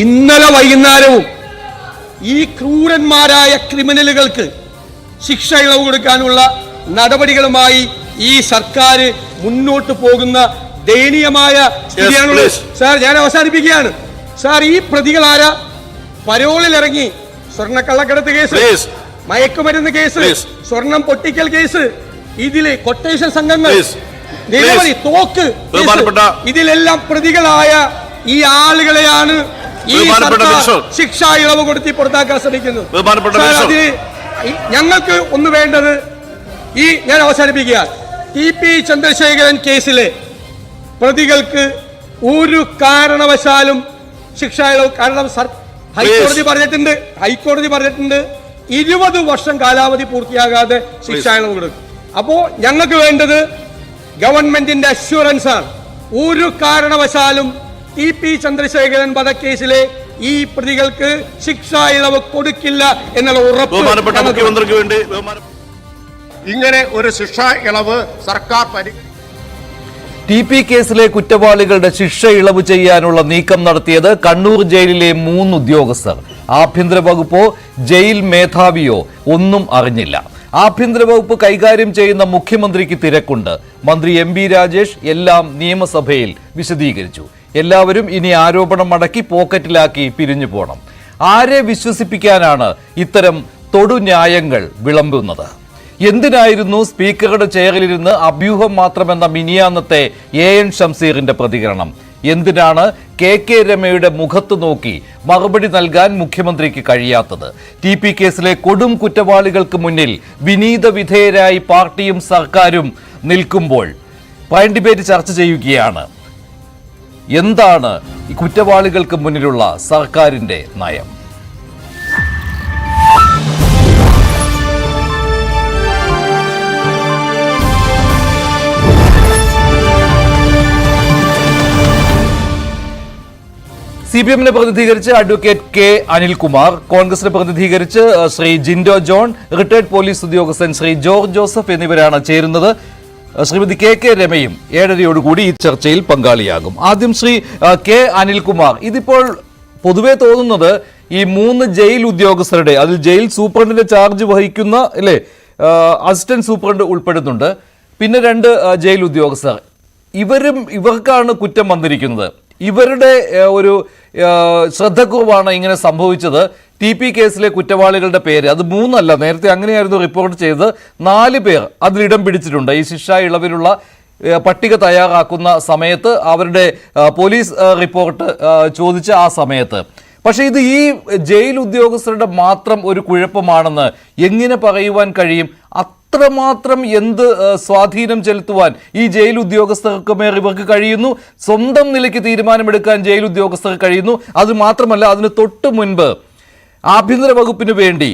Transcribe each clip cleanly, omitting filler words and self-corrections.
ഇന്നലെ വൈകുന്നേരവും ഈ ക്രൂരന്മാരായ ക്രിമിനലുകൾക്ക് ശിക്ഷ ഇളവ് കൊടുക്കാനുള്ള നടപടികളുമായി ഈ സർക്കാർ മുന്നോട്ട് പോകുന്ന ദയനീയമായ സ്ഥിതിയാണുള്ളത്. സാർ, ഞാൻ അവസാനിപ്പിക്കുകയാണ്. സാർ, ഈ പ്രതികളാര പരോളിലിറങ്ങി സ്വർണ്ണക്കള്ളക്കടത്ത് കേസ്, മയക്കുമരുന്ന് കേസ്, സ്വർണം പൊട്ടിക്കൽ കേസ്, ഇതിലെ കൊട്ടേഷൻ സംഘങ്ങൾ, നിരവധി തോക്ക്, ഇതിലെല്ലാം പ്രതികളായ ഈ ആളുകളെയാണ് ഈ സർക്കാർ ശിക്ഷാ ഇളവ് കൊടുത്തി പുറത്താക്കാൻ ശ്രമിക്കുന്നത്. ഞങ്ങൾക്ക് ഒന്ന് വേണ്ടത് ഞാൻ അവസാനിപ്പിക്കുക, TP ചന്ദ്രശേഖരൻ കേസിലെ പ്രതികൾക്ക് ഒരു കാരണവശാലും ശിക്ഷാ ഇളവ്, കാരണം ഹൈക്കോടതി പറഞ്ഞിട്ടുണ്ട് 20 വർഷം കാലാവധി പൂർത്തിയാകാതെ ശിക്ഷാ ഇളവ് കൊടുക്കും. അപ്പോ ഞങ്ങൾക്ക് വേണ്ടത് ഗവൺമെന്റിന്റെ അഷ്വറൻസ് ആണ്. ഒരു കാരണവശാലും TP ചന്ദ്രശേഖരൻ വധക്കേസിലെ ഈ പ്രതികൾക്ക് ശിക്ഷാ ഇളവ് കൊടുക്കില്ല എന്നുള്ള ഉറപ്പ് മുഖ്യമന്ത്രിക്ക് വേണ്ടി. ഇങ്ങനെ ഒരു ശിക്ഷാ ഇളവ് സർക്കാർ TP കേസിലെ കുറ്റവാളികളുടെ ശിക്ഷ ഇളവ് ചെയ്യാനുള്ള നീക്കം നടത്തിയത് കണ്ണൂർ ജയിലിലെ 3 ഉദ്യോഗസ്ഥർ. ആഭ്യന്തര വകുപ്പോ ജയിൽ മേധാവിയോ ഒന്നും അറിഞ്ഞില്ല. ആഭ്യന്തര വകുപ്പ് കൈകാര്യം ചെയ്യുന്ന മുഖ്യമന്ത്രിക്ക് തിരക്കുണ്ട്. മന്ത്രി MB രാജേഷ് എല്ലാം നിയമസഭയിൽ വിശദീകരിച്ചു. എല്ലാവരും ഇനി ആരോപണം മടക്കി പോക്കറ്റിലാക്കി പിരിഞ്ഞു പോകണം. ആരെ വിശ്വസിപ്പിക്കാനാണ് ഇത്തരം തൊടുന്യായങ്ങൾ വിളമ്പുന്നത്? എന്തിനായിരുന്നു സ്പീക്കറുടെ ചെയറിലിരുന്ന് അഭ്യൂഹം മാത്രമെന്ന മിനിയാന്നത്തെ AN ഷംസീറിന്റെ പ്രതികരണം? എന്തിനാണ് KK രമയുടെ മുഖത്ത് നോക്കി മറുപടി നൽകാൻ മുഖ്യമന്ത്രിക്ക് കഴിയാത്തത്? TP കേസിലെ കൊടും കുറ്റവാളികൾക്ക് മുന്നിൽ വിനീത വിധേയരായി പാർട്ടിയും സർക്കാരും നിൽക്കുമ്പോൾ പ്രൈം ഡിബേറ്റ് ചർച്ച ചെയ്യുകയാണ്. എന്താണ് ഈ കുറ്റവാളികൾക്ക് മുന്നിലുള്ള സർക്കാരിന്റെ നയം? CPM-നെ പ്രതിനിധീകരിച്ച് അഡ്വക്കേറ്റ് K അനിൽകുമാർ, കോൺഗ്രസിനെ പ്രതിനിധീകരിച്ച് Shri Jinto John, retired police ഉദ്യോഗസ്ഥൻ ശ്രീ ജോർജ് ജോസഫ് എന്നിവരാണ് ചേരുന്നത്. ശ്രീമതി KK രമയും 7:30 ഈ ചർച്ചയിൽ പങ്കാളിയാകും. ആദ്യം ശ്രീ K അനിൽകുമാർ, ഇതിപ്പോൾ പൊതുവെ തോന്നുന്നത് ഈ 3 ജയിൽ ഉദ്യോഗസ്ഥരുടെ, അതിൽ ജയിൽ സൂപ്രണ്ടിന്റെ ചാർജ് വഹിക്കുന്ന അസിസ്റ്റന്റ് സൂപ്രണ്ട് ഉൾപ്പെടുന്നുണ്ട്, പിന്നെ 2 ജയിൽ ഉദ്യോഗസ്ഥർ, ഇവർക്കാണ് കുറ്റം വന്നിരിക്കുന്നത്. ഇവരുടെ ഒരു ശ്രദ്ധക്കുറവാണ് ഇങ്ങനെ സംഭവിച്ചത്. TP കേസിലെ കുറ്റവാളികളുടെ പേര് അത് 3 അല്ല, നേരത്തെ അങ്ങനെയായിരുന്നു റിപ്പോർട്ട് ചെയ്തത്. 4 പേർ അതിലിടം പിടിച്ചിട്ടുണ്ട്. ഈ ശിക്ഷാ ഇളവിലുള്ള പട്ടിക തയ്യാറാക്കുന്ന സമയത്ത് അവരുടെ പോലീസ് റിപ്പോർട്ട് ചോദിച്ച ആ സമയത്ത്. പക്ഷേ ഇത് ഈ ജയിൽ ഉദ്യോഗസ്ഥരുടെ മാത്രം ഒരു കുഴപ്പമാണെന്ന് എങ്ങനെ പറയുവാൻ കഴിയും? അത്രമാത്രം എന്ത് സ്വാധീനം ചെലുത്തുവാൻ ഈ ജയിൽ ഉദ്യോഗസ്ഥർക്ക് മേൽ ഇവർക്ക് കഴിയുന്നു? സ്വന്തം നിലയ്ക്ക് തീരുമാനമെടുക്കാൻ ജയിൽ ഉദ്യോഗസ്ഥർക്ക് കഴിയുന്നു. അത് മാത്രമല്ല, അതിന് തൊട്ട് മുൻപ് ആഭ്യന്തര വകുപ്പിന് വേണ്ടി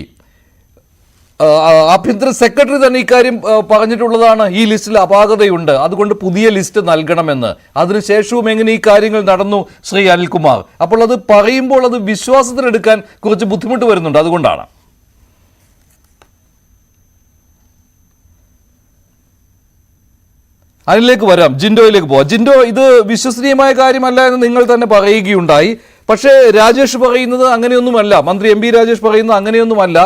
ആഭ്യന്തര സെക്രട്ടറി തന്നെ ഇക്കാര്യം പറഞ്ഞിട്ടുള്ളതാണ്. ഈ ലിസ്റ്റിൽ അപാകതയുണ്ട്, അതുകൊണ്ട് പുതിയ ലിസ്റ്റ് നൽകണമെന്ന്. അതിനുശേഷവും എങ്ങനെ ഈ കാര്യങ്ങൾ നടന്നു ശ്രീ അനിൽകുമാർ? അപ്പോൾ അത് പറയുമ്പോൾ അത് വിശ്വാസത്തിലെടുക്കാൻ കുറച്ച് ബുദ്ധിമുട്ട് വരുന്നുണ്ട്. അതുകൊണ്ടാണ്. അതിലേക്ക് വരാം, ജിൻഡോയിലേക്ക് പോവാം. ജിൻഡോ, ഇത് വിശ്വസനീയമായ കാര്യമല്ല എന്ന് നിങ്ങൾ തന്നെ പറയുകയുണ്ടായി. പക്ഷേ രാജേഷ് പറയുന്നത് അങ്ങനെയൊന്നുമല്ല, മന്ത്രി MB രാജേഷ് പറയുന്നത് അങ്ങനെയൊന്നുമല്ല.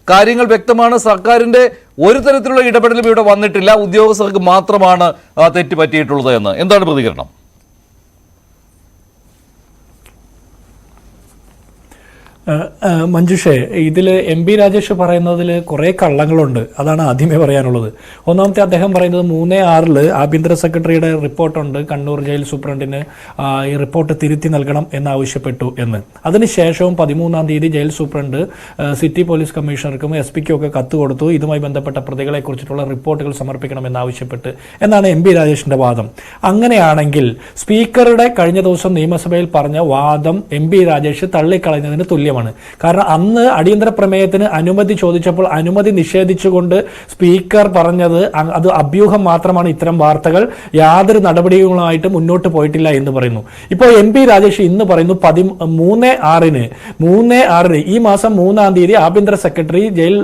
കാര്യങ്ങൾ വ്യക്തമാണ്. സർക്കാരിന്റെ ഒരു തരത്തിലുള്ള ഇടപെടലും ഇവിടെ വന്നിട്ടില്ല. ഉദ്യോഗസ്ഥർക്ക് മാത്രമാണ് തെറ്റ് പറ്റിയിട്ടുള്ളത് എന്ന്. എന്താണ് പ്രതികരണം? മഞ്ജുഷേ, ഇതിൽ MB രാജേഷ് പറയുന്നതിൽ കുറേ കള്ളങ്ങളുണ്ട്. അതാണ് ആദ്യമേ പറയാനുള്ളത്. ഒന്നാമത്തെ, അദ്ദേഹം പറയുന്നത് 3/6 ആഭ്യന്തര സെക്രട്ടറിയുടെ റിപ്പോർട്ടുണ്ട്, കണ്ണൂർ ജയിൽ സൂപ്രണ്ടിന് ഈ റിപ്പോർട്ട് തിരുത്തി നൽകണം എന്നാവശ്യപ്പെട്ടു എന്ന്. അതിനുശേഷവും 13-ാം തീയതി ജയിൽ സൂപ്രണ്ട് സിറ്റി പോലീസ് കമ്മീഷണർക്കും SP-ക്കും ഒക്കെ കത്ത് കൊടുത്തു, ഇതുമായി ബന്ധപ്പെട്ട പ്രതികളെക്കുറിച്ചിട്ടുള്ള റിപ്പോർട്ടുകൾ സമർപ്പിക്കണമെന്നാവശ്യപ്പെട്ട് എന്നാണ് MB രാജേഷിന്റെ വാദം. അങ്ങനെയാണെങ്കിൽ സ്പീക്കറുടെ കഴിഞ്ഞ ദിവസം നിയമസഭയിൽ പറഞ്ഞ വാദം MB രാജേഷ് തള്ളിക്കളഞ്ഞതിന് തുല്യം. കാരണം അന്ന് അടിയന്തര പ്രമേയത്തിന് അനുമതി ചോദിച്ചപ്പോൾ അനുമതി നിഷേധിച്ചുകൊണ്ട് സ്പീക്കർ പറഞ്ഞത് അത് അഭ്യൂഹം മാത്രമാണ്, ഇത്തരം വാർത്തകൾ യാതൊരു നടപടികളുമായിട്ട് മുന്നോട്ട് പോയിട്ടില്ല എന്ന് പറയുന്നു. ഇപ്പോൾ MB രാജേഷ് ഇന്ന് പറയുന്നു 3/6 ഈ മാസം 3-ാം തീയതി ആഭ്യന്തര സെക്രട്ടറി ജയിൽ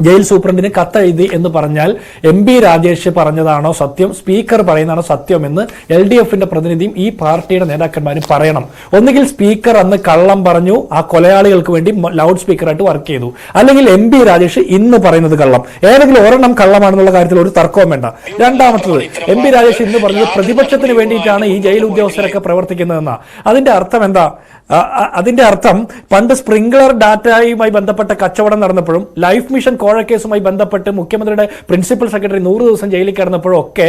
ജയിൽ സൂപ്രണ്ടിന് കത്തെഴുതി എന്ന് പറഞ്ഞാൽ MP രാജേഷ് പറഞ്ഞതാണോ സത്യം, സ്പീക്കർ പറയുന്നതാണോ സത്യം എന്ന് LDFന്റെ പ്രതിനിധിയും ഈ പാർട്ടിയുടെ നേതാക്കന്മാരും പറയണം. ഒന്നുകിൽ സ്പീക്കർ അന്ന് കള്ളം പറഞ്ഞു, ആ കൊലയാളികൾക്ക് വേണ്ടി ലൗഡ് സ്പീക്കറായിട്ട് വർക്ക് ചെയ്തു, അല്ലെങ്കിൽ MP രാജേഷ് ഇന്ന് പറയുന്നത് കള്ളം. ഏതെങ്കിലും ഒരെണ്ണം കള്ളമാണെന്നുള്ള കാര്യത്തിൽ ഒരു തർക്കവും വേണ്ട. രണ്ടാമത്തത്, MP രാജേഷ് ഇന്ന് പറഞ്ഞത് പ്രതിപക്ഷത്തിന് വേണ്ടിയിട്ടാണ് ഈ ജയിൽ ഉദ്യോഗസ്ഥരൊക്കെ പ്രവർത്തിക്കുന്നതെന്നാ. അതിന്റെ അർത്ഥം എന്താ? അതിന്റെ അർത്ഥം പണ്ട് സ്പ്രിംഗ്ലർ ഡാറ്റയുമായി ബന്ധപ്പെട്ട കച്ചവടം നടന്നപ്പോഴും ലൈഫ് മിഷൻ കോഴ കേസുമായി ബന്ധപ്പെട്ട് മുഖ്യമന്ത്രിയുടെ പ്രിൻസിപ്പൽ സെക്രട്ടറി 100 ദിവസം ജയിലിൽ കിടന്നപ്പോഴും ഒക്കെ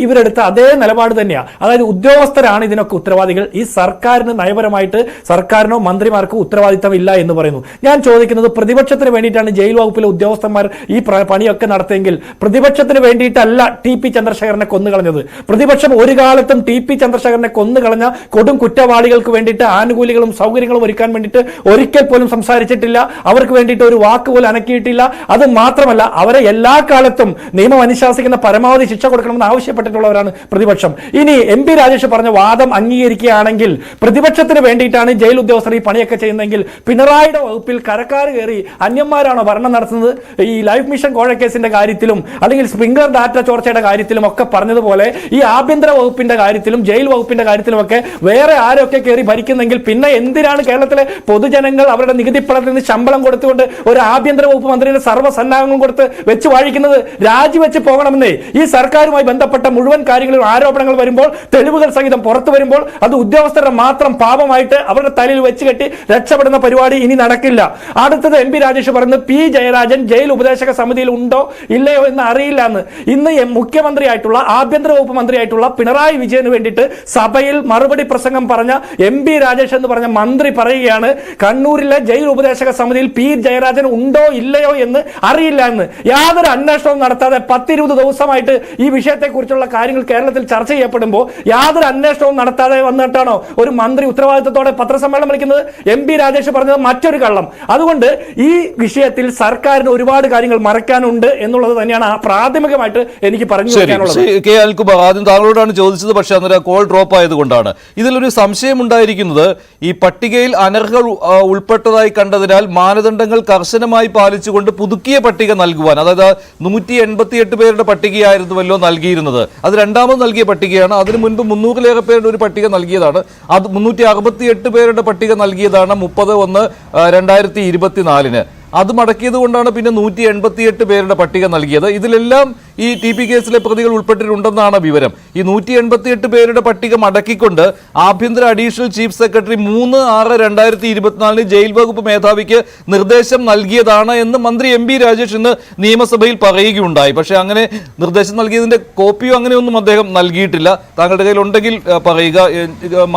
ഇവരെടുത്ത അതേ നിലപാട് തന്നെയാണ്. അതായത് ഉദ്യോഗസ്ഥരാണ് ഇതിനൊക്കെ ഉത്തരവാദികൾ, ഈ സർക്കാരിന് നയപരമായിട്ട് സർക്കാരിനോ മന്ത്രിമാർക്കോ ഉത്തരവാദിത്തം ഇല്ല എന്ന് പറയുന്നു. ഞാൻ ചോദിക്കുന്നത്, പ്രതിപക്ഷത്തിന് വേണ്ടിയിട്ടാണ് ജയിൽ വകുപ്പിലെ ഉദ്യോഗസ്ഥന്മാർ ഈ പണിയൊക്കെ നടത്തിയെങ്കിൽ പ്രതിപക്ഷത്തിന് വേണ്ടിയിട്ടല്ല TP ചന്ദ്രശേഖരനെ കൊന്നുകളഞ്ഞത്. പ്രതിപക്ഷം ഒരു കാലത്തും TP ചന്ദ്രശേഖരനെ കൊന്നുകളഞ്ഞ കൊടും കുറ്റവാളികൾക്ക് വേണ്ടിയിട്ട് ആനുകൂല്യങ്ങളും സൗകര്യങ്ങളും ഒരുക്കാൻ വേണ്ടിയിട്ട് ഒരിക്കൽ പോലും സംസാരിച്ചിട്ടില്ല. അവർക്ക് വേണ്ടിയിട്ട് ഒരു വാക്ക് പോലും അനക്കിയിട്ടില്ല. അത് മാത്രമല്ല, അവരെ എല്ലാ കാലത്തും നിയമം അനുശാസിക്കുന്ന പരമാവധി ശിക്ഷ കൊടുക്കണമെന്ന് ആവശ്യപ്പെട്ടിട്ടുള്ളവരാണ് പ്രതിപക്ഷം. ഇനി MP രാജേഷ് പറഞ്ഞ വാദം അംഗീകരിക്കുകയാണെങ്കിൽ പ്രതിപക്ഷത്തിന് വേണ്ടിയിട്ടാണ് ജയിൽ ഉദ്യോഗസ്ഥർ ഈ പണിയൊക്കെ ചെയ്യുന്നതെങ്കിൽ പിണറായിയുടെ വകുപ്പിൽ കരക്കാർ കയറി അന്യന്മാരാണോ ഭരണം നടത്തുന്നത്? ഈ ലൈഫ് മിഷൻ കോഴക്കേസിന്റെ കാര്യത്തിലും അല്ലെങ്കിൽ സ്പ്രിംഗ്ലർ ഡാറ്റ ചോർച്ചയുടെ കാര്യത്തിലും ഒക്കെ പറഞ്ഞതുപോലെ ഈ ആഭ്യന്തര വകുപ്പിന്റെ കാര്യത്തിലും ജയിൽ വകുപ്പിന്റെ കാര്യത്തിലുമൊക്കെ വേറെ ആരൊക്കെ കയറി ഭരിക്കുന്നെങ്കിൽ പിന്നെ എന്തിനാണ് കേരളത്തിലെ പൊതുജനങ്ങൾ അവരുടെ നികുതിപ്പണത്തിൽ നിന്ന് ശമ്പളം കൊടുത്തുകൊണ്ട് ഒരു ആഭ്യന്തര വകുപ്പ് മന്ത്രിയുടെ സർവ്വസന്നാഹങ്ങളും കൊടുത്ത് വെച്ച് വാഴിക്കുന്നത്? രാജിവെച്ച് പോകണമെന്നേ. ഈ സർക്കാരുമായി ബന്ധപ്പെട്ട മുഴുവൻ കാര്യങ്ങളിലും ആരോപണങ്ങൾ വരുമ്പോൾ, തെളിവുകൾ സഹിതം പുറത്തു വരുമ്പോൾ അത് ഉദ്യോഗസ്ഥരുടെ മാത്രം പാപമായിട്ട് അവരുടെ തലയിൽ വെച്ച് കെട്ടി രക്ഷപ്പെടുന്ന പരിപാടി ഇനി നടക്കില്ല. അടുത്തത് MP രാജേഷ് പറയുന്നത് P ജയരാജൻ ജയിൽ ഉപദേശക സമിതിയിൽ ഉണ്ടോ ഇല്ലയോ എന്ന് അറിയില്ല എന്ന്. ഇന്ന് മുഖ്യമന്ത്രിയായിട്ടുള്ള ആഭ്യന്തര വകുപ്പ് മന്ത്രിയായിട്ടുള്ള പിണറായി വിജയന് വേണ്ടിയിട്ട് സഭയിൽ മറുപടി പ്രസംഗം പറഞ്ഞ MP രാജേഷ് എന്ന് പറഞ്ഞ മന്ത്രി പറയുകയാണ്, കണ്ണൂരിലെ ജയിൽ ഉപദേശക സമിതിയിൽ P ജയരാജൻ ഉണ്ടോ ഇല്ലയോ എന്ന് അറിയില്ല എന്ന്. യാതൊരു അന്വേഷണവും നടത്താതെ 10-20 ദിവസമായിട്ട് ഈ വിഷയത്തെക്കുറിച്ചുള്ള കാര്യങ്ങൾ കേരളത്തിൽ ചർച്ച ചെയ്യപ്പെടുമ്പോൾ യാതൊരു അന്വേഷണവും നടത്താതെ വന്നിട്ടാണോ ഒരു മന്ത്രി ഉത്തരവാദിത്തത്തോടെ പത്രസമ്മേളനം വിളിക്കുന്നത്? MP രാജേഷ് പറഞ്ഞത് മറ്റൊരു കള്ളം. അതുകൊണ്ട് ഈ വിഷയത്തിൽ സർക്കാരിന് ഒരുപാട് കാര്യങ്ങൾ മറക്കാനുണ്ട് എന്നുള്ളത് തന്നെയാണ് പ്രാഥമികമായിട്ട് എനിക്ക് പറഞ്ഞു വെക്കാനുള്ളത്. കെ അനിൽകുമാർ, ആദ്യം താങ്കളോടാണ് ചോദിച്ചത്, പക്ഷേ അന്നേരം കോൾ ഡ്രോപ്പ് ആയതുകൊണ്ടാണ്. ഇതിലൊരു സംശയം ഉണ്ടായിരിക്കുന്നത്, ഈ പട്ടികയിൽ അനർഹർ ഉൾപ്പെട്ടതായി കണ്ടതിനാൽ മാനദണ്ഡങ്ങൾ കർശനമായി പാലിച്ചുകൊണ്ട് പുതുക്കിയ പട്ടിക നൽകുവാൻ, അതായത് 188 പേരുടെ പട്ടികയായിരുന്നുവല്ലോ നൽകിയിരുന്നത്, അത് രണ്ടാമത് നൽകിയ പട്ടികയാണ്. അതിനു മുൻപ് 300-ലേറെ പേരുടെ ഒരു പട്ടിക നൽകിയതാണ്. അത് 368 പേരുടെ പട്ടിക നൽകിയതാണ് 30/1/2024. അത് മടക്കിയത് കൊണ്ടാണ് പിന്നെ 188 പേരുടെ പട്ടിക നൽകിയത്. ഇതിലെല്ലാം ഈ TP കേസിലെ പ്രതികൾ ഉൾപ്പെട്ടിട്ടുണ്ടെന്നാണ് വിവരം. ഈ 188 പേരുടെ പട്ടിക മടക്കിക്കൊണ്ട് ആഭ്യന്തര അഡീഷണൽ ചീഫ് സെക്രട്ടറി 3/6/2024 ജയിൽ വകുപ്പ് മേധാവിക്ക് നിർദ്ദേശം നൽകിയതാണ് എന്ന് മന്ത്രി MP രാജേഷ് ഇന്ന് നിയമസഭയിൽ പറയുകയുണ്ടായി. പക്ഷേ അങ്ങനെ നിർദ്ദേശം നൽകിയതിന്റെ കോപ്പിയോ അങ്ങനെയൊന്നും അദ്ദേഹം നൽകിയിട്ടില്ല. താങ്കളുടെ കയ്യിൽ ഉണ്ടെങ്കിൽ പറയുക,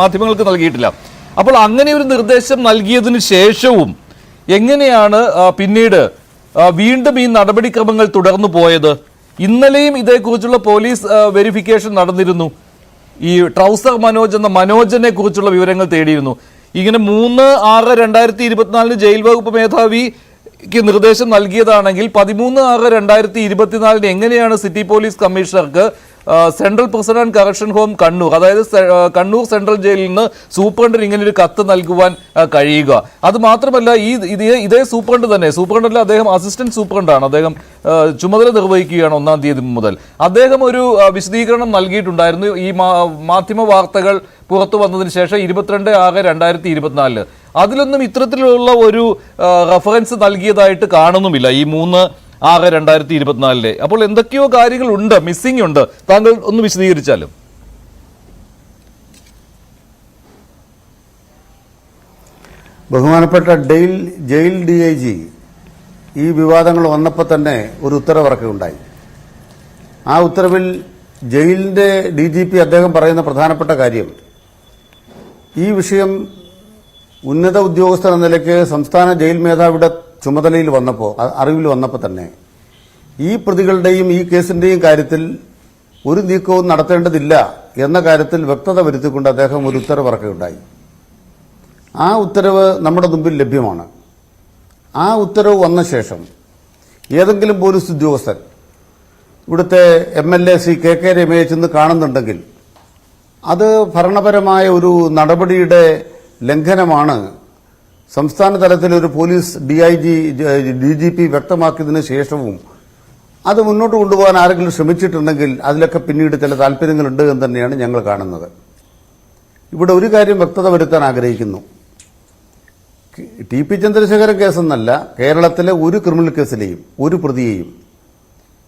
മാധ്യമങ്ങൾക്ക് നൽകിയിട്ടില്ല. അപ്പോൾ അങ്ങനെ ഒരു നിർദ്ദേശം നൽകിയതിനു ശേഷവും എങ്ങനെയാണ് പിന്നീട് വീണ്ടും ഈ നടപടിക്രമങ്ങൾ തുടർന്നു പോയത്? ഇന്നലെയും ഇതേക്കുറിച്ചുള്ള പോലീസ് വെരിഫിക്കേഷൻ നടന്നിരുന്നു. ഈ ട്രൗസർ മനോജ് എന്ന മനോജനെ കുറിച്ചുള്ള വിവരങ്ങൾ തേടിയിരുന്നു. ഇങ്ങനെ 3/6/2024 ജയിൽ വകുപ്പ് മേധാവിക്ക് നിർദ്ദേശം നൽകിയതാണെങ്കിൽ 13/6/2024 എങ്ങനെയാണ് സിറ്റി പോലീസ് കമ്മീഷണർക്ക് central prison and correction home Kannur, അതായത് കണ്ണൂർ സെൻട്രൽ ജയിലിൽ നിന്ന് സൂപ്രണ്ടിന് ഇങ്ങനെ ഒരു കത്ത് നൽകുവാൻ കഴിയുക? അത് മാത്രമല്ല, ഇതേ സൂപ്രണ്ടല്ല, അദ്ദേഹം അസിസ്റ്റന്റ് സൂപ്രണ്ടാണ്, അദ്ദേഹം ചുമതല നിർവഹിക്കുകയാണ് 1-ാം തീയതി മുതൽ. അദ്ദേഹം ഒരു വിശദീകരണം നൽകിയിട്ടുണ്ടായിരുന്നു ഈ മാധ്യമ വാർത്തകൾ പുറത്തു വന്നതിന് ശേഷം 22/6/2024. അതിലൊന്നും ഇത്തരത്തിലുള്ള ഒരു റെഫറൻസ് നൽകിയതായിട്ട് കാണുന്നുമില്ല ഈ 3/6/2024. അപ്പോൾ എന്തൊക്കെയോ കാര്യങ്ങളുണ്ട്, മിസ്സിംഗ് ഉണ്ട്. താങ്കൾ ഒന്ന് വിശദീകരിച്ചാലും. ബഹുമാനപ്പെട്ട ജയിൽ DIG ഈ വിവാദങ്ങൾ വന്നപ്പോൾ തന്നെ ഒരു ഉത്തരവിറക്കുകയുണ്ടായി. ആ ഉത്തരവിൽ ജയിലിന്റെ DGP അദ്ദേഹം പറയുന്ന പ്രധാനപ്പെട്ട കാര്യം, ഈ വിഷയം ഉന്നത ഉദ്യോഗസ്ഥർ എന്ന നിലയ്ക്ക് സംസ്ഥാന ജയിൽ മേധാവിയുടെ ചുമതലയിൽ വന്നപ്പോൾ, അറിവിൽ വന്നപ്പോൾ തന്നെ ഈ പ്രതികളുടെയും ഈ കേസിന്റെയും കാര്യത്തിൽ ഒരു നീക്കവും നടത്തേണ്ടതില്ല എന്ന കാര്യത്തിൽ വ്യക്തത വരുത്തിക്കൊണ്ട് അദ്ദേഹം ഒരു ഉത്തരവിറക്കുകയുണ്ടായി. ആ ഉത്തരവ് നമ്മുടെ മുമ്പിൽ ലഭ്യമാണ്. ആ ഉത്തരവ് വന്ന ശേഷം ഏതെങ്കിലും പോലീസ് ഉദ്യോഗസ്ഥൻ ഇവിടുത്തെ MLA ശ്രീ KK രമയെ ചെന്ന് കാണുന്നുണ്ടെങ്കിൽ അത് ഭരണപരമായ ഒരു നടപടിയുടെ ലംഘനമാണ് സംസ്ഥാന തലത്തിൽ ഒരു പോലീസ് DGP വ്യക്തമാക്കിയതിനു ശേഷവും അത് മുന്നോട്ട് കൊണ്ടുപോകാൻ ആരെങ്കിലും ശ്രമിച്ചിട്ടുണ്ടെങ്കിൽ അതിലൊക്കെ പിന്നീട് ചില താല്പര്യങ്ങളുണ്ട് എന്ന് തന്നെയാണ് ഞങ്ങൾ കാണുന്നത്. ഇവിടെ ഒരു കാര്യം വ്യക്തത വരുത്താൻ ആഗ്രഹിക്കുന്നു. TP ചന്ദ്രശേഖരൻ കേസെന്നല്ല, കേരളത്തിലെ ഒരു ക്രിമിനൽ കേസിലെയും ഒരു പ്രതിയെയും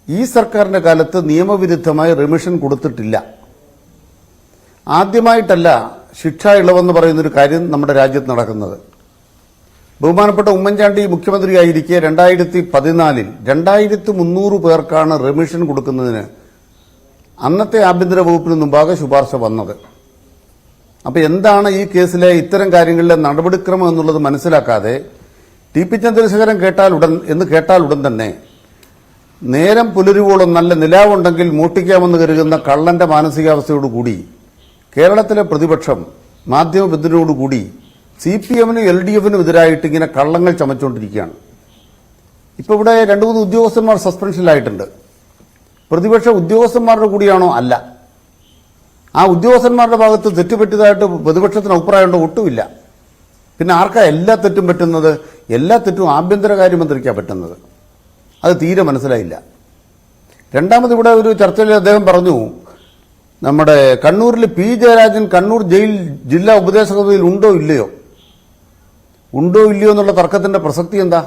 ഈ സർക്കാരിന്റെ കാലത്ത് നിയമവിരുദ്ധമായി റിമിഷൻ കൊടുത്തിട്ടില്ല. ആദ്യമായിട്ടല്ല ശിക്ഷാ ഇളവെന്ന് പറയുന്നൊരു കാര്യം നമ്മുടെ രാജ്യത്ത് നടക്കുന്നത്. ബഹുമാനപ്പെട്ട ഉമ്മൻചാണ്ടി മുഖ്യമന്ത്രിയായിരിക്കെ 2014 2300 പേർക്കാണ് റിമിഷൻ കൊടുക്കുന്നതിന് അന്നത്തെ ആഭ്യന്തര വകുപ്പിന് മുമ്പാകെ ശുപാർശ വന്നത്. അപ്പോൾ എന്താണ് ഈ കേസിലെ ഇത്തരം കാര്യങ്ങളിലെ നടപടിക്രമം എന്നുള്ളത് മനസ്സിലാക്കാതെ TP ചന്ദ്രശേഖരൻ കേട്ടാൽ ഉടൻ തന്നെ നേരം പുലരുവോളം നല്ല നിലാവുണ്ടെങ്കിൽ മോട്ടിക്കാമെന്ന് കരുതുന്ന കള്ളന്റെ മാനസികാവസ്ഥയോടുകൂടി കേരളത്തിലെ പ്രതിപക്ഷം മാധ്യമബന്ധനോടുകൂടി CPM-നും LDF-നും എതിരായിട്ട് ഇങ്ങനെ കള്ളങ്ങൾ ചമച്ചുകൊണ്ടിരിക്കുകയാണ്. ഇപ്പോൾ ഇവിടെ 2-3 ഉദ്യോഗസ്ഥന്മാർ സസ്പെൻഷനിലായിട്ടുണ്ട്. പ്രതിപക്ഷ ഉദ്യോഗസ്ഥന്മാരുടെ കൂടിയാണോ? അല്ല. ആ ഉദ്യോഗസ്ഥന്മാരുടെ ഭാഗത്ത് തെറ്റുപറ്റിയതായിട്ട് പ്രതിപക്ഷത്തിന് അഭിപ്രായമുണ്ടോ? ഒട്ടുമില്ല. പിന്നെ ആർക്കാ എല്ലാ തെറ്റും പറ്റുന്നത്? എല്ലാ തെറ്റും ആഭ്യന്തരകാര്യമന്ത്രിക്കാണ് പറ്റുന്നത്. അത് തീരെ മനസ്സിലായില്ല. രണ്ടാമത് ഇവിടെ ഒരു ചർച്ചയിൽ അദ്ദേഹം പറഞ്ഞു, നമ്മുടെ കണ്ണൂരിൽ P. ജയരാജൻ കണ്ണൂർ ജില്ലാ ഉപദേശക സമിതിയിൽ ഉണ്ടോ ഇല്ലയോ എന്നുള്ള തർക്കത്തിന്റെ പ്രസക്തി എന്താ?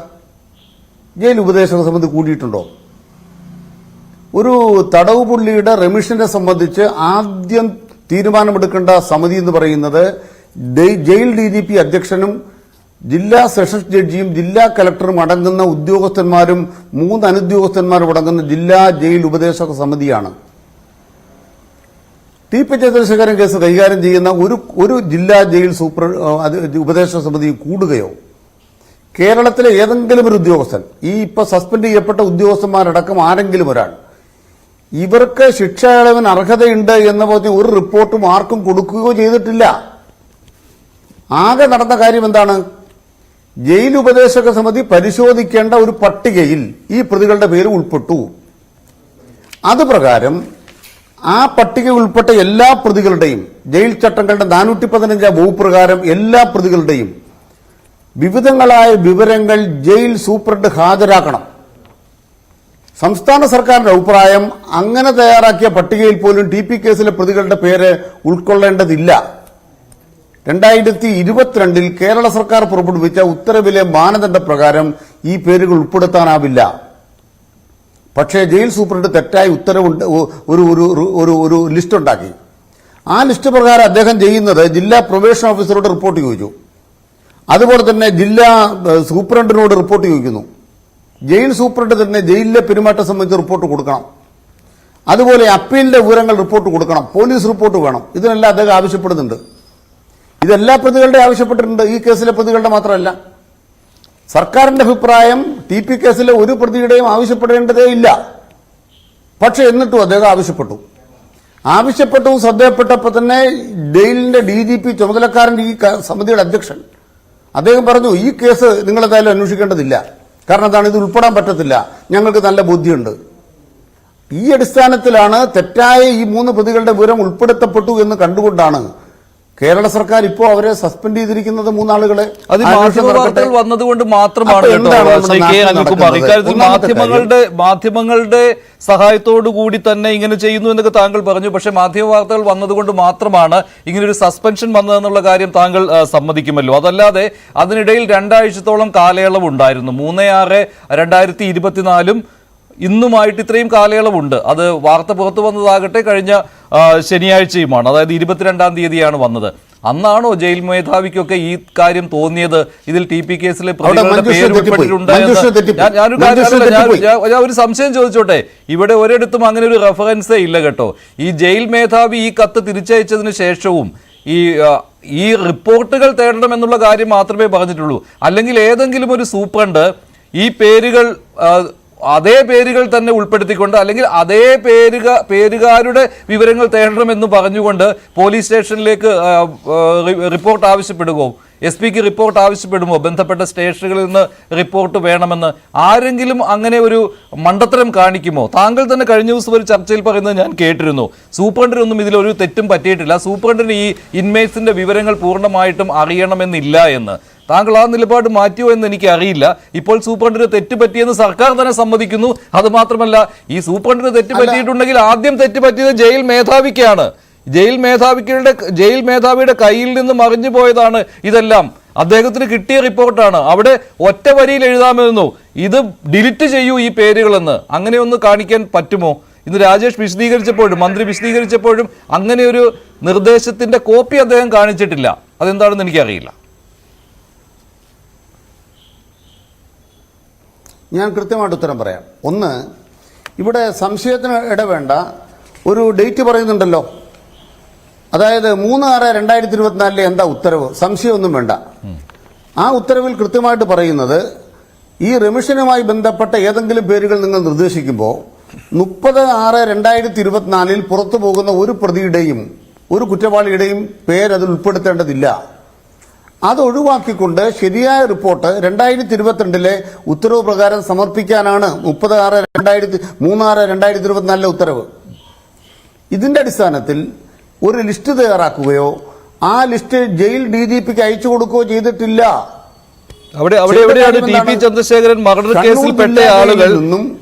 ജയിൽ ഉപദേശക സമിതി കൂടിയിട്ടുണ്ടോ? ഒരു തടവ് പുള്ളിയുടെ റെമിഷനെ സംബന്ധിച്ച് ആദ്യം തീരുമാനമെടുക്കേണ്ട സമിതി എന്ന് പറയുന്നത് ജയിൽ DGP അധ്യക്ഷനും ജില്ലാ സെഷൻസ് ജഡ്ജിയും ജില്ലാ കലക്ടറും അടങ്ങുന്ന ഉദ്യോഗസ്ഥന്മാരും 3 അനുദ്യോഗസ്ഥന്മാരും അടങ്ങുന്ന ജില്ലാ ജയിൽ ഉപദേശക സമിതിയാണ്. TP ചന്ദ്രശേഖരൻ കേസ് കൈകാര്യം ചെയ്യുന്ന ഒരു ജില്ലാ ജയിൽ ഉപദേശക സമിതി കൂടുകയോ കേരളത്തിലെ ഏതെങ്കിലും ഒരു ഉദ്യോഗസ്ഥൻ, ഈ ഇപ്പൊ സസ്പെൻഡ് ചെയ്യപ്പെട്ട ഉദ്യോഗസ്ഥന്മാരടക്കം ആരെങ്കിലും ഒരാൾ ഇവർക്ക് ശിക്ഷ ഇളവിന് അർഹതയുണ്ട് എന്ന പറഞ്ഞ ഒരു റിപ്പോർട്ടും ആർക്കും കൊടുക്കുകയോ ചെയ്തിട്ടില്ല. ആകെ നടന്ന കാര്യം എന്താണ്? ജയിൽ ഉപദേശക സമിതി പരിശോധിക്കേണ്ട ഒരു പട്ടികയിൽ ഈ പ്രതികളുടെ പേര് ഉൾപ്പെട്ടു. അതുപ്രകാരം ആ പട്ടിക ഉൾപ്പെട്ട എല്ലാ പ്രതികളുടെയും ജയിൽ ചട്ടങ്ങളുടെ 415 വകുപ്പ് പ്രകാരം എല്ലാ പ്രതികളുടെയും വിവിധങ്ങളായ വിവരങ്ങൾ ജയിൽ സൂപ്രണ്ട് ഹാജരാക്കണം. സംസ്ഥാന സർക്കാരിന്റെ അഭിപ്രായം അങ്ങനെ തയ്യാറാക്കിയ പട്ടികയിൽ പോലും TP കേസിലെ പ്രതികളുടെ പേര് ഉൾക്കൊള്ളേണ്ടതില്ല. 2022 കേരള സർക്കാർ പുറപ്പെടുവിച്ച ഉത്തരവിലെ മാനദണ്ഡ പ്രകാരം ഈ പേരുകൾ ഉൾപ്പെടുത്താനാവില്ല. പക്ഷേ ജയിൽ സൂപ്രണ്ട് തെറ്റായി ഉത്തരവുണ്ട് ഒരു ലിസ്റ്റ് ഉണ്ടാക്കി. ആ ലിസ്റ്റ് പ്രകാരം അദ്ദേഹം ചെയ്യുന്നത് ജില്ലാ പ്രൊബേഷൻ ഓഫീസറോട് റിപ്പോർട്ട് ചോദിച്ചു. അതുപോലെ തന്നെ ജില്ലാ സൂപ്രണ്ടിനോട് റിപ്പോർട്ട് ചോദിക്കുന്നു. ജയിൽ സൂപ്രണ്ട് തന്നെ ജയിലിലെ പെരുമാറ്റം സംബന്ധിച്ച് റിപ്പോർട്ട് കൊടുക്കണം. അതുപോലെ അപ്പീലിന്റെ വിവരങ്ങൾ റിപ്പോർട്ട് കൊടുക്കണം. പോലീസ് റിപ്പോർട്ട് വേണം. ഇതിനെല്ലാം അദ്ദേഹം ആവശ്യപ്പെടുന്നുണ്ട്. ഇതെല്ലാ പ്രതികളുടെ ആവശ്യപ്പെട്ടിട്ടുണ്ട്, ഈ കേസിലെ പ്രതികളുടെ മാത്രമല്ല. സർക്കാരിന്റെ അഭിപ്രായം TP കേസിലെ ഒരു പ്രതിയുടെയും ആവശ്യപ്പെടേണ്ടതേ ഇല്ല. പക്ഷെ എന്നിട്ടും അദ്ദേഹം ആവശ്യപ്പെട്ടു. ശ്രദ്ധയപ്പെട്ടപ്പോൾ തന്നെ ജയിലിന്റെ DGP ചുമതലക്കാരൻ ഈ സമിതിയുടെ അധ്യക്ഷൻ അദ്ദേഹം പറഞ്ഞു, ഈ കേസ് നിങ്ങളെന്തായാലും അന്വേഷിക്കേണ്ടതില്ല. കാരണം എന്താണ്, ഇത് ഉൾപ്പെടാൻ പറ്റത്തില്ല, ഞങ്ങൾക്ക് നല്ല ബുദ്ധിയുണ്ട്. ഈ അടിസ്ഥാനത്തിലാണ് തെറ്റായ ഈ 3 പ്രതികളുടെ വിവരം ഉൾപ്പെടുത്തപ്പെട്ടു എന്ന് കണ്ടുകൊണ്ടാണ് കേരള സർക്കാർ ഇപ്പോൾ അവരെ സസ്പെൻഡ് ചെയ്തിരിക്കുന്നത് 3 ആളുകളെ. അത് മാധ്യമവാർത്തകൾ വന്നതുകൊണ്ട് മാത്രമാണ് ശ്രീ കെ അനിൽകുമാർ ഇക്കാര്യത്തിൽ മാധ്യമങ്ങളുടെ സഹായത്തോടു കൂടി തന്നെ ഇങ്ങനെ ചെയ്യുന്നു എന്നൊക്കെ താങ്കൾ പറഞ്ഞു. പക്ഷേ മാധ്യമവാർത്തകൾ വന്നതുകൊണ്ട് മാത്രമാണ് ഇങ്ങനൊരു സസ്പെൻഷൻ വന്നതെന്നുള്ള കാര്യം താങ്കൾ സമ്മതിക്കുമല്ലോ. അതല്ലാതെ അതിനിടയിൽ 2 ആഴ്ചത്തോളം കാലയളവ് ഉണ്ടായിരുന്നു. 3/6/2024 ഇന്നുമായിട്ട് ഇത്രയും കാലയളവുണ്ട്. അത് വാർത്ത പുറത്തു വന്നതാകട്ടെ കഴിഞ്ഞ ശനിയാഴ്ചയുമാണ്, അതായത് 22-ാം തീയതിയാണ് വന്നത്. അന്നാണോ ജയിൽ മേധാവിക്കൊക്കെ ഈ കാര്യം തോന്നിയത്, ഇതിൽ TP കേസിലെ പ്രതികളുടെ പേര് ഉൾപ്പെട്ടിട്ടുണ്ട്? ഞാൻ ഒരു സംശയം ചോദിച്ചോട്ടെ, ഇവിടെ ഒരിടത്തും അങ്ങനെ ഒരു റെഫറൻസേ ഇല്ല കേട്ടോ. ഈ ജയിൽ മേധാവി ഈ കത്ത് തിരിച്ചയച്ചതിന് ശേഷവും ഈ റിപ്പോർട്ടുകൾ തേടണമെന്നുള്ള കാര്യം മാത്രമേ പറഞ്ഞിട്ടുള്ളൂ. അല്ലെങ്കിൽ ഏതെങ്കിലും ഒരു സൂപ്രണ്ട് ഈ പേരുകൾ അതേ പേരുകൾ തന്നെ ഉൾപ്പെടുത്തിക്കൊണ്ട് അല്ലെങ്കിൽ അതേ പേരുകാരുടെ വിവരങ്ങൾ തേടണമെന്ന് പറഞ്ഞുകൊണ്ട് പോലീസ് സ്റ്റേഷനിലേക്ക് റിപ്പോർട്ട് ആവശ്യപ്പെടുമോ, SP-ക്ക് റിപ്പോർട്ട് ആവശ്യപ്പെടുമോ, ബന്ധപ്പെട്ട സ്റ്റേഷനുകളിൽ നിന്ന് റിപ്പോർട്ട് വേണമെന്ന് ആരെങ്കിലും അങ്ങനെ ഒരു മണ്ടത്തരം കാണിക്കുമോ? താങ്കൾ തന്നെ കഴിഞ്ഞ ദിവസം ഒരു ചർച്ചയിൽ പറയുന്നത് ഞാൻ കേട്ടിരുന്നു, സൂപ്രണ്ടിനൊന്നും ഇതിലൊരു തെറ്റും പറ്റിയിട്ടില്ല, സൂപ്രണ്ടിന് ഈ ഇൻമേറ്റ്സിന്റെ വിവരങ്ങൾ പൂർണ്ണമായിട്ടും അറിയണമെന്നില്ല എന്ന്. താങ്കൾ ആ നിലപാട് മാറ്റിയോ എന്ന് എനിക്ക് അറിയില്ല. ഇപ്പോൾ സൂപ്രണ്ടിന് തെറ്റ് പറ്റിയെന്ന് സർക്കാർ തന്നെ സമ്മതിക്കുന്നു. അത് മാത്രമല്ല, ഈ സൂപ്രണ്ടിന് തെറ്റ് പറ്റിയിട്ടുണ്ടെങ്കിൽ ആദ്യം തെറ്റ് പറ്റിയത് ജയിൽ മേധാവിക്കാണ്. ജയിൽ മേധാവിയുടെ കയ്യിൽ നിന്ന് മറിഞ്ഞു പോയതാണ് ഇതെല്ലാം. അദ്ദേഹത്തിന് കിട്ടിയ റിപ്പോർട്ടാണ്. അവിടെ ഒറ്റ വരിയിൽ എഴുതാമെന്നു ഇത് ഡിലിറ്റ് ചെയ്യൂ ഈ പേരുകളെന്ന്. അങ്ങനെ ഒന്ന് കാണിക്കാൻ പറ്റുമോ? ഇന്ന് രാജേഷ് വിശദീകരിച്ചപ്പോഴും മന്ത്രി വിശദീകരിച്ചപ്പോഴും അങ്ങനെ ഒരു നിർദ്ദേശത്തിന്റെ കോപ്പി അദ്ദേഹം കാണിച്ചിട്ടില്ല. അതെന്താണെന്ന് എനിക്കറിയില്ല. ഞാൻ കൃത്യമായിട്ട് ഉത്തരം പറയാം. ഒന്ന്, ഇവിടെ സംശയത്തിന് ഇടവേണ്ട ഒരു ഡേറ്റ് പറയുന്നുണ്ടല്ലോ. അതായത് 3/6/2024 എന്താ ഉത്തരവ്? സംശയമൊന്നും വേണ്ട. ആ ഉത്തരവിൽ കൃത്യമായിട്ട് പറയുന്നത് ഈ റെമിഷനുമായി ബന്ധപ്പെട്ട ഏതെങ്കിലും പേരുകൾ നിങ്ങൾ നിർദ്ദേശിക്കുമ്പോൾ 30/6/2024 പുറത്തു പോകുന്ന ഒരു പ്രതിയുടെയും ഒരു കുറ്റവാളിയുടെയും പേര് അതിൽ ഉൾപ്പെടുത്തേണ്ടതില്ല. അത് ഒഴിവാക്കിക്കൊണ്ട് ശരിയായ റിപ്പോർട്ട് 2022 ഉത്തരവ് പ്രകാരം സമർപ്പിക്കാനാണ് 3/6/2024 ഉത്തരവ്. ഇതിന്റെ അടിസ്ഥാനത്തിൽ ഒരു ലിസ്റ്റ് തയ്യാറാക്കുകയോ ആ ലിസ്റ്റ് ജയിൽ DGPക്ക് അയച്ചു കൊടുക്കുകയോ ചെയ്തിട്ടില്ല. എവിടെയാണ് TP ചന്ദ്രശേഖരൻ മർഡർ കേസിൽ പെട്ട ആളുകൾ?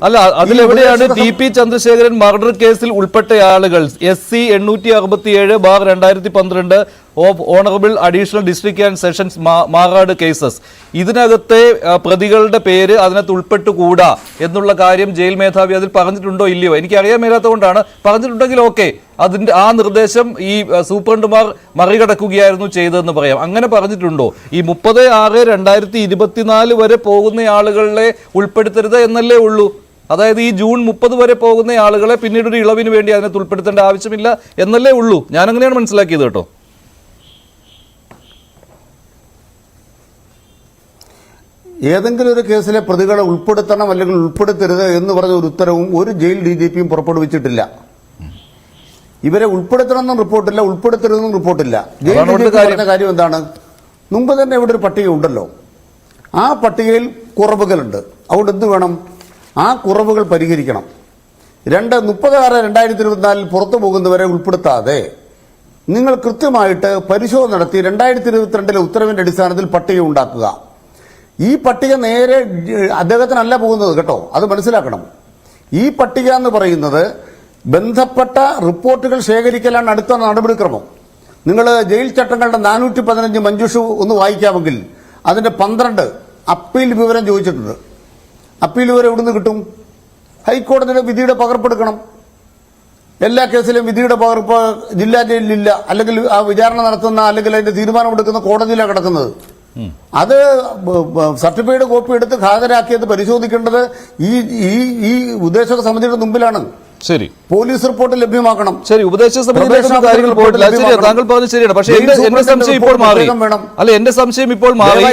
അല്ല, അതിലെവിടെയാണ് TP ചന്ദ്രശേഖരൻ മർഡർ കേസിൽ ഉൾപ്പെട്ട ആളുകൾ? SC 867/2012 of honourable additional district and sessions Marad cases. ഇതിനകത്തെ പ്രതികളുടെ പേര് അതിനകത്ത് ഉൾപ്പെട്ടുകൂടാ എന്നുള്ള കാര്യം ജയിൽ മേധാവി അതിൽ പറഞ്ഞിട്ടുണ്ടോ ഇല്ലയോ എനിക്കറിയാൻ മേലാത്തതുകൊണ്ടാണ്. പറഞ്ഞിട്ടുണ്ടെങ്കിൽ ഓക്കെ, അതിന്റെ ആ നിർദ്ദേശം ഈ സൂപ്രണ്ടുമാർ മറികടക്കുകയായിരുന്നു ചെയ്തതെന്ന് പറയാം. അങ്ങനെ പറഞ്ഞിട്ടുണ്ടോ? ഈ 30/6/2024 വരെ പോകുന്ന ആളുകളെ ഉൾപ്പെടുത്തരുത് എന്നല്ലേ ഉള്ളൂ. അതായത് ഈ ജൂൺ 30 വരെ പോകുന്ന ആളുകളെ പിന്നീട് ഒരു ഇളവിന് വേണ്ടി അതിനകത്ത് ഉൾപ്പെടുത്തേണ്ട ആവശ്യമില്ല എന്നല്ലേ ഉള്ളൂ. ഞാൻ അങ്ങനെയാണ് മനസ്സിലാക്കിയത് കേട്ടോ. ഏതെങ്കിലും ഒരു കേസിലെ പ്രതികളെ ഉൾപ്പെടുത്തണം അല്ലെങ്കിൽ ഉൾപ്പെടുത്തരുത് എന്ന് പറഞ്ഞ ഒരു ഉത്തരവും ഒരു ജയിൽ DGPയും പുറപ്പെടുവിച്ചിട്ടില്ല. ഇവരെ ഉൾപ്പെടുത്തണമെന്നും റിപ്പോർട്ടില്ല, ഉൾപ്പെടുത്തരുതെന്നും റിപ്പോർട്ടില്ല. ജയിൽ DGP പറഞ്ഞ കാര്യം എന്താണ്? മുമ്പ് തന്നെ ഇവിടെ ഒരു പട്ടിക ഉണ്ടല്ലോ. ആ പട്ടികയിൽ കുറവുകളുണ്ട്. അതുകൊണ്ട് എന്ത് വേണം? ആ കുറവുകൾ പരിഹരിക്കണം. 30/6/2024 പുറത്തു പോകുന്നവരെ ഉൾപ്പെടുത്താതെ നിങ്ങൾ കൃത്യമായിട്ട് പരിശോധന നടത്തി 2022 ഉത്തരവിന്റെ അടിസ്ഥാനത്തിൽ പട്ടിക ഉണ്ടാക്കുക. ഈ പട്ടിക നേരെ അദ്ദേഹത്തിനല്ല പോകുന്നത് കേട്ടോ, അത് മനസ്സിലാക്കണം. ഈ പട്ടിക എന്ന് പറയുന്നത് ബന്ധപ്പെട്ട റിപ്പോർട്ടുകൾ ശേഖരിക്കലാണ് അടുത്ത നടപടിക്രമം. നിങ്ങൾ ജയിൽ ചട്ടങ്ങളുടെ 415 മഞ്ജുഷു ഒന്ന് വായിക്കാമെങ്കിൽ അതിന്റെ 12 അപ്പീൽ വിവരം ചോദിച്ചിട്ടുണ്ട്. അപ്പീൽ വിവരം എവിടുന്ന് കിട്ടും? ഹൈക്കോടതിയുടെ വിധിയുടെ പകർപ്പെടുക്കണം. എല്ലാ കേസിലും വിധിയുടെ പകർപ്പ് ജില്ലാ ജയിലിലില്ല, അല്ലെങ്കിൽ ആ വിചാരണ നടത്തുന്ന അല്ലെങ്കിൽ അതിന്റെ തീരുമാനമെടുക്കുന്ന കോടതിയിലാണ് കിടക്കുന്നത്. അത് സർട്ടിഫൈഡ് കോപ്പി എടുത്ത് ഹാജരാക്കിയത് പരിശോധിക്കേണ്ടത് ഈ ഉപദേശക സമിതിയുടെ മുമ്പിലാണ്. ശരി, പോലീസ് റിപ്പോർട്ട് ലഭ്യമാക്കണം. ശരി, ഉപദേശക സമിതിയിലേക്ക് കാര്യങ്ങൾ പോയിട്ടില്ല. ശരി, താങ്കൾ പറഞ്ഞത് ശരിയാണ്. പക്ഷേ എന്റെ സംശയം ഇപ്പോൾ മാറി. അല്ല, എന്റെ സംശയം ഇപ്പോൾ മാറി.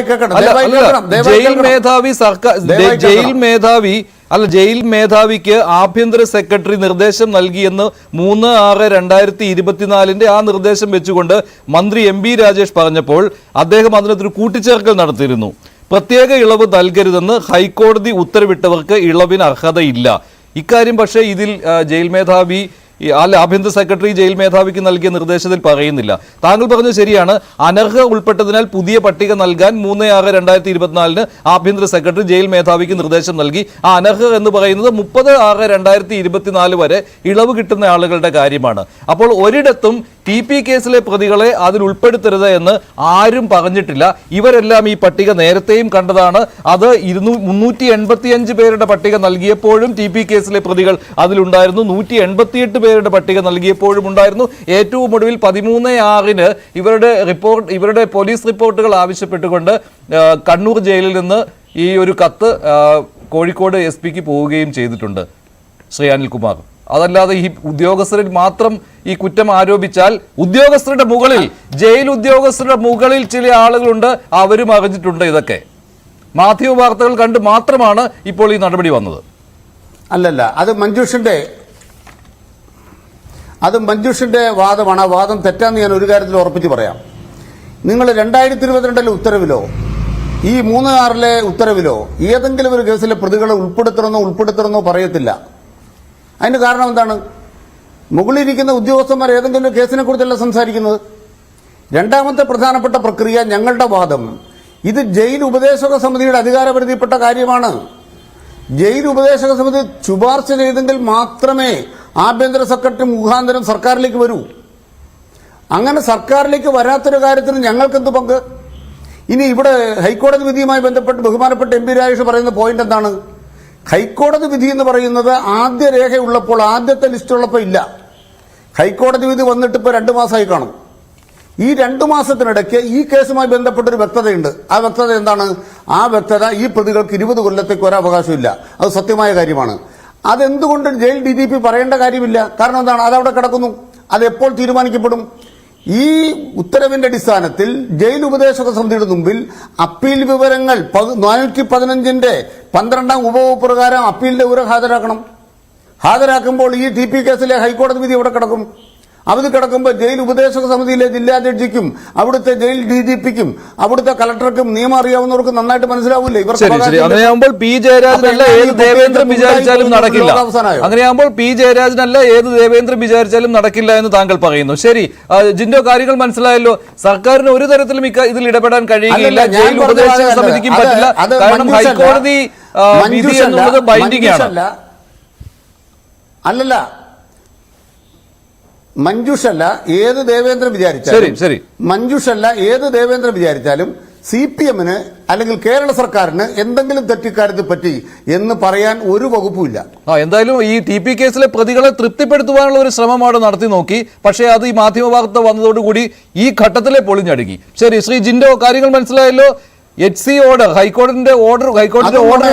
ജയിൽ മേധാവിക്ക് ആഭ്യന്തര സെക്രട്ടറി നിർദ്ദേശം നൽകിയെന്ന് 3/6/2024 ആ നിർദ്ദേശം വെച്ചുകൊണ്ട് മന്ത്രി MP രാജേഷ് പറഞ്ഞപ്പോൾ അദ്ദേഹം അതിനകത്തൊരു കൂട്ടിച്ചേർക്കൽ നടത്തിയിരുന്നു. പ്രത്യേക ഇളവ് നൽകരുതെന്ന് ഹൈക്കോടതി ഉത്തരവിട്ടവർക്ക് ഇളവിന് അർഹതയില്ല. ഇക്കാര്യം പക്ഷേ ഇതിൽ ജയിൽ മേധാവി ആഭ്യന്തര സെക്രട്ടറി ജയിൽ മേധാവിക്ക് നൽകിയ നിർദ്ദേശത്തിൽ പറയുന്നില്ല. താങ്കൾ പറഞ്ഞത് ശരിയാണ്. അനർഹ ഉൾപ്പെട്ടതിനാൽ പുതിയ പട്ടിക നൽകാൻ 3/6/2024 ആഭ്യന്തര സെക്രട്ടറി ജയിൽ മേധാവിക്ക് നിർദ്ദേശം നൽകി. ആ അനർഹ എന്ന് പറയുന്നത് 30/6/2024 വരെ ഇളവ് കിട്ടുന്ന ആളുകളുടെ കാര്യമാണ്. അപ്പോൾ ഒരിടത്തും TP കേസിലെ പ്രതികളെ അതിൽ ഉൾപ്പെടുത്തരുത് എന്ന് ആരും പറഞ്ഞിട്ടില്ല. ഇവരെല്ലാം ഈ പട്ടിക നേരത്തെയും കണ്ടതാണ്. അത് 385 പേരുടെ പട്ടിക നൽകിയപ്പോഴും TP കേസിലെ പ്രതികൾ അതിലുണ്ടായിരുന്നു. 188 പേരുടെ പട്ടിക നൽകിയപ്പോഴും ഉണ്ടായിരുന്നു. ഏറ്റവും ഒടുവിൽ 13/6 ഇവരുടെ പോലീസ് റിപ്പോർട്ടുകൾ ആവശ്യപ്പെട്ടുകൊണ്ട് കണ്ണൂർ ജയിലിൽ നിന്ന് ഈ ഒരു കത്ത് കോഴിക്കോട് SPക്ക് പോവുകയും ചെയ്തിട്ടുണ്ട് ശ്രീ അനിൽകുമാർ. അതല്ലാതെ ഈ ഉദ്യോഗസ്ഥരിൽ മാത്രം ഈ കുറ്റം ആരോപിച്ചാൽ ഉദ്യോഗസ്ഥരുടെ മുകളിൽ ജയിൽ ഉദ്യോഗസ്ഥരുടെ മുകളിൽ ചില ആളുകളുണ്ട്, അവരും അറിഞ്ഞിട്ടുണ്ട്. ഇതൊക്കെ മാധ്യമ വാർത്തകൾ കണ്ട് മാത്രമാണ് ഇപ്പോൾ ഈ നടപടി വന്നത്. അല്ലല്ല, അത് മഞ്ജുഷിന്റെ വാദമാണ്. ആ വാദം തെറ്റാന്ന് ഞാൻ ഒരു കാര്യത്തിൽ ഉറപ്പിച്ച് പറയാം. നിങ്ങൾ 2022 ഉത്തരവിലോ ഈ 3/6 ഉത്തരവിലോ ഏതെങ്കിലും ഒരു കേസിലെ പ്രതികളെ ഉൾപ്പെടുത്തണമെന്നോ പറയത്തില്ല. അതിന് കാരണം എന്താണ്? മുകളിലിരിക്കുന്ന ഉദ്യോഗസ്ഥന്മാർ ഏതെങ്കിലും കേസിനെ കുറിച്ചല്ല സംസാരിക്കുന്നത്. രണ്ടാമത്തെ പ്രധാനപ്പെട്ട പ്രക്രിയ, ഞങ്ങളുടെ വാദം ഇത് ജയിൽ ഉപദേശക സമിതിയുടെ അധികാരപരിധിപ്പെട്ട കാര്യമാണ്. ജയിൽ ഉപദേശക സമിതി ശുപാർശ ചെയ്തെങ്കിൽ മാത്രമേ ആഭ്യന്തര സെക്രട്ടറി മുഖാന്തരം സർക്കാരിലേക്ക് വരൂ. അങ്ങനെ സർക്കാരിലേക്ക് വരാത്തൊരു കാര്യത്തിന് ഞങ്ങൾക്കെന്ത് പങ്ക്? ഇനി ഇവിടെ ഹൈക്കോടതി വിധിയുമായി ബന്ധപ്പെട്ട് ബഹുമാനപ്പെട്ട MP രാജേഷ് പറയുന്ന പോയിന്റ് എന്താണ്? ഹൈക്കോടതി വിധി എന്ന് പറയുന്നത് ആദ്യ രേഖയുള്ളപ്പോൾ, ആദ്യത്തെ ലിസ്റ്റ് ഉള്ളപ്പോൾ ഇല്ല. ഹൈക്കോടതി വിധി വന്നിട്ട് ഇപ്പോൾ 2 മാസമായി കാണും. ഈ 2 മാസത്തിനിടയ്ക്ക് ഈ കേസുമായി ബന്ധപ്പെട്ടൊരു വ്യക്തതയുണ്ട്. ആ വ്യക്തത എന്താണ്? ആ വ്യക്തത ഈ പ്രതികൾക്ക് 20 കൊല്ലത്തേക്ക് ഒരവകാശമില്ല. അത് സത്യമായ കാര്യമാണ്. അതെന്തുകൊണ്ട് ജയിൽ DGP പറയേണ്ട കാര്യമില്ല? കാരണം എന്താണ്? അതവിടെ കിടക്കുന്നു. അത് എപ്പോൾ തീരുമാനിക്കപ്പെടും? ഈ ഉത്തരവിന്റെ അടിസ്ഥാനത്തിൽ ജയിൽ ഉപദേശക സമിതിയുടെ മുമ്പിൽ അപ്പീൽ വിവരങ്ങൾ 415-ന്റെ 12ാം ഉപവകുപ്പ് പ്രകാരം അപ്പീലിന്റെ വിവരം ഹാജരാക്കുമ്പോൾ ഈ TP കേസിലെ ഹൈക്കോടതി വിധി എവിടെ കിടക്കും? അവധി കിടക്കുമ്പോൾ ജയിൽ ഉപദേശക സമിതിയിലെ ജില്ലാ ജഡ്ജിക്കും അവിടുത്തെ ജയിൽ DGPക്കും അവിടുത്തെ കളക്ടർക്കും നിയമം അറിയാവുന്നവർക്ക് നന്നായിട്ട് മനസ്സിലാവില്ലേ? അങ്ങനെയാകുമ്പോൾ പി ജയരാജനല്ല ഏത് ദേവേന്ദ്രൻ വിചാരിച്ചാലും നടക്കില്ല. അങ്ങനെയാകുമ്പോൾ പി ജയരാജനല്ല ഏത് ദേവേന്ദ്രൻ വിചാരിച്ചാലും നടക്കില്ല എന്ന് താങ്കൾ പറയുന്നു. ശരി, ജിൻഡോ, കാര്യങ്ങൾ മനസ്സിലായല്ലോ. സർക്കാരിന് ഒരു തരത്തിലും ഇതിൽ ഇടപെടാൻ കഴിയുകയില്ല, ജയിൽ ഉപദേശക സമിതിക്കും പറ്റില്ല. കാരണം ഹൈക്കോടതി വിധി എന്നുള്ളത് ബൈൻഡിംഗ് ആണ്. അല്ലല്ല, മഞ്ജുഷല്ല ഏത് ദേവേന്ദ്രൻ വിചാരിച്ചാലും CPM-ന് അല്ലെങ്കിൽ കേരള സർക്കാരിന് എന്തെങ്കിലും തെറ്റിക്കാര്യത്തെ പറ്റി എന്ന് പറയാൻ ഒരു വകുപ്പുമില്ല. എന്തായാലും ഈ TP കേസിലെ പ്രതികളെ തൃപ്തിപ്പെടുത്തുവാനുള്ള ഒരു ശ്രമമാണ് നടത്തി നോക്കി. പക്ഷേ അത് ഈ മാധ്യമ വാർത്ത വന്നതോടുകൂടി ഈ ഘട്ടത്തിലെ പൊളിഞ്ഞടുങ്ങി. ശരി, ശ്രീ ജിൻഡോ, കാര്യങ്ങൾ മനസ്സിലായല്ലോ. HC ഓർഡർ, ഹൈക്കോടതിയുടെ ഓർഡർ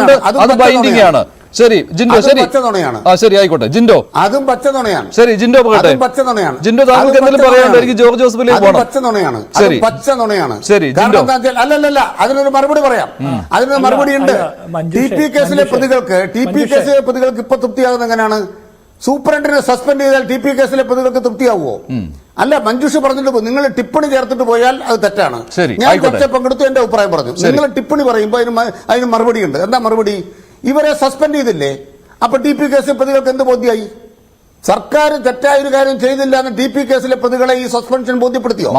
ഉണ്ട്, അത് ബൈൻഡിംഗ് ആണ്. ശരി ജിൻഡോ, ശരി, ശരി, ആയിക്കോട്ടെ ജിൻഡോ. അതും പച്ചനുണയാണ്. ശരി ജിൻഡോ, പറയട്ടെ. പച്ചനുണയാണ്. ജിൻഡോ, താങ്കൾക്ക് എന്തെങ്കിലും പറയാനുണ്ടോ? എനിക്ക് ജോർജ് ജോസഫിലേക്ക് പോകണം. പച്ചനുണയാണ്. ശരി, പച്ചനുണയാണ്. ശരി ജിൻഡോ. അല്ലല്ല, അതിനൊരു മറുപടി പറയാം. അതിനൊരു മറുപടി ഉണ്ട്. TP കേസിലെ പ്രതികൾക്ക് ഇപ്പൊ തൃപ്തിയാകുന്ന എങ്ങനെയാണ്? സൂപ്രണ്ടിനെ സസ്പെൻഡ് ചെയ്താൽ TP കേസിലെ പ്രതികൾക്ക് തൃപ്തിയാവുമോ? അല്ല, മഞ്ജുഷ പറഞ്ഞിട്ട് നിങ്ങൾ ടിപ്പണി ചേർത്തിട്ട് പോയാൽ അത് തെറ്റാണ്. ഞാൻ ചർച്ച പങ്കെടുത്തു, എന്റെ അഭിപ്രായം പറഞ്ഞു. നിങ്ങൾ ടിപ്പണി പറയുമ്പോൾ അതിന് മറുപടി ഉണ്ട്. എന്താ മറുപടി? ഇവരെ സസ്പെൻഡ് ചെയ്തില്ലേ? അപ്പൊ TP കേസിലെ പ്രതികൾക്ക് എന്ത് ബോധ്യമായി? സർക്കാർ തെറ്റായ ഒരു കാര്യം ചെയ്തില്ല എന്ന് TP കേസിലെ പ്രതികളെ ഈ സസ്പെൻഷൻ ബോധ്യപ്പെടുത്തിയോ?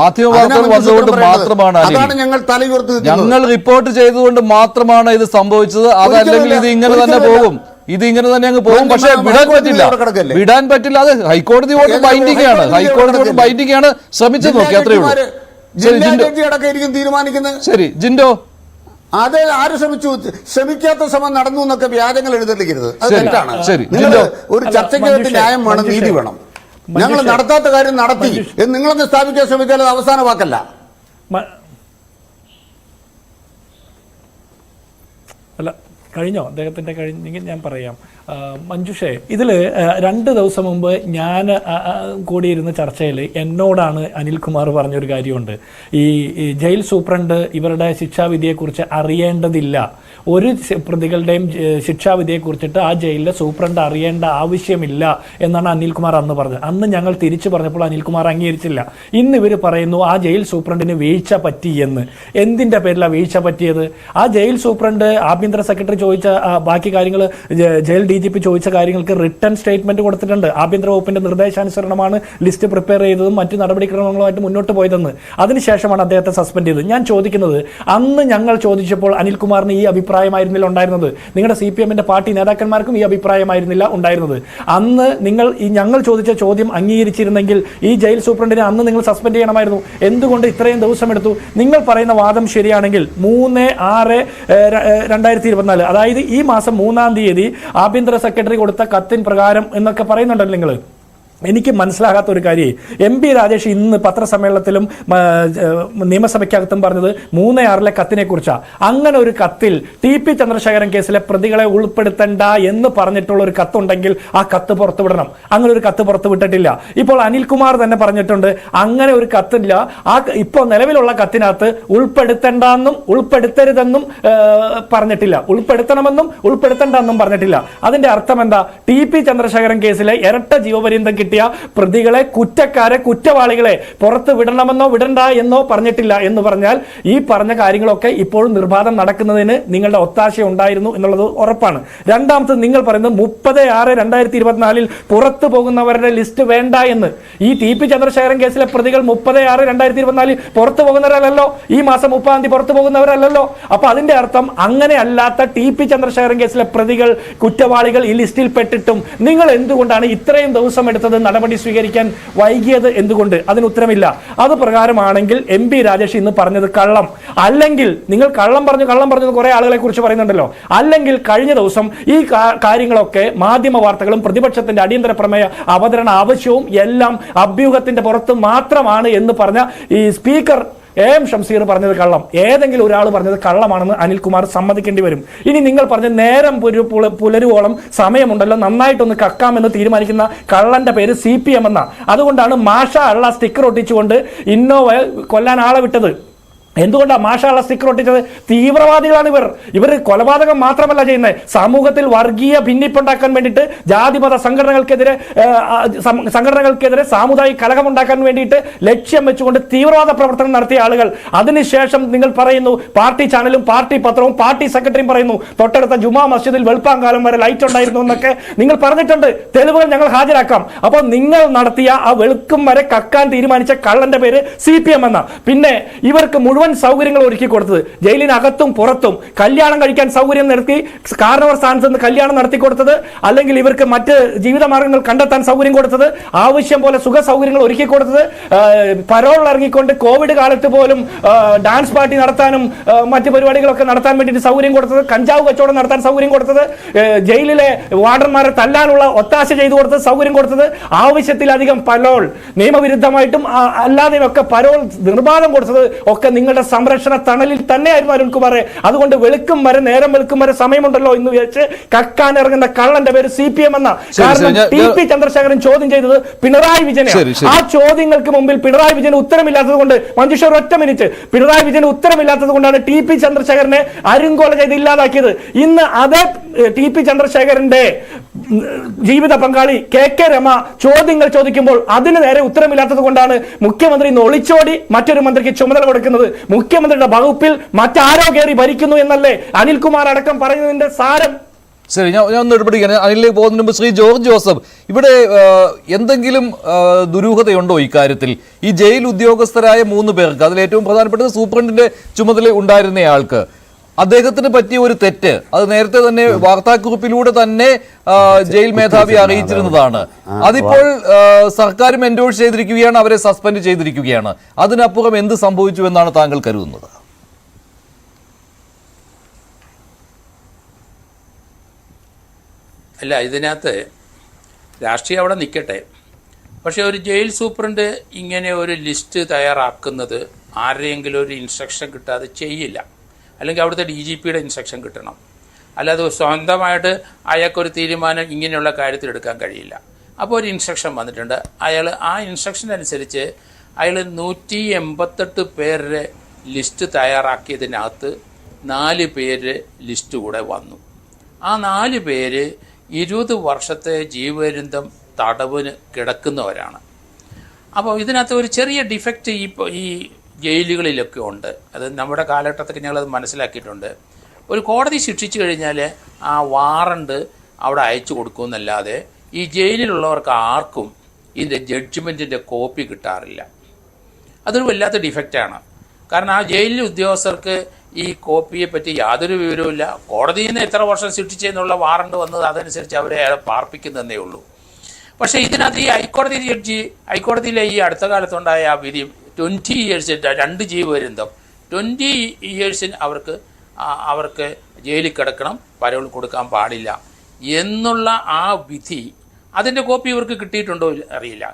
അതാണ് ഞങ്ങൾ തലയുയർത്തി, ഞങ്ങൾ റിപ്പോർട്ട് ചെയ്തുകൊണ്ട് മാത്രമാണ് ഇത് സംഭവിച്ചത്. അതല്ലെങ്കിൽ ഇത് ഇങ്ങനെ തന്നെ പോകും, ഇതിങ്ങനെ തന്നെ അങ്ങ് പോകും. പക്ഷേ വിടാൻ പറ്റില്ല. അത് ഹൈക്കോടതി ഓർഡർ ബൈൻഡിംഗ് ആണ്. ശ്രമിച്ചു നോക്കി, അത്രയേ ഉള്ളൂ. തീരുമാനിക്കുന്നത്. ശരി ജിൻഡോ, അത് ആര് ശ്രമിക്കാത്ത ശ്രമം നടന്നു എന്നൊക്കെ വ്യാജങ്ങൾ എഴുതിയിരിക്കരുത്. അത് തെറ്റാണ്. ഒരു ചർച്ചയ്ക്കകത്ത് ന്യായം വേണം, നീതി വേണം. ഞങ്ങൾ നടത്താത്ത കാര്യം നടത്തി എന്ന് നിങ്ങളൊന്ന് സ്ഥാപിക്കാൻ ശ്രമിച്ചാൽ അത് അവസാന വാക്കല്ല. അല്ല, കഴിഞ്ഞോ? അദ്ദേഹത്തിന്റെ കഴിഞ്ഞെങ്കിൽ ഞാൻ പറയാം. മഞ്ജുഷേ, ഇതിൽ 2 ദിവസം മുമ്പ് ഞാൻ കൂടിയിരുന്ന ചർച്ചയിൽ എന്നോടാണ് അനിൽകുമാർ പറഞ്ഞൊരു കാര്യമുണ്ട്. ഈ ജയിൽ സൂപ്രണ്ട് ഇവരുടെ ശിക്ഷാവിധിയെക്കുറിച്ച് അറിയേണ്ടതില്ല, ഒരു പ്രതികളുടെയും ശിക്ഷാവിധിയെക്കുറിച്ചിട്ട് ആ ജയിലിലെ സൂപ്രണ്ട് അറിയേണ്ട ആവശ്യമില്ല എന്നാണ് അനിൽകുമാർ അന്ന് പറഞ്ഞത്. അന്ന് ഞങ്ങൾ തിരിച്ചു പറഞ്ഞപ്പോൾ അനിൽകുമാർ അംഗീകരിച്ചില്ല. ഇന്ന് ഇവർ പറയുന്നു ആ ജയിൽ സൂപ്രണ്ടിന് വീഴ്ച പറ്റിയെന്ന്. എന്തിന്റെ പേരിലാണ് വീഴ്ച പറ്റിയത്? ആ ജയിൽ സൂപ്രണ്ട് ആഭ്യന്തര സെക്രട്ടറി ചോദിച്ച ബാക്കി കാര്യങ്ങൾ, ജയിൽ DGP ചോദിച്ച കാര്യങ്ങൾക്ക് റിട്ടേൺ സ്റ്റേറ്റ്മെന്റ് കൊടുത്തിട്ടുണ്ട്. ആഭ്യന്തര വകുപ്പിന്റെ നിർദ്ദേശാനുസരണമാണ് ലിസ്റ്റ് പ്രിപ്പയർ ചെയ്തതും മറ്റു നടപടിക്രമങ്ങളുമായിട്ട് മുന്നോട്ട് പോയതെന്ന്. അതിനുശേഷമാണ് അദ്ദേഹത്തെ സസ്പെൻഡ് ചെയ്തത്. ഞാൻ ചോദിക്കുന്നത്, അന്ന് ഞങ്ങൾ ചോദിച്ചപ്പോൾ അനിൽകുമാറിന് ഈ അഭിപ്രായമായിരുന്നില്ല ഉണ്ടായിരുന്നത്. നിങ്ങളുടെ CPM-ന്റെ പാർട്ടി നേതാക്കന്മാർക്കും ഈ അഭിപ്രായമായിരുന്നില്ല ഉണ്ടായിരുന്നത്. അന്ന് നിങ്ങൾ ഞങ്ങൾ ചോദിച്ച ചോദ്യം അംഗീകരിച്ചിരുന്നെങ്കിൽ ഈ ജയിൽ സൂപ്രണ്ടിനെ അന്ന് നിങ്ങൾ സസ്പെൻഡ് ചെയ്യണമായിരുന്നു. എന്തുകൊണ്ട് ഇത്രയും ദിവസം എടുത്തു? നിങ്ങൾ പറയുന്ന വാദം ശരിയാണെങ്കിൽ 3/6/2024, അതായത് ഈ മാസം 3-ാം തീയതി ആഭ്യന്തര സെക്രട്ടറി കൊടുത്ത കത്തിൻ പ്രകാരം എന്നൊക്കെ പറയുന്നുണ്ടല്ലോ നിങ്ങൾ. എനിക്ക് മനസ്സിലാകാത്ത ഒരു കാര്യം, MP രാജേഷ് ഇന്ന് പത്രസമ്മേളനത്തിലും നിയമസഭയ്ക്കകത്തും പറഞ്ഞത് 3/6 കത്തിനെ കുറിച്ചാണ്. അങ്ങനെ ഒരു കത്തിൽ TP ചന്ദ്രശേഖരൻ കേസിലെ പ്രതികളെ ഉൾപ്പെടുത്തണ്ട എന്ന് പറഞ്ഞിട്ടുള്ള ഒരു കത്തുണ്ടെങ്കിൽ ആ കത്ത് പുറത്തുവിടണം. അങ്ങനെ ഒരു കത്ത് പുറത്തുവിട്ടിട്ടില്ല. ഇപ്പോൾ അനിൽകുമാർ തന്നെ പറഞ്ഞിട്ടുണ്ട് അങ്ങനെ ഒരു കത്തില്ല. ഇപ്പോൾ നിലവിലുള്ള കത്തിനകത്ത് ഉൾപ്പെടുത്തേണ്ടെന്നും ഉൾപ്പെടുത്തരുതെന്നും പറഞ്ഞിട്ടില്ല, ഉൾപ്പെടുത്തണമെന്നും ഉൾപ്പെടുത്തേണ്ടെന്നും പറഞ്ഞിട്ടില്ല. അതിന്റെ അർത്ഥം എന്താ? TP ചന്ദ്രശേഖരൻ കേസിലെ ഇരട്ട ജീവപര്യന്തം കിട്ടിയ പ്രതികളെ, കുറ്റക്കാരെ, കുറ്റവാളികളെ പുറത്ത് വിടണമെന്നോ വിടണ്ട എന്നോ പറഞ്ഞിട്ടില്ല എന്ന് പറഞ്ഞാൽ ഈ പറഞ്ഞ കാര്യങ്ങളൊക്കെ ഇപ്പോഴും നിർബാധം നടക്കുന്നതിന് നിങ്ങളുടെ ഒത്താശ ഉണ്ടായിരുന്നു എന്നുള്ളത് ഉറപ്പാണ്. രണ്ടാമത് നിങ്ങൾ പറയുന്നത് 30/6/2024 പുറത്തു പോകുന്നവരുടെ ലിസ്റ്റ് വേണ്ട എന്ന്. ഈ TP ചന്ദ്രശേഖരൻ കേസിലെ പ്രതികൾ 30/6/2024 പുറത്തു പോകുന്നവരല്ലോ, ഈ മാസം 30 പുറത്തു പോകുന്നവരല്ലോ. അപ്പൊ അതിന്റെ അർത്ഥം അങ്ങനെ അല്ലാത്ത TP ചന്ദ്രശേഖരൻ കേസിലെ പ്രതികൾ, കുറ്റവാളികൾ ഈ ലിസ്റ്റിൽ പെട്ടിട്ടും നിങ്ങൾ എന്തുകൊണ്ടാണ് ഇത്രയും ദിവസം എടുത്തത് നടപടി സ്വീകരിക്കാൻ വൈകിയത്? എന്തുകൊണ്ട്? അതിന് ഉത്തരമില്ല. അത് പ്രകാരമാണെങ്കിൽ MP രാജേഷ് ഇന്ന് പറഞ്ഞത് കള്ളം. അല്ലെങ്കിൽ നിങ്ങൾ കള്ളം പറഞ്ഞു കുറെ ആളുകളെ കുറിച്ച് പറയുന്നുണ്ടല്ലോ. അല്ലെങ്കിൽ കഴിഞ്ഞ ദിവസം ഈ കാര്യങ്ങളൊക്കെ മാധ്യമ വാർത്തകളും പ്രതിപക്ഷത്തിന്റെ അടിയന്തര പ്രമേയ അവതരണ ആവശ്യവും എല്ലാം അഭ്യൂഹത്തിന്റെ പുറത്ത് മാത്രമാണ് എന്ന് പറഞ്ഞ ഈ സ്പീക്കർ AM ഷംസീർ പറഞ്ഞത് കള്ളം. ഏതെങ്കിലും ഒരാൾ പറഞ്ഞത് കള്ളമാണെന്ന് അനിൽകുമാർ സമ്മതിക്കേണ്ടി വരും. ഇനി നിങ്ങൾ പറഞ്ഞ നേരം പുലരുവോളം സമയമുണ്ടല്ലോ, നന്നായിട്ടൊന്ന് കക്കാമെന്ന് തീരുമാനിക്കുന്ന കള്ളന്റെ പേര് CPM എന്നാ. അതുകൊണ്ടാണ് മാഷ ഉള്ള സ്റ്റിക്കർ ഒട്ടിച്ചുകൊണ്ട് ഇന്നോവ കൊല്ലാൻ ആളെ വിട്ടത്. എന്തുകൊണ്ടാണ് മാഷാള്ള സ്റ്റിക്കർ ഒട്ടിച്ചത്? തീവ്രവാദികളാണ് ഇവർ കൊലപാതകം മാത്രമല്ല ചെയ്യുന്നത്, സമൂഹത്തിൽ വർഗീയ ഭിന്നിപ്പുണ്ടാക്കാൻ വേണ്ടിയിട്ട്, ജാതിമത സംഘടനകൾക്കെതിരെ സാമുദായിക കലഹമുണ്ടാക്കാൻ വേണ്ടിയിട്ട് ലക്ഷ്യം വെച്ചുകൊണ്ട് തീവ്രവാദ പ്രവർത്തനം നടത്തിയ ആളുകൾ. അതിനുശേഷം നിങ്ങൾ പറയുന്നു, പാർട്ടി ചാനലും പാർട്ടി പത്രവും പാർട്ടി സെക്രട്ടറിയും പറയുന്നു തൊട്ടടുത്ത ജുമാ മസ്ജിദിൽ വെളുപ്പാങ്കാലം വരെ ലൈറ്റ് ഉണ്ടായിരുന്നു എന്നൊക്കെ നിങ്ങൾ പറഞ്ഞിട്ടുണ്ട്. തെളിവുകൾ ഞങ്ങൾ ഹാജരാക്കാം. അപ്പോൾ നിങ്ങൾ നടത്തിയ ആ വെളുക്കും വരെ കക്കാൻ തീരുമാനിച്ച കള്ളന്റെ പേര് CPM എന്ന. പിന്നെ ഇവർക്ക് മുഴുവൻ സൗകര്യങ്ങൾ ഒരുക്കി കൊടുത്തത്, ജയിലിനകത്തും പുറത്തും കല്യാണം കഴിക്കാൻ സൗകര്യം നടത്തി, കാരണവർ സ്ഥാനത്ത് നിന്ന് കല്യാണം നടത്തി കൊടുത്തത്, അല്ലെങ്കിൽ ഇവർക്ക് മറ്റ് ജീവിതമാർഗങ്ങൾ കണ്ടെത്താൻ സൗകര്യം കൊടുത്തത്, ആവശ്യം പോലെ സുഖ സൗകര്യങ്ങൾ ഒരുക്കി കൊടുത്തത്, പരോളിൽ ഇറങ്ങിക്കൊണ്ട് കോവിഡ് കാലത്ത് പോലും ഡാൻസ് പാർട്ടി നടത്താനും മറ്റു പരിപാടികളൊക്കെ നടത്താൻ വേണ്ടിയിട്ട് സൗകര്യം കൊടുത്തത്, കഞ്ചാവ് കച്ചവടം നടത്താൻ സൗകര്യം കൊടുത്തത്, ജയിലിലെ വാർഡന്മാരെ തല്ലാനുള്ള ഒത്താശ ചെയ്തു കൊടുത്തത്, സൗകര്യം കൊടുത്തത്, ആവശ്യത്തിലധികം പരോൾ നിയമവിരുദ്ധമായിട്ടും അല്ലാതെയും ഒക്കെ പരോൾ നിർബാധം കൊടുത്തത് ഒക്കെ നിങ്ങളുടെ സംരക്ഷണ തണലിൽ തന്നെയായിരുന്നു അരുൺകുമാറെ. അതുകൊണ്ട് നേരം വെളുക്കും വരെ സമയമുണ്ടല്ലോ എന്ന് വിചാരിച്ച് കക്കാൻ ഇറങ്ങുന്ന കള്ളന്റെ പേര് CPM എന്ന. കാരണം TP ചന്ദ്രശേഖരൻ ചോദ്യം ചെയ്തത് പിണറായി വിജയനെ. ആ ചോദ്യങ്ങൾക്ക് മുമ്പിൽ പിണറായി വിജയന് ഉത്തരമില്ലാത്തത് കൊണ്ട്, മഞ്ജുഷ ഒറ്റ മിനിറ്റ്, പിണറായി വിജയന് ഉത്തരമില്ലാത്തത് കൊണ്ടാണ് TP ചന്ദ്രശേഖരനെ അരുങ്കോല ചെയ്ത് ഇല്ലാതാക്കിയത്. ഇന്ന് അതേ TP ചന്ദ്രശേഖരന്റെ ജീവിത പങ്കാളി KK രമ ചോദ്യങ്ങൾ ചോദിക്കുമ്പോൾ അതിന് നേരെ ഉത്തരമില്ലാത്തത് കൊണ്ടാണ് മുഖ്യമന്ത്രി ഇന്ന് ഒളിച്ചോടി മറ്റൊരു മന്ത്രിക്ക് ചുമതല കൊടുക്കുന്നത്. മുഖ്യമന്ത്രിയുടെ വകുപ്പിൽ മറ്റാരോ കയറി ഭരിക്കുന്നു എന്നല്ലേ അനിൽകുമാർ അടക്കം പറയുന്നതിന്റെ സാരം. ശരി, ഞാൻ ഒന്ന് ഇടപെടുകയാണ്. അതിലേക്ക് പോകുന്നതിന് മുമ്പ് ശ്രീ ജോർജ് ജോസഫ്, ഇവിടെ എന്തെങ്കിലും ദുരൂഹതയുണ്ടോ ഇക്കാര്യത്തിൽ? ഈ ജയിൽ ഉദ്യോഗസ്ഥരായ 3 പേർക്ക്, അതിൽ ഏറ്റവും പ്രധാനപ്പെട്ടത് സൂപ്രണ്ടിന്റെ ചുമതല ഉണ്ടായിരുന്നയാൾക്ക്, അദ്ദേഹത്തിന് പറ്റിയ ഒരു തെറ്റ് അത് നേരത്തെ തന്നെ വാർത്താക്കുറിപ്പിലൂടെ തന്നെ ജയിൽ മേധാവി അറിയിച്ചിരുന്നതാണ്. അതിപ്പോൾ സർക്കാരും എൻഡോഴ്സ് ചെയ്തിരിക്കുകയാണ്, അവരെ സസ്പെൻഡ് ചെയ്തിരിക്കുകയാണ്. അതിനപ്പുറം എന്ത് സംഭവിച്ചു എന്നാണ് താങ്കൾ കരുതുന്നത്? അല്ല, ഇതിനകത്ത് രാഷ്ട്രീയം അവിടെ നിൽക്കട്ടെ, പക്ഷേ ഒരു ജയിൽ സൂപ്രണ്ട് ഇങ്ങനെ ഒരു ലിസ്റ്റ് തയ്യാറാക്കുന്നത് ആരുടെയെങ്കിലും ഒരു ഇൻസ്ട്രക്ഷൻ കിട്ടാതെ ചെയ്യില്ല. അല്ലെങ്കിൽ അവിടുത്തെ DGPയുടെ ഇൻസ്ട്രക്ഷൻ കിട്ടണം. അല്ലാതെ സ്വന്തമായിട്ട് അയാൾക്കൊരു തീരുമാനം ഇങ്ങനെയുള്ള കാര്യത്തിൽ എടുക്കാൻ കഴിയില്ല. അപ്പോൾ ഒരു ഇൻസ്ട്രക്ഷൻ വന്നിട്ടുണ്ട്, അയാൾ ആ ഇൻസ്ട്രക്ഷൻ അനുസരിച്ച് അയാൾ 188 പേരുടെ ലിസ്റ്റ് തയ്യാറാക്കിയതിനകത്ത് 4 പേര് ലിസ്റ്റ് കൂടെ വന്നു. ആ 4 പേര് 20 വർഷത്തെ ജീവപര്യന്തം തടവിന് കിടക്കുന്നവരാണ്. അപ്പോൾ ഇതിനകത്ത് ഒരു ചെറിയ ഡിഫക്റ്റ് ഈ ജയിലുകളിലൊക്കെ ഉണ്ട്. അത് നമ്മുടെ കാലഘട്ടത്തിൽ ഞങ്ങളത് മനസ്സിലാക്കിയിട്ടുണ്ട്. ഒരു കോടതി ശിക്ഷിച്ചു കഴിഞ്ഞാൽ ആ വാറണ്ട് അവിടെ അയച്ചു കൊടുക്കുമെന്നല്ലാതെ ഈ ജയിലിലുള്ളവർക്ക് ആർക്കും ഇതിൻ്റെ ജഡ്ജ്മെൻറ്റിൻ്റെ കോപ്പി കിട്ടാറില്ല. അതൊരു വല്ലാത്ത ഡിഫക്റ്റാണ്. കാരണം ആ ജയിലിലെ ഉദ്യോഗസ്ഥർക്ക് ഈ കോപ്പിയെ പറ്റി യാതൊരു വിവരവുമില്ല. കോടതിയിൽ നിന്ന് എത്ര വർഷം ശിക്ഷിച്ചെന്നുള്ള വാറണ്ട് വന്നത് അതനുസരിച്ച് അവരെ അയാളെ പാർപ്പിക്കുന്നതേ ഉള്ളൂ. പക്ഷേ ഇതിനകത്ത് ഈ ഹൈക്കോടതിയിലെ ഈ അടുത്ത കാലത്തുണ്ടായ ആ വിധി 20 years 2 ജീവപര്യന്തം 20 years അവർക്ക് ജയിലിൽ കിടക്കണം, പരോൾ കൊടുക്കാൻ പാടില്ല എന്നുള്ള ആ വിധി, അതിൻ്റെ കോപ്പി ഇവർക്ക് കിട്ടിയിട്ടുണ്ടോ അറിയില്ല.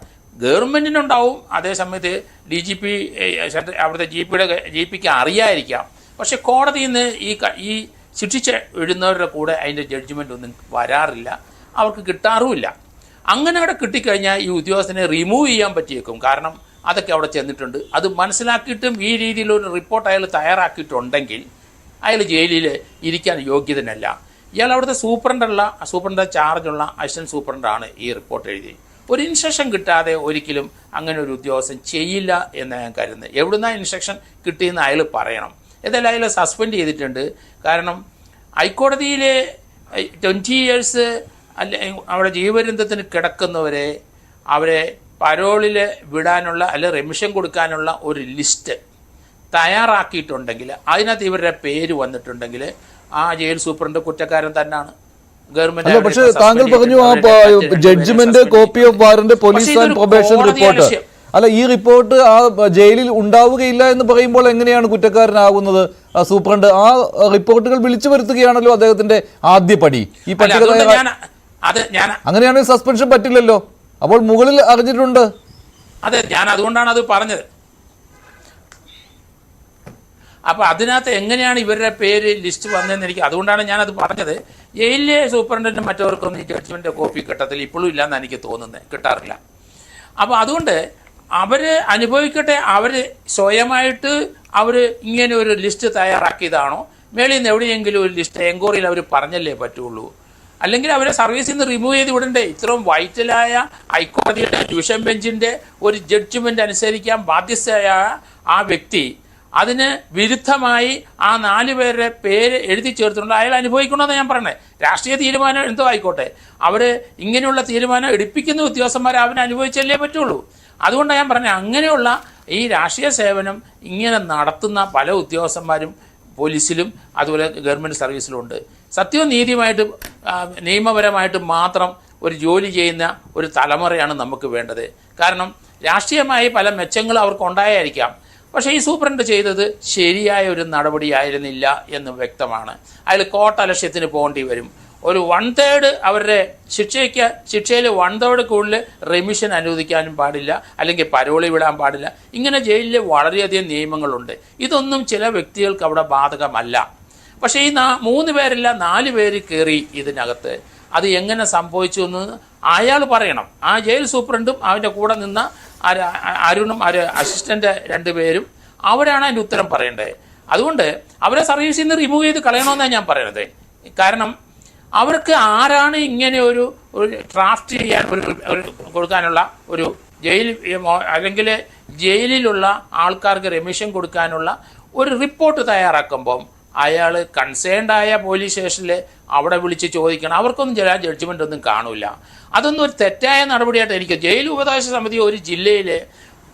ഗവൺമെൻറ്റിനുണ്ടാവും, അതേസമയത്ത് DGP അവിടുത്തെ GPക്ക് അറിയാതിരിക്കാം. പക്ഷെ കോടതിയിൽ നിന്ന് ഈ ശിക്ഷിച്ച് എഴുതുന്നവരുടെ കൂടെ അതിൻ്റെ ജഡ്ജ്മെൻ്റ് ഒന്നും വരാറില്ല, അവർക്ക് കിട്ടാറുമില്ല. അങ്ങനെ അവിടെ കിട്ടിക്കഴിഞ്ഞാൽ ഈ ഉദ്യോഗസ്ഥനെ റിമൂവ് ചെയ്യാൻ പറ്റിയേക്കും. കാരണം അതൊക്കെ അവിടെ ചെന്നിട്ടുണ്ട്. അത് മനസ്സിലാക്കിയിട്ടും ഈ രീതിയിലൊരു റിപ്പോർട്ട് അയാൾ തയ്യാറാക്കിയിട്ടുണ്ടെങ്കിൽ അയാൾ ജയിലിൽ ഇരിക്കാൻ യോഗ്യതനല്ല. ഇയാൾ അവിടുത്തെ സൂപ്രണ്ടിൻ്റെ ചാർജുള്ള അസിസ്റ്റന്റ് സൂപ്രണ്ടാണ് ഈ റിപ്പോർട്ട് എഴുതി. ഒരു ഇൻസ്ട്രക്ഷൻ കിട്ടാതെ ഒരിക്കലും അങ്ങനെ ഒരു ഉദ്യോഗസ്ഥൻ ചെയ്യില്ല എന്ന് ഞാൻ കരുതുന്നത്. എവിടുന്ന ഇൻസ്ട്രക്ഷൻ കിട്ടിയെന്ന് അയാൾ പറയണം. ഏതായാലും അയാൾ സസ്പെൻഡ് ചെയ്തിട്ടുണ്ട്. കാരണം ഹൈക്കോടതിയിലെ 20 years അല്ലെ അവിടെ ജീവപര്യന്തത്തിന് കിടക്കുന്നവരെ അവരെ പരോളിൽ വിടാനുള്ള അല്ലെ റെമിഷൻ കൊടുക്കാനുള്ള ഒരു ലിസ്റ്റ് തയ്യാറാക്കിയിട്ടുണ്ടെങ്കിൽ അതിനകത്ത് ഇവരുടെ പേര് വന്നിട്ടുണ്ടെങ്കിൽ ആ ജയിൽ സൂപ്രണ്ട് കുറ്റക്കാരൻ തന്നെയാണ്. അല്ല, പക്ഷേ താങ്കൾ പറഞ്ഞു ആ judgement copy of warrant police and probation report, അല്ല ഈ റിപ്പോർട്ട് ആ ജയിലിൽ ഉണ്ടാവുകയില്ല എന്ന് പറയുമ്പോൾ എങ്ങനെയാണ് കുറ്റക്കാരനാകുന്നത് സൂപ്രണ്ട്? ആ റിപ്പോർട്ടുകൾ വിളിച്ചു വരുത്തുകയാണല്ലോ അദ്ദേഹത്തിന്റെ ആദ്യ പടി. ഈ പട്ടിക അങ്ങനെയാണെങ്കിൽ സസ്പെൻഷൻ പറ്റില്ലല്ലോ. അപ്പോൾ മുകളിൽ അറിഞ്ഞിട്ടുണ്ട്. അതെ, ഞാൻ അതുകൊണ്ടാണ് അത് പറഞ്ഞത്. അപ്പോൾ അതിനകത്ത് എങ്ങനെയാണ് ഇവരുടെ പേര് ലിസ്റ്റ് വന്നതെന്ന് എനിക്ക് അതുകൊണ്ടാണ് ഞാനത് പറഞ്ഞത്. ജയിലിലെ സൂപ്രണ്ടിനും മറ്റവർക്കൊന്നും ഈ ജഡ്ജ്മെൻ്റ് കോപ്പി കിട്ടത്തില്ല, ഇപ്പോഴും ഇല്ലയെന്ന് എനിക്ക് തോന്നുന്നത്, കിട്ടാറില്ല. അപ്പോൾ അതുകൊണ്ട് അവർ അനുഭവിക്കട്ടെ. അവർ സ്വയമായിട്ട് അവർ ഇങ്ങനെ ഒരു ലിസ്റ്റ് തയ്യാറാക്കിയതാണോ, മേളിൽ നിന്ന് എവിടെയെങ്കിലും ഒരു ലിസ്റ്റ് എൻക്വയറിയിൽ അവർ പറഞ്ഞല്ലേ പറ്റുള്ളൂ. അല്ലെങ്കിൽ അവരെ സർവീസിൽ നിന്ന് റിമൂവ് ചെയ്ത് വിടണ്ടേ? ഇത്രയും വൈറ്റലായ ഹൈക്കോടതിയുടെ ഡിവിഷൻ ബെഞ്ചിൻ്റെ ഒരു ജഡ്ജ്മെൻ്റ് അനുസരിക്കാൻ ബാധ്യസ്ഥയായ ആ വ്യക്തി അതിന് വിരുദ്ധമായി ആ 4 പേരുടെ പേര് എഴുതി ചേർത്തിട്ടുണ്ട്. അയാൾ അനുഭവിക്കണമെന്ന് ഞാൻ പറഞ്ഞത്. രാഷ്ട്രീയ തീരുമാനം എന്തോ ആയിക്കോട്ടെ, അവർ ഇങ്ങനെയുള്ള തീരുമാനം എടുപ്പിക്കുന്ന ഉദ്യോഗസ്ഥന്മാരെ അവന് അനുഭവിച്ചല്ലേ പറ്റുള്ളൂ. അതുകൊണ്ടാണ് ഞാൻ പറഞ്ഞത്, അങ്ങനെയുള്ള ഈ രാഷ്ട്രീയ സേവനം ഇങ്ങനെ നടത്തുന്ന പല ഉദ്യോഗസ്ഥന്മാരും പോലീസിലും അതുപോലെ ഗവൺമെൻറ് സർവീസിലും ഉണ്ട്. സത്യവും നീതിയുമായിട്ട് നിയമപരമായിട്ട് മാത്രം ഒരു ജോലി ചെയ്യുന്ന ഒരു തലമുറയാണ് നമുക്ക് വേണ്ടത്. കാരണം രാഷ്ട്രീയമായി പല മെച്ചങ്ങളും അവർക്ക് ഉണ്ടായിരിക്കാം, പക്ഷേ ഈ സൂപ്രണ്ട് ചെയ്തത് ശരിയായ ഒരു നടപടിയായിരുന്നില്ല എന്ന് വ്യക്തമാണ്. അയാൾ കോട്ടലക്ഷ്യത്തിന് പോകേണ്ടി വരും. ഒരു 1/3 അവരുടെ ശിക്ഷയിൽ 1/3 കൂടുതൽ റെമിഷൻ അനുവദിക്കാനും പാടില്ല, അല്ലെങ്കിൽ പരോളി വിടാൻ പാടില്ല. ഇങ്ങനെ ജയിലിൽ വളരെയധികം നിയമങ്ങളുണ്ട്. ഇതൊന്നും ചില വ്യക്തികൾക്ക് അവിടെ ബാധകമല്ല. പക്ഷേ ഈ 3 പേരല്ല 4 പേര് കയറി ഇതിനകത്ത്. അത് എങ്ങനെ സംഭവിച്ചു എന്ന് അയാൾ പറയണം. ആ ജയിൽ സൂപ്രണ്ടും അവൻ്റെ കൂടെ നിന്ന അരുണും അസിസ്റ്റൻ്റ് 2 പേരും അവരാണ് അതിൻ്റെ ഉത്തരം പറയേണ്ടത്. അതുകൊണ്ട് അവരെ സർവീസിൽ നിന്ന് റിമൂവ് ചെയ്ത് കളയണമെന്നാണ് ഞാൻ പറയുന്നത്. കാരണം അവർക്ക് ആരാണ് ഇങ്ങനെ ഒരു ഡ്രാഫ്റ്റ് ചെയ്യാൻ ഒരു കൊടുക്കാനുള്ള ഒരു ജയിൽ അല്ലെങ്കിൽ ജയിലിലുള്ള ആൾക്കാർക്ക് റെമിഷൻ കൊടുക്കാനുള്ള ഒരു റിപ്പോർട്ട് തയ്യാറാക്കുമ്പം അയാൾ കൺസേൺഡ് ആയ പോലീസ് സ്റ്റേഷനിൽ അവിടെ വിളിച്ച് ചോദിക്കണം. അവർക്കൊന്നും ചില ജഡ്ജ്മെൻ്റ് ഒന്നും കാണില്ല. അതൊന്നും ഒരു തെറ്റായ നടപടിയായിട്ട് എനിക്ക് ജയിൽ ഉപദേശ സമിതി ഒരു ജില്ലയിൽ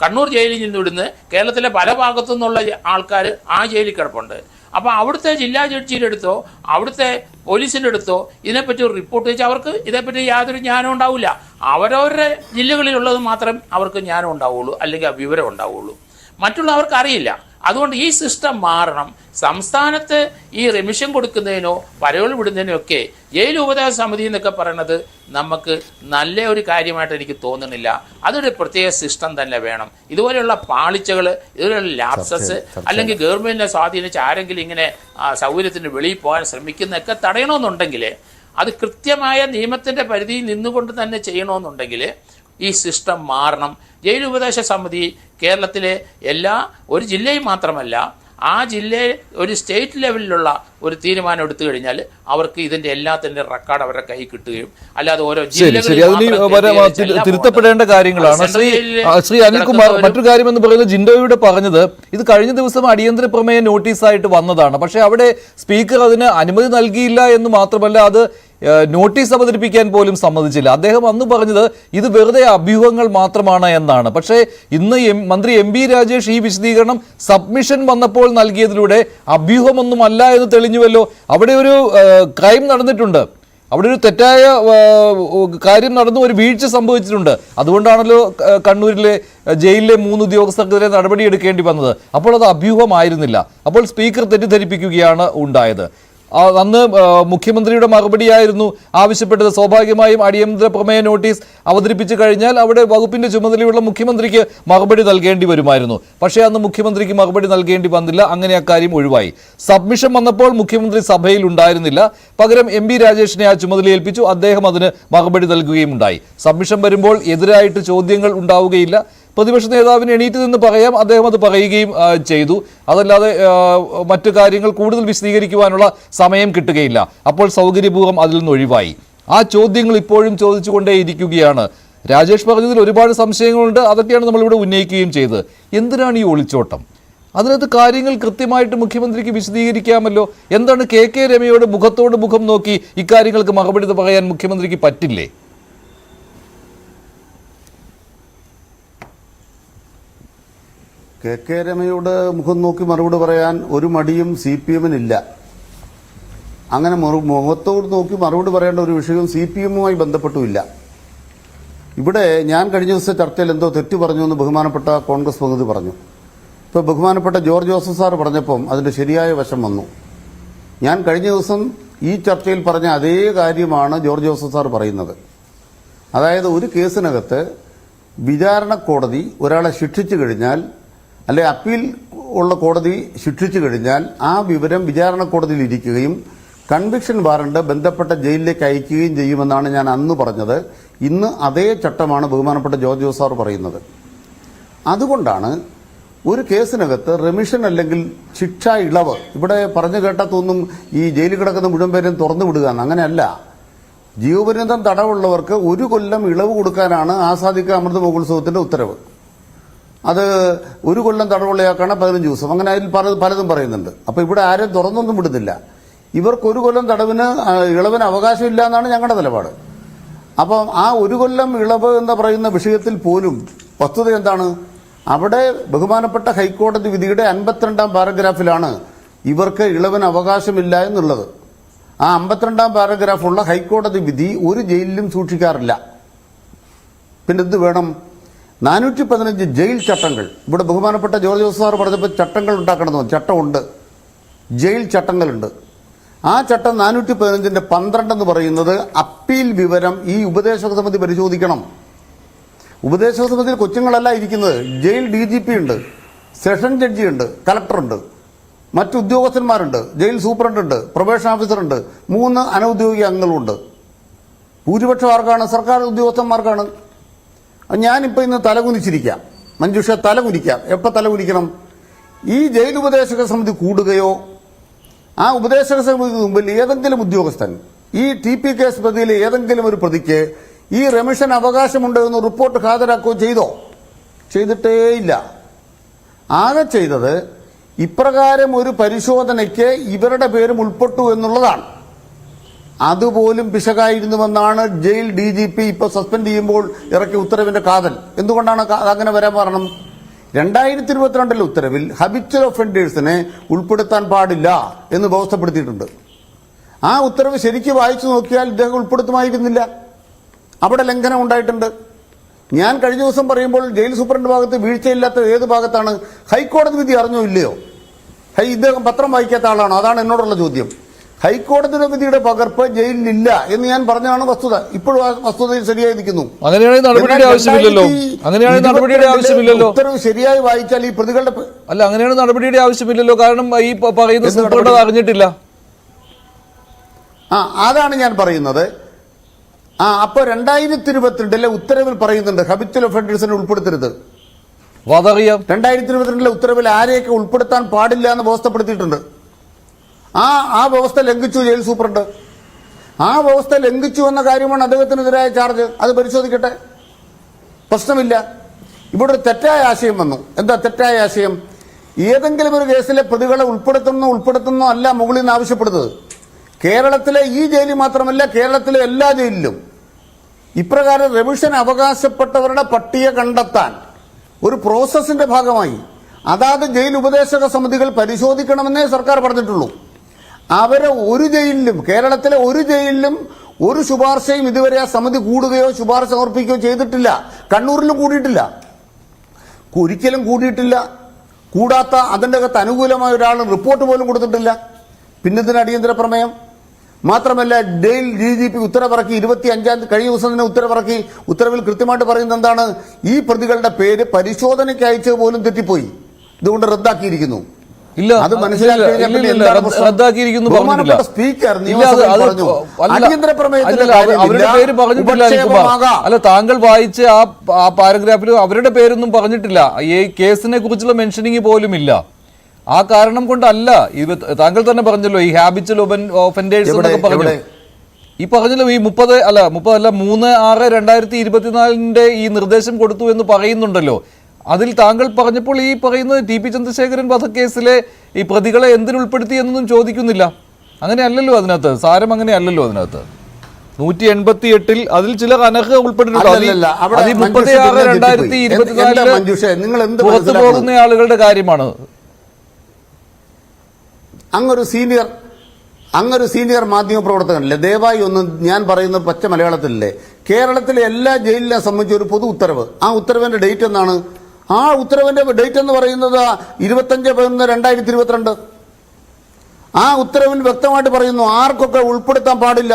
കണ്ണൂർ ജയിലിൽ നിന്ന് വിടുന്ന് കേരളത്തിലെ പല ഭാഗത്തു നിന്നുള്ള ആൾക്കാർ ആ ജയിലിൽ കിടപ്പുണ്ട്. അപ്പോൾ അവിടുത്തെ ജില്ലാ ജഡ്ജിയുടെ അടുത്തോ അവിടുത്തെ പോലീസിൻ്റെ അടുത്തോ ഇതിനെപ്പറ്റി ഒരു റിപ്പോർട്ട് വെച്ചാൽ അവർക്ക് ഇതേപ്പറ്റി യാതൊരു ജ്ഞാനം ഉണ്ടാവില്ല. അവരവരുടെ ജില്ലകളിലുള്ളത് മാത്രം അവർക്ക് ജ്ഞാനം ഉണ്ടാവുള്ളൂ, അല്ലെങ്കിൽ വിവരം ഉണ്ടാവുള്ളൂ. മറ്റുള്ളവർക്ക് അറിയില്ല. അതുകൊണ്ട് ഈ സിസ്റ്റം മാറണം. സംസ്ഥാനത്ത് ഈ റെമിഷൻ കൊടുക്കുന്നതിനോ പരോൾ വിടുന്നതിനോ ഒക്കെ ജയിൽ ഉപദേശ സമിതി എന്നൊക്കെ പറയുന്നത് നമുക്ക് നല്ല ഒരു കാര്യമായിട്ട് എനിക്ക് തോന്നുന്നില്ല. അതൊരു പ്രത്യേക സിസ്റ്റം തന്നെ വേണം. ഇതുപോലെയുള്ള പാളിച്ചകൾ, ഇതുപോലെയുള്ള ലാപ്സസ്, അല്ലെങ്കിൽ ഗവൺമെൻറ്റിനെ സ്വാധീനിച്ച് ആരെങ്കിലും ഇങ്ങനെ സൗകര്യത്തിന് വെളിയിൽ പോകാൻ ശ്രമിക്കുന്നതൊക്കെ തടയണമെന്നുണ്ടെങ്കിൽ അത് കൃത്യമായ നിയമത്തിൻ്റെ പരിധിയിൽ നിന്നുകൊണ്ട് തന്നെ ചെയ്യണമെന്നുണ്ടെങ്കിൽ ഈ സിസ്റ്റം മാറണം. ജയിൽ ഉപദേശ സമിതി കേരളത്തിലെ ഒരു ജില്ലയും മാത്രമല്ല, ആ ജില്ലയിൽ ഒരു സ്റ്റേറ്റ് ലെവലിലുള്ള ഒരു തീരുമാനം എടുത്തു കഴിഞ്ഞാൽ അവർക്ക് ഇതിന്റെ എല്ലാത്തിന്റെ റെക്കോർഡ് അവരുടെ കൈ കിട്ടുകയും അല്ലാതെ ഓരോ ജില്ലകളിൽ തിരുത്തപ്പെടേണ്ട കാര്യങ്ങളാണ്. ശ്രീ അനിൽകുമാർ, മറ്റൊരു കാര്യം എന്ന് പറയുന്നത് ജിൻഡോയുടെ പറഞ്ഞത് ഇത് കഴിഞ്ഞ ദിവസം അടിയന്തര പ്രമേയ നോട്ടീസായിട്ട് വന്നതാണ്. പക്ഷേ അവിടെ സ്പീക്കർ അതിന് അനുമതി നൽകിയില്ല എന്ന് മാത്രമല്ല, അത് നോട്ടീസ് അവതരിപ്പിക്കാൻ പോലും സമ്മതിച്ചില്ല. അദ്ദേഹം അന്ന് പറഞ്ഞത് ഇത് വെറുതെ അഭ്യൂഹങ്ങൾ മാത്രമാണ് എന്നാണ്. പക്ഷേ ഇന്ന് മന്ത്രി MP രാജേഷ് ഈ വിശദീകരണം സബ്മിഷൻ വന്നപ്പോൾ നൽകിയതിലൂടെ അഭ്യൂഹമൊന്നുമല്ല എന്ന് തെളിഞ്ഞുവല്ലോ. അവിടെ ഒരു ക്രൈം നടന്നിട്ടുണ്ട്, അവിടെ ഒരു തെറ്റായ കാര്യം നടന്നു, ഒരു വീഴ്ച സംഭവിച്ചിട്ടുണ്ട്. അതുകൊണ്ടാണല്ലോ കണ്ണൂരിലെ ജയിലിലെ 3 ഉദ്യോഗസ്ഥർക്കെതിരെ നടപടിയെടുക്കേണ്ടി വന്നത്. അപ്പോൾ അത് അഭ്യൂഹമായിരുന്നില്ല. അപ്പോൾ സ്പീക്കർ തെറ്റിദ്ധരിപ്പിക്കുകയാണ് ഉണ്ടായത്. അന്ന് മുഖ്യമന്ത്രിയുടെ മറുപടിയായിരുന്നു ആവശ്യപ്പെട്ടത്. സ്വാഭാവികമായും അടിയന്തര പ്രമേയ നോട്ടീസ് അവതരിപ്പിച്ചു കഴിഞ്ഞാൽ അവിടെ വകുപ്പിന്റെ ചുമതലയുള്ള മുഖ്യമന്ത്രിക്ക് മറുപടി നൽകേണ്ടി വരുമായിരുന്നു. പക്ഷേ അന്ന് മുഖ്യമന്ത്രിക്ക് മറുപടി നൽകേണ്ടി വന്നില്ല. അങ്ങനെ അക്കാര്യം ഒഴിവായി. സബ്മിഷൻ വന്നപ്പോൾ മുഖ്യമന്ത്രി സഭയിൽ ഉണ്ടായിരുന്നില്ല. പകരം MP രാജേഷിനെ ആ ചുമതല ഏൽപ്പിച്ചു. അദ്ദേഹം അതിന് മറുപടി നൽകുകയും ഉണ്ടായി. സബ്മിഷൻ വരുമ്പോൾ എതിരായിട്ട് ചോദ്യങ്ങൾ ഉണ്ടാവുകയില്ല. പ്രതിപക്ഷ നേതാവിന് എണീറ്റ് നിന്ന് പറയാം, അദ്ദേഹം അത് പറയുകയും ചെയ്തു. അതല്ലാതെ മറ്റു കാര്യങ്ങൾ കൂടുതൽ വിശദീകരിക്കുവാനുള്ള സമയം കിട്ടുകയില്ല. അപ്പോൾ സൗകര്യപൂർവ്വം അതിൽ നിന്ന് ഒഴിവായി. ആ ചോദ്യങ്ങൾ ഇപ്പോഴും ചോദിച്ചുകൊണ്ടേയിരിക്കുകയാണ്. രാജേഷ് പറഞ്ഞതിൽ ഒരുപാട് സംശയങ്ങളുണ്ട്, അതൊക്കെയാണ് നമ്മളിവിടെ ഉന്നയിക്കുകയും ചെയ്തത്. എന്തിനാണ് ഈ ഒളിച്ചോട്ടം? അതിനകത്ത് കാര്യങ്ങൾ കൃത്യമായിട്ട് മുഖ്യമന്ത്രിക്ക് വിശദീകരിക്കാമല്ലോ. എന്താണ് കെ രമയോട് മുഖത്തോട് മുഖം നോക്കി ഇക്കാര്യങ്ങൾക്ക് മറുപടി പറയാൻ മുഖ്യമന്ത്രിക്ക് പറ്റില്ലേ? കെ രമയോട് മുഖം നോക്കി മറുപടി പറയാൻ ഒരു മടിയും CPM-നില്ല. അങ്ങനെ മുഖത്തോട് നോക്കി മറുപടി പറയേണ്ട ഒരു വിഷയവും CPM-മായി ബന്ധപ്പെട്ടുമില്ല. ഇവിടെ ഞാൻ കഴിഞ്ഞ ദിവസത്തെ ചർച്ചയിൽ എന്തോ തെറ്റു പറഞ്ഞു എന്ന് ബഹുമാനപ്പെട്ട കോൺഗ്രസ് പ്രതിനിധി പറഞ്ഞു. ഇപ്പോൾ ബഹുമാനപ്പെട്ട ജോർജ് ജോസഫ് സാർ പറഞ്ഞപ്പം അതിന്റെ ശരിയായ വശം വന്നു. ഞാൻ കഴിഞ്ഞ ദിവസം ഈ ചർച്ചയിൽ പറഞ്ഞ അതേ കാര്യമാണ് ജോർജ് ജോസഫ് സാർ പറയുന്നത്. അതായത് ഒരു കേസിനകത്ത് വിചാരണ കോടതി ഒരാളെ ശിക്ഷിച്ചു കഴിഞ്ഞാൽ, അല്ലെ അപ്പീൽ ഉള്ള കോടതി ശിക്ഷിച്ചു കഴിഞ്ഞാൽ ആ വിവരം വിചാരണ കോടതിയിൽ ഇരിക്കുകയും കൺവിക്ഷൻ വാറണ്ട് ബന്ധപ്പെട്ട ജയിലിലേക്ക് അയക്കുകയും ചെയ്യുമെന്നാണ് ഞാൻ അന്ന് പറഞ്ഞത്. ഇന്ന് അതേ ചട്ടമാണ് ബഹുമാനപ്പെട്ട ജോർജ് ജോസഫ് സാർ പറയുന്നത്. അതുകൊണ്ടാണ് ഒരു കേസിനകത്ത് റെമിഷൻ അല്ലെങ്കിൽ ശിക്ഷാ ഇളവ്, ഇവിടെ പറഞ്ഞു കേട്ടതൊന്നും ഈ ജയിലിൽ കിടക്കുന്ന മുഴുവൻ പേരെയും തുറന്നു വിടുക എന്ന്, അങ്ങനെയല്ല. ജീവപര്യന്തം തടവുള്ളവർക്ക് 1 കൊല്ലം ഇളവ് കൊടുക്കാനാണ് ആസാദിക അമൃത മഹോത്സവത്തിന്റെ ഉത്തരവ്. അത് 1 കൊല്ലം തടവുള്ളയാക്കാണ് 15 ദിവസം, അങ്ങനെ അതിൽ പലതും പറയുന്നുണ്ട്. അപ്പൊ ഇവിടെ ആരും തുറന്നൊന്നും വിടുന്നില്ല. ഇവർക്ക് 1 കൊല്ലം തടവിന് ഇളവിന് അവകാശമില്ല എന്നാണ് ഞങ്ങളുടെ നിലപാട്. അപ്പം ആ 1 കൊല്ലം ഇളവ് എന്ന് പറയുന്ന വിഷയത്തിൽ പോലും വസ്തുത എന്താണ്? അവിടെ ബഹുമാനപ്പെട്ട ഹൈക്കോടതി വിധിയുടെ 52-ാം പാരഗ്രാഫിലാണ് ഇവർക്ക് ഇളവിന് അവകാശമില്ല എന്നുള്ളത്. ആ 52-ാം പാരഗ്രാഫുള്ള ഹൈക്കോടതി വിധി ഒരു ജയിലിലും സൂക്ഷിക്കാറില്ല. പിന്നെ എന്ത് വേണം? 415 ജയിൽ ചട്ടങ്ങൾ, ഇവിടെ ബഹുമാനപ്പെട്ട ജോർജ് ജോസഫ് സാർ പറഞ്ഞപ്പോൾ ചട്ടങ്ങൾ ഉണ്ടാക്കണമെന്ന്, ചട്ടമുണ്ട്, ജയിൽ ചട്ടങ്ങളുണ്ട്. ആ ചട്ടം 415-ന്റെ 12 എന്ന് പറയുന്നത് അപ്പീൽ വിവരം ഈ ഉപദേശക സമിതി പരിശോധിക്കണം. ഉപദേശക സമിതിയിൽ കൊച്ചുങ്ങളല്ല ഇരിക്കുന്നത്. ജയിൽ DGP ഉണ്ട്, സെഷൻ ജഡ്ജിയുണ്ട്, കളക്ടറുണ്ട്, മറ്റു ഉദ്യോഗസ്ഥന്മാരുണ്ട്, ജയിൽ സൂപ്രണ്ടുണ്ട്, പ്രൊബേഷൻ ഓഫീസറുണ്ട്, 3 അനൌദ്യോഗിക അംഗങ്ങളുണ്ട്. ഭൂരിപക്ഷം ആർക്കാണ്? സർക്കാർ ഉദ്യോഗസ്ഥന്മാർക്കാണ്. ഞാനിപ്പോൾ ഇന്ന് തലകുനിച്ചിരിക്കാം, മഞ്ജുഷ തലകുനിക്കാം. എപ്പോൾ തലകുനിക്കണം? ഈ ജയിൽ ഉപദേശക സമിതി കൂടുകയോ ആ ഉപദേശക സമിതിക്ക് മുമ്പിൽ ഏതെങ്കിലും ഉദ്യോഗസ്ഥൻ ഈ TP കേസ് പ്രതിയിലെ ഏതെങ്കിലും ഒരു പ്രതിക്ക് ഈ റെമിഷൻ അവകാശമുണ്ട് എന്ന് റിപ്പോർട്ട് ഹാജരാക്കുകയോ ചെയ്തോ? ചെയ്തിട്ടേയില്ല. ആകെ ചെയ്തത് ഇപ്രകാരം ഒരു പരിശോധനയ്ക്ക് ഇവരുടെ പേരും ഉൾപ്പെട്ടു എന്നുള്ളതാണ്. അതുപോലും പിശകായിരുന്നുവെന്നാണ് ജയിൽ DGP ഇപ്പോൾ സസ്പെൻഡ് ചെയ്യുമ്പോൾ ഇറക്കിയ ഉത്തരവിന്റെ കാതൽ. എന്തുകൊണ്ടാണ് അങ്ങനെ വരാൻ കാരണം? 2022 ഉത്തരവിൽ ഹബിച്വൽ ഒഫൻഡേഴ്സിനെ ഉൾപ്പെടുത്താൻ പാടില്ല എന്ന് വ്യവസ്ഥപ്പെടുത്തിയിട്ടുണ്ട്. ആ ഉത്തരവ് ശരിക്കും വായിച്ചു നോക്കിയാൽ ഇദ്ദേഹം ഉൾപ്പെടുത്തുമായിരുന്നില്ല. അവിടെ ലംഘനം ഉണ്ടായിട്ടുണ്ട്. ഞാൻ കഴിഞ്ഞ ദിവസം പറയുമ്പോൾ ജയിൽ സൂപ്രണ്ട് ഭാഗത്ത് വീഴ്ചയില്ലാത്ത ഏത് ഭാഗത്താണ്? ഹൈക്കോടതി വിധി അറിഞ്ഞോ ഇല്ലയോ? ഇദ്ദേഹം പത്രം വായിക്കാത്ത ആളാണോ? അതാണ് എന്നോടുള്ള ചോദ്യം. ഹൈക്കോടതി വിധിയുടെ പകർപ്പ് ജയിലിലില്ല എന്ന് ഞാൻ പറഞ്ഞാണ് വസ്തുത. ഇപ്പോഴും ആ വസ്തുതയിൽ ശരിയായി നിൽക്കുന്നു. അങ്ങനെയാണെങ്കിൽ നടപടിയുടെ ആവശ്യമില്ലല്ലോ. അങ്ങനെയാണെങ്കിൽ നടപടിയുടെ ആവശ്യമില്ലല്ലോ. ഉത്തരവ് ശരിയായി വായിച്ചാൽ ഈ പ്രതികളുടെ അല്ല, അങ്ങനെയാണ് നടപടിയുടെ ആവശ്യമില്ലല്ലോ. കാരണം ഈ പറയുന്ന സൂപ്രണ്ട് അറിഞ്ഞിട്ടില്ല. അതാണ് ഞാൻ പറയുന്നത്. അപ്പൊ 2022 ഉത്തരവിൽ പറയുന്നുണ്ട് ഹബിച്വൽ ഒഫൻഡേഴ്സിനെ ഉൾപ്പെടുത്തരുത്. അതറിയാം. 2022 ഉത്തരവിൽ ആരെയൊക്കെ ഉൾപ്പെടുത്താൻ പാടില്ല എന്ന് വ്യവസ്ഥപ്പെടുത്തിയിട്ടുണ്ട്. ആ വ്യവസ്ഥ ലംഘിച്ചു ജയിൽ സൂപ്രണ്ട്. ആ വ്യവസ്ഥ ലംഘിച്ചു എന്ന കാര്യമാണ് അദ്ദേഹത്തിനെതിരായ ചാർജ്. അത് പരിശോധിക്കട്ടെ, പ്രശ്നമില്ല. ഇവിടെ ഒരു തെറ്റായ ആശയം വന്നു. എന്താ തെറ്റായ ആശയം? ഏതെങ്കിലും ഒരു കേസിലെ പ്രതികളെ ഉൾപ്പെടുത്തുന്നോ അല്ല മുകളിൽ നിന്ന് ആവശ്യപ്പെടുന്നത്. കേരളത്തിലെ ഈ ജയിലിൽ മാത്രമല്ല, കേരളത്തിലെ എല്ലാ ജയിലിലും ഇപ്രകാരം റെവിഷൻ അവകാശപ്പെട്ടവരുടെ പട്ടിക കണ്ടെത്താൻ ഒരു പ്രോസസ്സിന്റെ ഭാഗമായി അതാത് ജയിൽ ഉപദേശക സമിതികൾ പരിശോധിക്കണമെന്നേ സർക്കാർ പറഞ്ഞിട്ടുള്ളൂ. അവരെ ഒരു ജയിലിലും, കേരളത്തിലെ ഒരു ജയിലിലും ഒരു ശുപാർശയും ഇതുവരെ ആ സമിതി കൂടുകയോ ശുപാർശ സമർപ്പിക്കുകയോ ചെയ്തിട്ടില്ല. കണ്ണൂരിലും കൂടിയിട്ടില്ല, ഒരിക്കലും കൂടിയിട്ടില്ല. കൂടാത്ത അതിൻ്റെ അകത്ത് അനുകൂലമായ ഒരാൾ റിപ്പോർട്ട് പോലും കൊടുത്തിട്ടില്ല. പിന്നതിന് അടിയന്തര പ്രമേയം മാത്രമല്ല, ജയിൽ DGP ഉത്തരവിറക്കി 25-ാം തീയതി കഴിഞ്ഞ ദിവസം തന്നെ ഉത്തരവിറക്കി. ഉത്തരവിൽ കൃത്യമായിട്ട് പറയുന്നത് എന്താണ്? ഈ പ്രതികളുടെ പേര് പരിശോധനയ്ക്ക് അയച്ചത് പോലും തെറ്റിപ്പോയി, ഇതുകൊണ്ട് റദ്ദാക്കിയിരിക്കുന്നു. ഇല്ല, അത് റദ്ദാക്കിയിരിക്കുന്നു പറഞ്ഞിട്ടില്ല. സ്പീക്കർ അടിയന്തര അവരുടെ പേര് പറഞ്ഞിട്ടില്ല അനിൽകുമാർ. അല്ല, താങ്കൾ വായിച്ച ആ പാരഗ്രാഫിൽ അവരുടെ പേരൊന്നും പറഞ്ഞിട്ടില്ല. ഈ കേസിനെ കുറിച്ചുള്ള മെൻഷനിങ് പോലും ഇല്ല. ആ കാരണം കൊണ്ടല്ല. ഇത് താങ്കൾ തന്നെ പറഞ്ഞല്ലോ, ഈ ഹാബിച്വൽ ഒഫൻഡേഴ്സ് എന്നൊക്കെ പറഞ്ഞു. ഈ പറഞ്ഞല്ലോ ഈ 3/6/2024 ഈ നിർദ്ദേശം കൊടുത്തു എന്ന് പറയുന്നുണ്ടല്ലോ. അതിൽ താങ്കൾ പറഞ്ഞപ്പോൾ ഈ പറയുന്നത് ടി പി ചന്ദ്രശേഖരൻ വധക്കേസിലെ ഈ പ്രതികളെ എന്തിനുൾപ്പെടുത്തി എന്നൊന്നും ചോദിക്കുന്നില്ല. അങ്ങനെയല്ലല്ലോ അതിനകത്ത്, സാരം അങ്ങനെയല്ലല്ലോ അതിനകത്ത്. 188 അതിൽ ചിലർ അനർഹ ഉൾപ്പെട്ടിട്ടുണ്ട്. അത് 36/2024 പുറത്തു പോകുന്ന ആളുകളുടെ കാര്യമാണ്. അങ്ങൊരു സീനിയർ മാധ്യമ പ്രവർത്തകനല്ലേ, ദയവായി ഒന്ന് ഞാൻ പറയുന്ന പച്ച മലയാളത്തിലല്ലേ, കേരളത്തിലെ എല്ലാ ജയിലിനെ സംബന്ധിച്ച് ഒരു പൊതു ഉത്തരവ്, ആ ഉത്തരവിന്റെ ഡേറ്റ് എന്നാണ്? ആ ഉത്തരവിന്റെ ഡേറ്റ് എന്ന് പറയുന്നത് 25/11/2022. ആ ഉത്തരവിൽ വ്യക്തമായിട്ട് പറയുന്നു ആർക്കൊക്കെ ഉൾപ്പെടുത്താൻ പാടില്ല.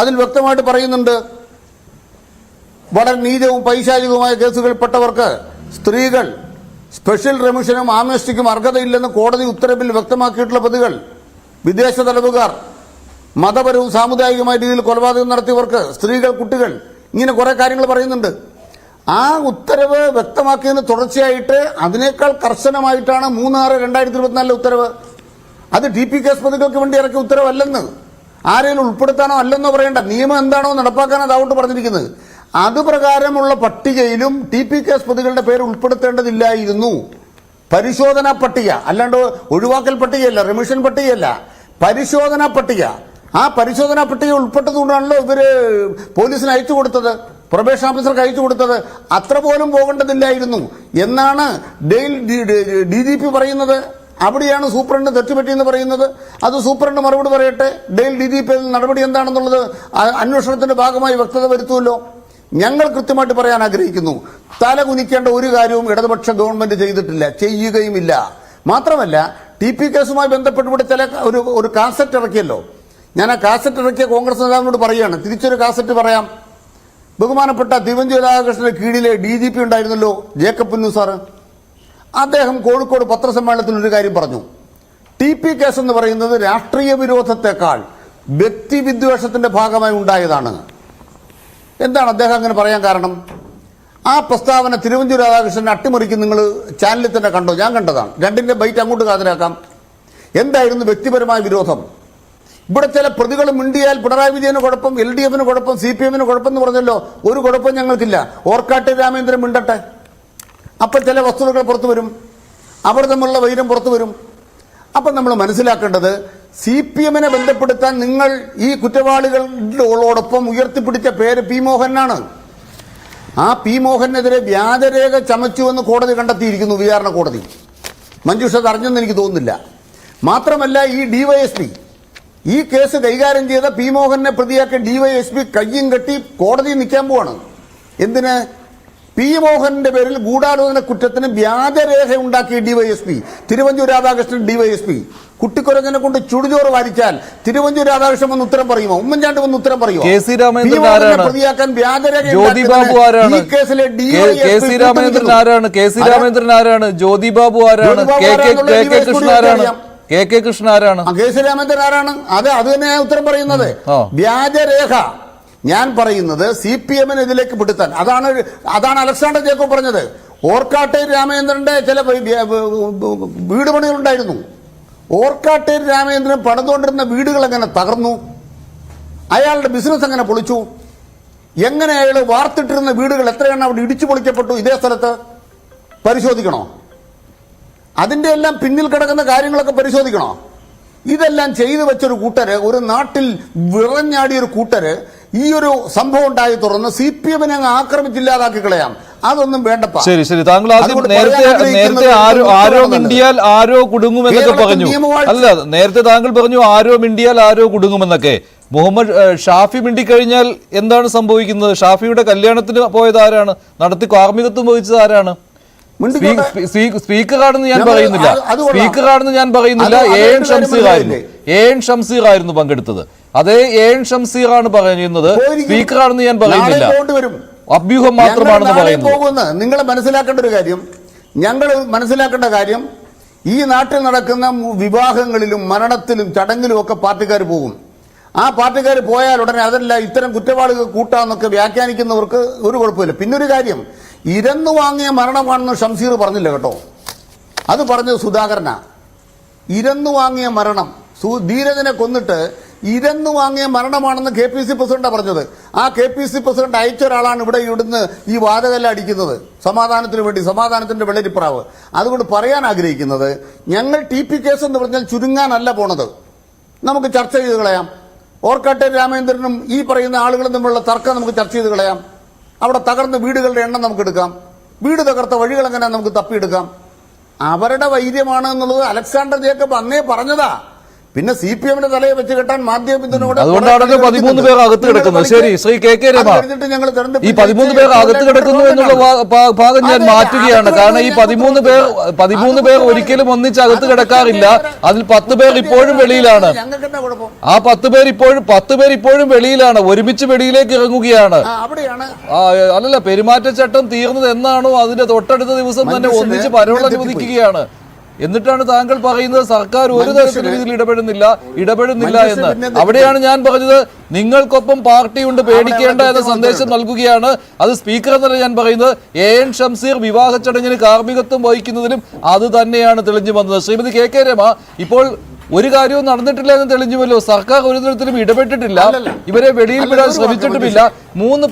അതിൽ വ്യക്തമായിട്ട് പറയുന്നുണ്ട്, വളരെ നീചവും പൈശാചികവുമായ കേസുകളിൽപ്പെട്ടവർക്ക് സ്ത്രീകൾ സ്പെഷ്യൽ റെമിഷനും ആംനസ്റ്റിക്കും അർഹതയില്ലെന്ന് കോടതി ഉത്തരവിൽ വ്യക്തമാക്കിയിട്ടുള്ള പ്രതികൾ, വിദേശ തടവുകാർ, മതപരവും സാമുദായികമായ രീതിയിൽ കൊലപാതകം നടത്തിയവർക്ക്, സ്ത്രീകൾ, കുട്ടികൾ, ഇങ്ങനെ കുറെ കാര്യങ്ങൾ പറയുന്നുണ്ട്. ആ ഉത്തരവ് വ്യക്തമാക്കിയതിന് തുടർച്ചയായിട്ട് അതിനേക്കാൾ കർശനമായിട്ടാണ് 3/6/2024 ഉത്തരവ്. അത് ടി പി കേസ് പ്രതികൾക്ക് വേണ്ടി ഇറക്കിയ ഉത്തരവല്ലെന്ന്, ആരെങ്കിലും ഉൾപ്പെടുത്താനോ അല്ലെന്നോ പറയേണ്ട, നിയമം എന്താണോ നടപ്പാക്കാൻ അതാവോട്ട് പറഞ്ഞിരിക്കുന്നത്. അതുപ്രകാരമുള്ള പട്ടികയിലും ടി പി കേസ് പ്രതികളുടെ പേര് ഉൾപ്പെടുത്തേണ്ടതില്ലായിരുന്നു. പരിശോധനാ പട്ടിക, അല്ലാണ്ട് ഒഴിവാക്കൽ പട്ടികയല്ല, റെമിഷൻ പട്ടികയല്ല, പരിശോധനാ പട്ടിക. ആ പരിശോധനാ പട്ടിക ഉൾപ്പെട്ടതുകൊണ്ടാണല്ലോ ഇവര് പോലീസിന് അയച്ചു കൊടുത്തത്, പ്രൊബേഷൻ ഓഫീസർക്ക് അയച്ചു കൊടുത്തത്. അത്ര പോലും പോകേണ്ടതില്ലായിരുന്നു എന്നാണ് DGP പറയുന്നത്. അവിടെയാണ് സൂപ്രണ്ട് തെറ്റുപറ്റിയെന്ന് പറയുന്നത്. അത് സൂപ്രണ്ട് മറുപടി പറയട്ടെ. DGP നടപടി എന്താണെന്നുള്ളത് അന്വേഷണത്തിന്റെ ഭാഗമായി വ്യക്തത വരുത്തുമല്ലോ. ഞങ്ങൾ കൃത്യമായിട്ട് പറയാൻ ആഗ്രഹിക്കുന്നു, തല കുനിക്കേണ്ട ഒരു കാര്യവും ഇടതുപക്ഷ ഗവൺമെന്റ് ചെയ്തിട്ടില്ല, ചെയ്യുകയുമില്ല. മാത്രമല്ല ടി പി കേസുമായി ബന്ധപ്പെട്ട് ഇവിടെ ചില ഒരു കാസറ്റ് ഇറക്കിയല്ലോ. ഞാൻ ആ കാസറ്റ് ഇറക്കിയ കോൺഗ്രസ് നേതാവിനോട് പറയുകയാണ്, തിരിച്ചൊരു കാസറ്റ് പറയാം. ബഹുമാനപ്പെട്ട തിരുവഞ്ചൂർ രാധാകൃഷ്ണന്റെ കീഴിലെ DGP ഉണ്ടായിരുന്നല്ലോ, ജേക്കബ് പുന്നു സാറ്. അദ്ദേഹം കോഴിക്കോട് പത്രസമ്മേളനത്തിൽ ഒരു കാര്യം പറഞ്ഞു. ടി പി കേസ് എന്ന് പറയുന്നത് രാഷ്ട്രീയ വിരോധത്തെക്കാൾ വ്യക്തിവിദ്വേഷത്തിന്റെ ഭാഗമായി ഉണ്ടായതാണ്. എന്താണ് അദ്ദേഹം അങ്ങനെ പറയാൻ കാരണം? ആ പ്രസ്താവന തിരുവഞ്ചൂർ രാധാകൃഷ്ണൻ അട്ടിമറിക്ക് നിങ്ങൾ ചാനലിൽ തന്നെ കണ്ടോ? ഞാൻ കണ്ടതാണ്. രണ്ടിന്റെ ബൈറ്റ് അങ്ങോട്ട് ഹാജരാക്കാം. എന്തായിരുന്നു വ്യക്തിപരമായ വിരോധം? ഇവിടെ ചില പ്രതികൾ മിണ്ടിയാൽ പിണറായി വിജയന് കുഴപ്പം, LDFന് കുഴപ്പം, CPM കുഴപ്പം എന്ന് പറഞ്ഞല്ലോ. ഒരു കുഴപ്പം ഞങ്ങൾക്കില്ല. ഓർക്കാട്ട് രാമേന്ദ്രൻ മിണ്ടട്ടെ, അപ്പൊ ചില വസ്തുതകൾ പുറത്തു വരും, അവർ തമ്മിലുള്ള വൈരം പുറത്തു വരും. അപ്പൊ നമ്മൾ മനസ്സിലാക്കേണ്ടത്, CPM ബന്ധപ്പെടുത്താൻ നിങ്ങൾ ഈ കുറ്റവാളികളോടൊപ്പം ഉയർത്തിപ്പിടിച്ച പേര് P. മോഹനാണ്. ആ P. മോഹനെതിരെ വ്യാജരേഖ ചമച്ചുവെന്ന് കോടതി കണ്ടെത്തിയിരിക്കുന്നു, വിചാരണ കോടതി. മഞ്ജുഷ അത് അറിഞ്ഞെന്ന് എനിക്ക് തോന്നുന്നില്ല. മാത്രമല്ല ഈ DYSP ഈ കേസ് കൈകാര്യം ചെയ്ത P. മോഹനെ പ്രതിയാക്കിയ DYSP കയ്യും കെട്ടി കോടതി നിൽക്കാൻ പോവാണ്. എന്തിന്? P. മോഹന്റെ പേരിൽ ഗൂഢാലോചന കുറ്റത്തിന് വ്യാജരേഖ ഉണ്ടാക്കിയ DYSP, തിരുവഞ്ചൂർ രാധാകൃഷ്ണൻ DYSP. കുട്ടിക്കുരങ്ങനെ കൊണ്ട് ചുടുചോറ് വാരിച്ചാൽ തിരുവഞ്ചൂർ രാധാകൃഷ്ണൻ വന്ന് ഉത്തരം പറയുമോ? ഉമ്മൻചാണ്ടി വന്ന് ഉത്തരം പറയുമോ? KC രാമേന്ദ്രൻ ആരാണ്? പ്രതിയാക്കാൻ വ്യാജരേഖ ജ്യോതി ബാബു ആരാണ്? ഈ കേസിലെ KC രാമേന്ദ്രൻ ആരാണ്? KC രാമേന്ദ്രൻ ആരാണ്? ജ്യോതി ബാബു ആരാണ്? KK കൃഷ്ണൻ ആരാണ്? KK കൃഷ്ണൻ ആരാണ്? KC രാമേന്ദ്രൻ ആരാണ്? അത് തന്നെ ഉത്തരം പറയുന്നത്. വ്യാജരേഖ ഞാൻ പറയുന്നത് CPM ഇതിലേക്ക് പെടുത്താൻ. അതാണ് അലക്സാണ്ടർ ജേക്കബ് പറഞ്ഞത്. ഓർക്കാട്ടേരി രാമേന്ദ്രന്റെ ചില വീട് പണികളുണ്ടായിരുന്നു. ഓർക്കാട്ടേരി രാമേന്ദ്രൻ പണിതുകൊണ്ടിരുന്ന വീടുകൾ എങ്ങനെ തകർന്നു, അയാളുടെ ബിസിനസ് എങ്ങനെ പൊളിച്ചു, എങ്ങനെ അയാൾ വാർത്തിട്ടിരുന്ന വീടുകൾ എത്രയാണ് അവിടെ ഇടിച്ചു പൊളിക്കപ്പെട്ടു, ഇതേ സ്ഥലത്ത് പരിശോധിക്കണോ? അതിന്റെ എല്ലാം പിന്നിൽ കിടക്കുന്ന കാര്യങ്ങളൊക്കെ പരിശോധിക്കണോ? ഇതെല്ലാം ചെയ്തു വെച്ചൊരു കൂട്ടര്, ഒരു നാട്ടിൽ വിറഞ്ഞാടിയൊരു കൂട്ടര് ഈ ഒരു സംഭവം ഉണ്ടായി തുറന്ന് CPM ആക്രമിച്ചില്ലാതാക്കി കളയാം. അതൊന്നും വേണ്ടപ്പ. ശരി ശരി, താങ്കൾ ആദ്യം നേരത്തെ ആരോ മിണ്ടിയാൽ ആരോ കുടുങ്ങുമെന്നൊക്കെ പറഞ്ഞു. അല്ല, നേരത്തെ താങ്കൾ പറഞ്ഞു ആരോ മിണ്ടിയാൽ ആരോ കുടുങ്ങുമെന്നൊക്കെ. മുഹമ്മദ് ഷാഫി മിണ്ടിക്കഴിഞ്ഞാൽ എന്താണ് സംഭവിക്കുന്നത്? ഷാഫിയുടെ കല്യാണത്തിന് പോയത് ആരാണ്? നടത്തി കാർമ്മികത്വം വഹിച്ചത് ആരാണ്? സ്പീക്കറാണെന്ന് ഞാൻ പറയുന്നില്ല, സ്പീക്കറാണെന്ന് ഞാൻ പറയുന്നില്ല. AN ഷംസീർ ആയിരുന്നു പങ്കെടുത്തത്. അതേ AN ഷംസീർ ആണ് പറയുന്നത്, സ്പീക്കറാണെന്ന് ഞാൻ പറയുന്നില്ല. അഭ്യൂഹം മാത്രമാണെന്ന് പറയുന്നു. നിങ്ങൾ മനസ്സിലാക്കേണ്ട ഒരു കാര്യം, ഞങ്ങൾ മനസ്സിലാക്കേണ്ട കാര്യം, ഈ നാട്ടിൽ നടക്കുന്ന വിവാഹങ്ങളിലും മരണത്തിലും ചടങ്ങിലും ഒക്കെ പാർട്ടിക്കാർ പോകും. ആ പാർട്ടിക്കാർ പോയാൽ ഉടനെ അതല്ല ഇത്തരം കുറ്റവാളികൾ കൂട്ടാന്നൊക്കെ വ്യാഖ്യാനിക്കുന്നവർക്ക് ഒരു കുഴപ്പമില്ല. പിന്നൊരു കാര്യം, ഇരന്നു വാങ്ങിയ മരണമാണെന്ന് ഷംസീർ പറഞ്ഞില്ല കേട്ടോ, അത് പറഞ്ഞത് സുധാകരനാ. ഇരന്നു വാങ്ങിയ മരണം, ധീരജനെ കൊന്നിട്ട് ഇരന്നു വാങ്ങിയ മരണമാണെന്ന് KPC പ്രസിഡന്റാണ് പറഞ്ഞത്. ആ KPC പ്രസിഡന്റ് അയച്ച ഒരാളാണ് ഇവിടുന്ന് ഈ വാതകെല്ലാം അടിക്കുന്നത് സമാധാനത്തിന് വേണ്ടി, സമാധാനത്തിന്റെ വെള്ളരിപ്രാവ്. അതുകൊണ്ട് പറയാൻ ആഗ്രഹിക്കുന്നത്, ഞങ്ങൾ TP കേസ് എന്ന് പറഞ്ഞാൽ ചുരുങ്ങാനല്ല പോണത്. നമുക്ക് ചർച്ച ചെയ്ത് കളയാം. ഓർക്കാട്ടെ രാമേന്ദ്രനും ഈ പറയുന്ന ആളുകളും തമ്മിലുള്ള തർക്കം നമുക്ക് ചർച്ച ചെയ്ത് കളയാം. അവിടെ തകർന്ന വീടുകളുടെ എണ്ണം നമുക്ക് എടുക്കാം. വീട് തകർത്ത വഴികൾ എങ്ങനെ നമുക്ക് തപ്പിയെടുക്കാം. അവരുടെ വൈര്യമാണ് എന്നുള്ളത് അലക്സാണ്ടർ ജേക്കബ് അന്നേ പറഞ്ഞതാ. പിന്നെ CPM-ന്റെ തലയെ വെച്ച് കെട്ടാൻ മാധ്യമത്തിനോട് അതുകൊണ്ടാണല്ലോ 13 പേർ അകത്ത് കിടക്കുന്നത്. ശരി, ശ്രീ KK രമ, ഈ 13 പേർ അകത്ത് കിടക്കുന്നു എന്നുള്ള ഭാഗം ഞാൻ മാറ്റുകയാണ്. കാരണം ഈ 13 പേർ ഒരിക്കലും ഒന്നിച്ച് അകത്ത് കിടക്കാറില്ല. അതിൽ 10 പേർ ഇപ്പോഴും വെളിയിലാണ്. ആ 10 പേർ ഇപ്പോഴും വെളിയിലാണ്, ഒരുമിച്ച് വെളിയിലേക്ക് ഇറങ്ങുകയാണ്. അല്ലല്ല, പെരുമാറ്റച്ചട്ടം തീർന്നത് എന്നാണോ അതിന്റെ തൊട്ടടുത്ത ദിവസം തന്നെ ഒന്നിച്ച് പരോൾ അനുവദിക്കുകയാണ്. എന്നിട്ടാണ് താങ്കൾ പറയുന്നത് സർക്കാർ ഒരു തരത്തിലും ഇതിൽ ഇടപെടുന്നില്ല എന്ന്. അവിടെയാണ് ഞാൻ പറഞ്ഞത്, നിങ്ങൾക്കൊപ്പം പാർട്ടിയുണ്ട്, പേടിക്കേണ്ട എന്ന സന്ദേശം നൽകുകയാണ്. അത് സ്പീക്കർ എന്നല്ല ഞാൻ പറയുന്നത്. AN ഷംസീർ വിവാഹ ചടങ്ങിന് കാർമ്മികത്വം വഹിക്കുന്നതിലും അത് തന്നെയാണ് തെളിഞ്ഞു വന്നത്. ശ്രീമതി KK രമ, ഇപ്പോൾ ഒരു കാര്യവും നടന്നിട്ടില്ല എന്ന് തെളിഞ്ഞുവല്ലോ. സർക്കാർ ഒരു തരത്തിലും ഇടപെട്ടിട്ടില്ല, ഇവരെ വെളിയിൽ വിടാൻ ശ്രമിച്ചിട്ടുമില്ല. മൂന്ന്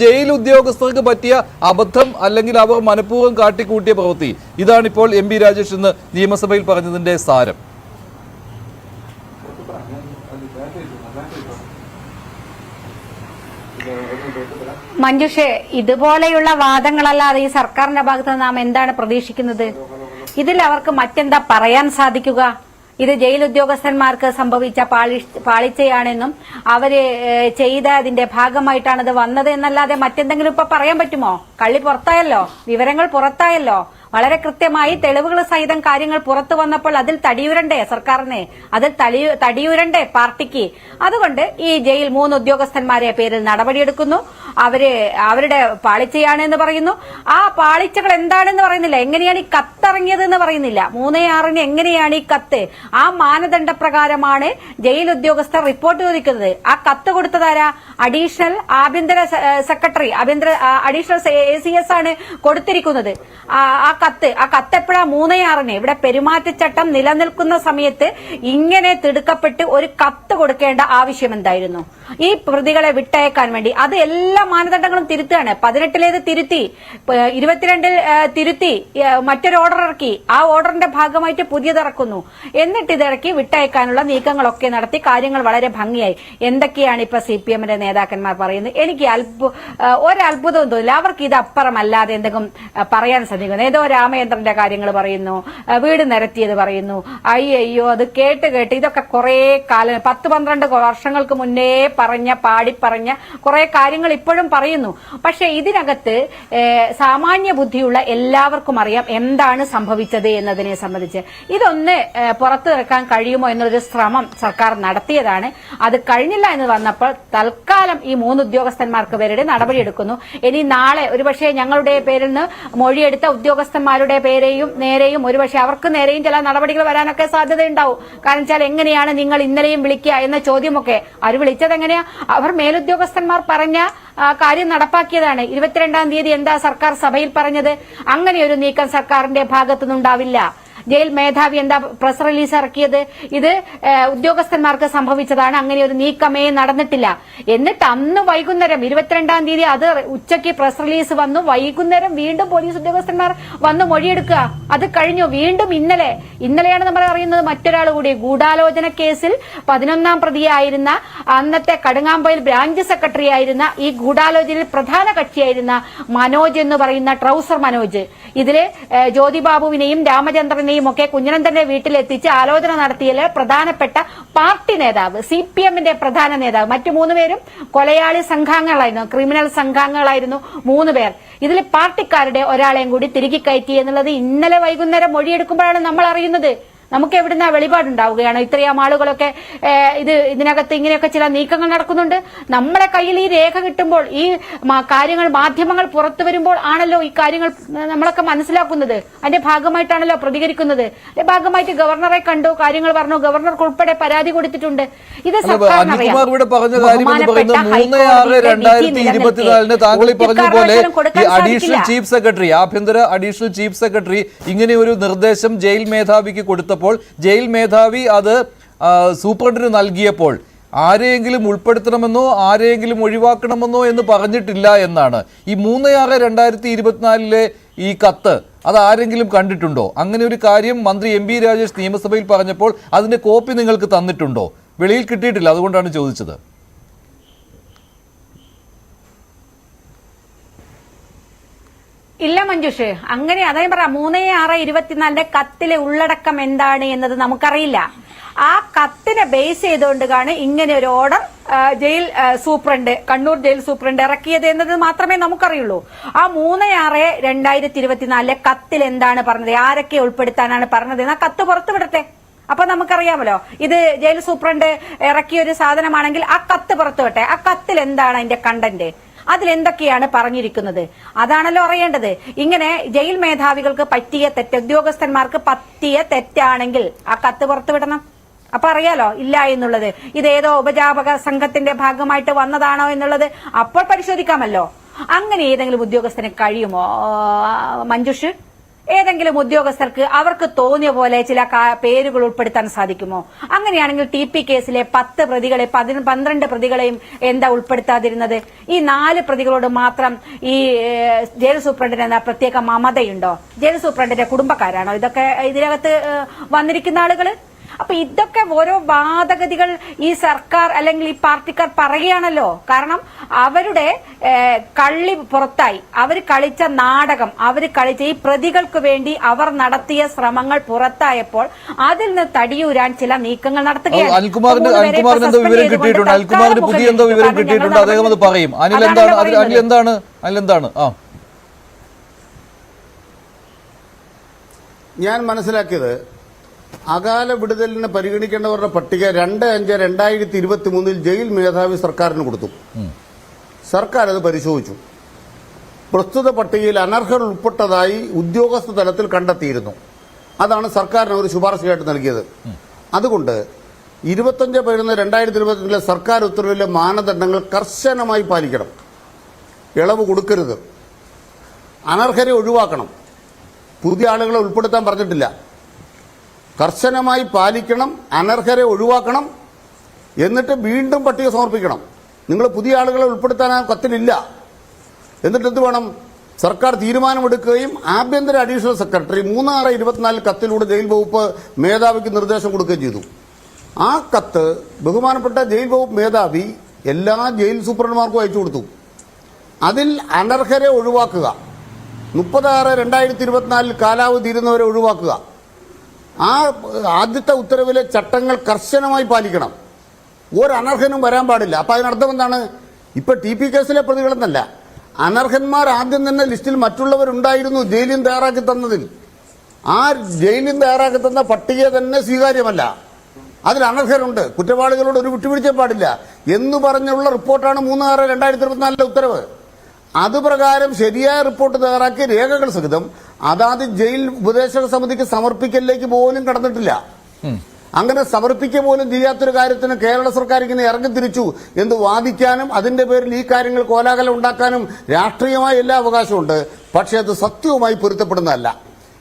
ജയിൽ ഉദ്യോഗസ്ഥർക്ക് പറ്റിയ അബദ്ധം അല്ലെങ്കിൽ അവർ മനഃപൂർവ്വം കാട്ടിക്കൂട്ടിയ പ്രവൃത്തി, ഇതാണിപ്പോൾ MP രാജേഷ് ഇന്ന് നിയമസഭയിൽ പറഞ്ഞതിന്റെ സാരം. മഞ്ജുഷേ, ഇതുപോലെയുള്ള വാദങ്ങളല്ലാതെ ഈ സർക്കാരിന്റെ ഭാഗത്ത് നാം എന്താണ് പ്രതീക്ഷിക്കുന്നത്? ഇതിൽ അവർക്ക് മറ്റെന്താ പറയാൻ സാധിക്കുക? ഇത് ജയിൽ ഉദ്യോഗസ്ഥന്മാർക്ക് സംഭവിച്ച പാളിച്ചയാണെന്നും അവര് ചെയ്തതിന്റെ ഭാഗമായിട്ടാണ് ഇത് വന്നത് എന്നല്ലാതെ മറ്റെന്തെങ്കിലും ഇപ്പൊ പറയാൻ പറ്റുമോ? കള്ളി പുറത്തായല്ലോ, വിവരങ്ങൾ പുറത്തായല്ലോ. വളരെ കൃത്യമായി തെളിവുകൾ സഹിതം കാര്യങ്ങൾ പുറത്തു വന്നപ്പോൾ അതിൽ തടിയുരണ്ടേ സർക്കാരിനെ, അതിൽ തടിയുരണ്ടേ പാർട്ടിക്ക്. അതുകൊണ്ട് ഈ ജയിൽ 3 ഉദ്യോഗസ്ഥന്മാരെ പേരിൽ നടപടിയെടുക്കുന്നു. അവരുടെ പാളിച്ചയാണ് എന്ന് പറയുന്നു. ആ പാളിച്ചകൾ എന്താണെന്ന് പറയുന്നില്ല. എങ്ങനെയാണ് ഈ കത്തിറങ്ങിയത് എന്ന് പറയുന്നില്ല. 3/6 എങ്ങനെയാണ് ഈ കത്ത്? ആ മാനദണ്ഡ പ്രകാരമാണ് ജയിൽ ഉദ്യോഗസ്ഥർ റിപ്പോർട്ട് ചോദിക്കുന്നത്. ആ കത്ത് കൊടുത്തതാരാ? അഡീഷണൽ ആഭ്യന്തര സെക്രട്ടറി, അഡീഷണൽ ACS ആണ് കൊടുത്തിരിക്കുന്നത്. ആ കത്ത് എപ്പോഴാ? 3/6. ഇവിടെ പെരുമാറ്റച്ചട്ടം നിലനിൽക്കുന്ന സമയത്ത് ഇങ്ങനെ തിടുക്കപ്പെട്ട് ഒരു കത്ത് കൊടുക്കേണ്ട ആവശ്യം എന്തായിരുന്നു? ഈ പ്രതികളെ വിട്ടയക്കാൻ വേണ്ടി അത് എല്ലാ മാനദണ്ഡങ്ങളും തിരുത്തുകയാണ്. 18 തിരുത്തി, 22 തിരുത്തി, മറ്റൊരു ഓർഡർ ഇറക്കി. ആ ഓർഡറിന്റെ ഭാഗമായിട്ട് പുതിയതിറക്കുന്നു. എന്നിട്ട് ഇതിറക്കി വിട്ടയക്കാനുള്ള നീക്കങ്ങളൊക്കെ നടത്തി കാര്യങ്ങൾ വളരെ ഭംഗിയായി. എന്തൊക്കെയാണ് ഇപ്പൊ CPM-ന്റെ നേതാക്കന്മാർ പറയുന്നത്? എനിക്ക് ഒരത്ഭുതവും തോന്നില്ല. അവർക്ക് ഇത് അപ്പുറമല്ലാതെ എന്തെങ്കിലും പറയാൻ സാധിക്കുന്നു. ഏതോ രാമചന്ദ്രന്റെ കാര്യങ്ങൾ പറയുന്നു, വീട് നിരത്തിയത് പറയുന്നു. അയ്യോ, അത് കേട്ട് ഇതൊക്കെ കുറെ കാലം 10-12 വർഷങ്ങൾക്ക് മുന്നേ പാടിപ്പറഞ്ഞ കുറെ കാര്യങ്ങൾ ഇപ്പോഴും പറയുന്നു. പക്ഷെ ഇതിനകത്ത് സാമാന്യ ബുദ്ധിയുള്ള എല്ലാവർക്കും അറിയാം എന്താണ് സംഭവിച്ചത് എന്നതിനെ സംബന്ധിച്ച്. ഇതൊന്ന് പുറത്തു നിൽക്കാൻ കഴിയുമോ എന്നൊരു ശ്രമം സർക്കാർ നടത്തിയതാണ്. അത് കഴിഞ്ഞില്ല എന്ന് വന്നപ്പോൾ തൽക്കാലം ഈ 3 ഉദ്യോഗസ്ഥന്മാർക്ക് പേരുടെ നടപടിയെടുക്കുന്നു. ഇനി നാളെ ഒരുപക്ഷെ ഞങ്ങളുടെ പേരിൽ നിന്ന് മൊഴിയെടുത്ത ഉദ്യോഗസ്ഥന്മാരുടെ നേരെയും ഒരുപക്ഷെ അവർക്ക് നേരെയും ചില നടപടികൾ വരാനൊക്കെ സാധ്യതയുണ്ടാവും. കാരണം വെച്ചാൽ എങ്ങനെയാണ് നിങ്ങൾ ഇന്നലെയും വിളിക്കുക എന്ന ചോദ്യമൊക്കെ. അവർ വിളിച്ചത് എങ്ങനെയാ? അവർ മേലുദ്യോഗസ്ഥന്മാർ പറഞ്ഞ കാര്യം നടപ്പാക്കിയതാണ്. 22-ാം തീയതി എന്താ സർക്കാർ സഭയിൽ പറഞ്ഞത്? അങ്ങനെയൊരു നീക്കം സർക്കാരിന്റെ ഭാഗത്തുനിന്നുണ്ടാവില്ല. ജയിൽ മേധാവി എന്താ പ്രസ് റിലീസ് ഇറക്കിയത്? ഇത് ഉദ്യോഗസ്ഥന്മാർക്ക് സംഭവിച്ചതാണ്, അങ്ങനെ ഒരു നീക്കമേ നടന്നിട്ടില്ല. എന്നിട്ട് അന്ന് വൈകുന്നേരം 22-ാം തീയതി അത് ഉച്ചയ്ക്ക് പ്രസ് റിലീസ് വന്നു. വൈകുന്നേരം വീണ്ടും പോലീസ് ഉദ്യോഗസ്ഥന്മാർ വന്ന് മൊഴിയെടുക്കുക. അത് കഴിഞ്ഞു. വീണ്ടും ഇന്നലെയാണ് നമ്മൾ അറിയുന്നത് മറ്റൊരാൾ കൂടി ഗൂഢാലോചന കേസിൽ 11-ാം പ്രതിയായിരുന്ന, അന്നത്തെ കടുങ്ങാമ്പയിൽ ബ്രാഞ്ച് സെക്രട്ടറി ആയിരുന്ന, ഈ ഗൂഢാലോചനയിൽ പ്രധാന കക്ഷിയായിരുന്ന മനോജ് എന്ന് പറയുന്ന ട്രൗസർ മനോജ്, ഇതില് ജ്യോതിബാബുവിനെയും രാമചന്ദ്രനെയും ഒക്കെ കുഞ്ഞനന്തന്റെ വീട്ടിലെത്തിച്ച് ആലോചന നടത്തിയതിൽ പ്രധാനപ്പെട്ട പാർട്ടി നേതാവ്, CPM-ന്റെ പ്രധാന നേതാവ്, മറ്റു 3 പേരും കൊലയാളി സംഘാംഗങ്ങളായിരുന്നു, ക്രിമിനൽ സംഘാംഗങ്ങളായിരുന്നു 3 പേർ. ഇതിൽ പാർട്ടിക്കാരുടെ ഒരാളെയും കൂടി തിരികെ കയറ്റി എന്നുള്ളത് ഇന്നലെ വൈകുന്നേരം മൊഴിയെടുക്കുമ്പോഴാണ് നമ്മൾ അറിയുന്നത്. നമുക്ക് എവിടുന്ന വെളിപാടുണ്ടാവുകയാണ്? ഇത്രയും ആളുകളൊക്കെ ഇതിനകത്ത് ഇങ്ങനെയൊക്കെ ചില നീക്കങ്ങൾ നടക്കുന്നുണ്ട്. നമ്മളെ കയ്യിൽ ഈ രേഖ കിട്ടുമ്പോൾ, ഈ കാര്യങ്ങൾ മാധ്യമങ്ങൾ പുറത്തു വരുമ്പോൾ ആണല്ലോ ഈ കാര്യങ്ങൾ നമ്മളൊക്കെ മനസ്സിലാക്കുന്നത്. അതിന്റെ ഭാഗമായിട്ടാണല്ലോ പ്രതികരിക്കുന്നത്. അതിന്റെ ഭാഗമായിട്ട് ഗവർണറെ കണ്ടു, കാര്യങ്ങൾ പറഞ്ഞു. ഗവർണർക്ക് ഉൾപ്പെടെ പരാതി കൊടുത്തിട്ടുണ്ട്. ഇത് അനിൽകുമാർ ഇവിടെ പറഞ്ഞ കാര്യം എന്ന് പറയുന്നത് 3/6/2024 താങ്കൾ ഈ പറഞ്ഞ പോലെ ഈ അഡീഷണൽ ചീഫ് സെക്രട്ടറി, ആഭ്യന്തര അഡീഷണൽ ചീഫ് സെക്രട്ടറി ഇങ്ങനെ ഒരു നിർദ്ദേശം ജയിൽ മേധാവിക്ക് കൊടുത്തപ്പോൾ ജയിൽ മേധാവി അത് സൂപ്രണ്ടിന് നൽകിയപ്പോൾ ആരെയെങ്കിലും ഉൾപ്പെടുത്തണമെന്നോ ആരെയെങ്കിലും ഒഴിവാക്കണമെന്നോ എന്ന് പറഞ്ഞിട്ടില്ല എന്നാണ്. ഈ 3/6/2024 ഈ കത്ത് അത് ആരെങ്കിലും കണ്ടിട്ടുണ്ടോ? അങ്ങനെ ഒരു കാര്യം മന്ത്രി എം ബി രാജേഷ് നിയമസഭയിൽ പറഞ്ഞപ്പോൾ അതിന്റെ കോപ്പി നിങ്ങൾക്ക് തന്നിട്ടുണ്ടോ? വെളിയിൽ കിട്ടിയിട്ടില്ല, അതുകൊണ്ടാണ് ചോദിച്ചത്. ഇല്ല മഞ്ജുഷ്, അങ്ങനെ അതേ പറയാം. 3/6/24 കത്തിലെ ഉള്ളടക്കം എന്താണ് എന്നത് നമുക്കറിയില്ല. ആ കത്തിനെ ബേസ് ചെയ്തുകൊണ്ടാണ് ഇങ്ങനെ ഒരു order jail superintendent, Kannur jail superintendent ഇറക്കിയത് എന്നത് മാത്രമേ നമുക്കറിയുള്ളൂ. ആ 3/6/2024 കത്തിൽ എന്താണ് പറഞ്ഞത്, ആരൊക്കെ ഉൾപ്പെടുത്താനാണ് പറഞ്ഞത് ആ കത്ത് പുറത്തുവിടട്ടെ. അപ്പൊ നമുക്കറിയാമല്ലോ ഇത് ജയിൽ സൂപ്രണ്ട് ഇറക്കിയ ഒരു സാധനമാണെങ്കിൽ ആ കത്ത് പുറത്തുവിട്ടെ. ആ കത്തിൽ എന്താണ് അതിന്റെ കണ്ടന്റ്, അതിലെന്തൊക്കെയാണ് പറഞ്ഞിരിക്കുന്നത്, അതാണല്ലോ അറിയേണ്ടത്. ഇങ്ങനെ ജയിൽ മേധാവികൾക്ക് പറ്റിയ തെറ്റ്, ഉദ്യോഗസ്ഥന്മാർക്ക് പറ്റിയ തെറ്റാണെങ്കിൽ ആ കത്ത് പുറത്തുവിടണം. അപ്പൊ അറിയാലോ ഇല്ല എന്നുള്ളത്, ഇതേതോ ഉപജാപക സംഘത്തിന്റെ ഭാഗമായിട്ട് വന്നതാണോ എന്നുള്ളത് അപ്പോൾ പരിശോധിക്കാമല്ലോ. അങ്ങനെ ഏതെങ്കിലും ഉദ്യോഗസ്ഥന് കഴിയുമോ മഞ്ജുഷ്? ഏതെങ്കിലും ഉദ്യോഗസ്ഥർക്ക് അവർക്ക് തോന്നിയ പോലെ ചില പേരുകൾ ഉൾപ്പെടുത്താൻ സാധിക്കുമോ? അങ്ങനെയാണെങ്കിൽ TP കേസിലെ 10 പ്രതികളെ 12 പ്രതികളെയും എന്താ ഉൾപ്പെടുത്താതിരുന്നത്? ഈ 4 പ്രതികളോട് മാത്രം ഈ ജയിൽ സൂപ്രണ്ടിന് എന്താ പ്രത്യേക മമതയുണ്ടോ? ജയിൽ സൂപ്രണ്ടിന്റെ കുടുംബക്കാരാണോ ഇതൊക്കെ ഇതിനകത്ത് വന്നിരിക്കുന്ന ആളുകള്? അപ്പൊ ഇതൊക്കെ ഓരോ വാദഗതികൾ ഈ സർക്കാർ അല്ലെങ്കിൽ ഈ പാർട്ടിക്കാർ പറയുകയാണല്ലോ. കാരണം അവരുടെ കള്ളി പുറത്തായി, അവർ കളിച്ച നാടകം, അവർ കളിച്ച ഈ പ്രതികൾക്ക് വേണ്ടി അവർ നടത്തിയ ശ്രമങ്ങൾ പുറത്തായപ്പോൾ അതിൽ നിന്ന് തടിയൂരാൻ ചില നീക്കങ്ങൾ നടത്തുകയാണ്. അനിൽകുമാറിന് എന്തോ വിവരം കിട്ടിയിട്ടുണ്ട്, അനിൽകുമാറിന് പുതിയ എന്തോ വിവരം കിട്ടിയിട്ടുണ്ട്, അദ്ദേഹം അത് പറയും. അനിൽ എന്താണ്? ഞാൻ മനസ്സിലാക്കിയത് അകാല വിടുതലിന് പരിഗണിക്കേണ്ടവരുടെ പട്ടിക 2/5/2023 ജയിൽ മേധാവി സർക്കാരിന് കൊടുത്തു. സർക്കാർ അത് പരിശോധിച്ചു. പ്രസ്തുത പട്ടികയിൽ അനർഹർ ഉൾപ്പെട്ടതായി ഉദ്യോഗസ്ഥ തലത്തിൽ കണ്ടെത്തിയിരുന്നു. അതാണ് സർക്കാരിന് ഒരു ശുപാർശയായിട്ട് നൽകിയത്. അതുകൊണ്ട് 25/11/2022 സർക്കാർ ഉത്തരവിലെ മാനദണ്ഡങ്ങൾ കർശനമായി പാലിക്കണം. ഇളവ് കൊടുക്കരുത്, അനർഹരെ ഒഴിവാക്കണം, പുതിയ ആളുകളെ ഉൾപ്പെടുത്താൻ പറഞ്ഞിട്ടില്ല. കർശനമായി പാലിക്കണം, അനർഹരെ ഒഴിവാക്കണം, എന്നിട്ട് വീണ്ടും പട്ടിക സമർപ്പിക്കണം. നിങ്ങൾ പുതിയ ആളുകളെ ഉൾപ്പെടുത്താൻ ആ കത്തിലില്ല. എന്നിട്ട് എന്ത് വേണം? സർക്കാർ തീരുമാനമെടുക്കുകയും ആഭ്യന്തര അഡീഷണൽ സെക്രട്ടറി 3/6/24 കത്തിലൂടെ ജയിൽ വകുപ്പ് മേധാവിക്ക് നിർദ്ദേശം കൊടുക്കുകയും ചെയ്തു. ആ കത്ത് ബഹുമാനപ്പെട്ട ജയിൽ വകുപ്പ് മേധാവി എല്ലാ ജയിൽ സൂപ്രണ്ടുമാർക്കും അയച്ചു കൊടുത്തു. അതിൽ അനർഹരെ ഒഴിവാക്കുക, 30/6/2024 കാലാവധി തീരുന്നവരെ ഒഴിവാക്കുക, ആ ആദ്യത്തെ ഉത്തരവിലെ ചട്ടങ്ങൾ കർശനമായി പാലിക്കണം, ഒരനർഹനും വരാൻ പാടില്ല. അപ്പൊ അതിനർത്ഥം എന്താണ്? ഇപ്പൊ TP കേസിലെ പ്രതികളെന്നല്ല, അനർഹന്മാർ ആദ്യം തന്നെ ലിസ്റ്റിൽ മറ്റുള്ളവരുണ്ടായിരുന്നു ജയിലിൽ തയ്യാറാക്കി തന്നതിൽ. ആ ജയിലിൽ തയ്യാറാക്കി തന്ന പട്ടിക തന്നെ സ്വീകാര്യമല്ല. അതിൽ അനർഹരുണ്ട്, കുറ്റവാളികളോട് ഒരു വിട്ടുവീഴ്ചയും പാടില്ല എന്ന് പറഞ്ഞുള്ള റിപ്പോർട്ടാണ് 3/6/2024 ഉത്തരവ്. അതുപ്രകാരം ശരിയായ റിപ്പോർട്ട് തയ്യാറാക്കി രേഖകൾ സഹിതം അതാത് ജയിൽ ഉപദേശക സമിതിക്ക് സമർപ്പിക്കലിലേക്ക് പോലും കടന്നിട്ടില്ല. അങ്ങനെ സമർപ്പിക്കുക പോലും ചെയ്യാത്തൊരു കാര്യത്തിന് കേരള സർക്കാർ ഇങ്ങനെ ഇറങ്ങിത്തിരിച്ചു എന്ന് വാദിക്കാനും അതിന്റെ പേരിൽ ഈ കാര്യങ്ങൾ കോലാഹലം ഉണ്ടാക്കാനും രാഷ്ട്രീയമായ എല്ലാ അവകാശമുണ്ട്. പക്ഷേ അത് സത്യവുമായി പൊരുത്തപ്പെടുന്നതല്ല.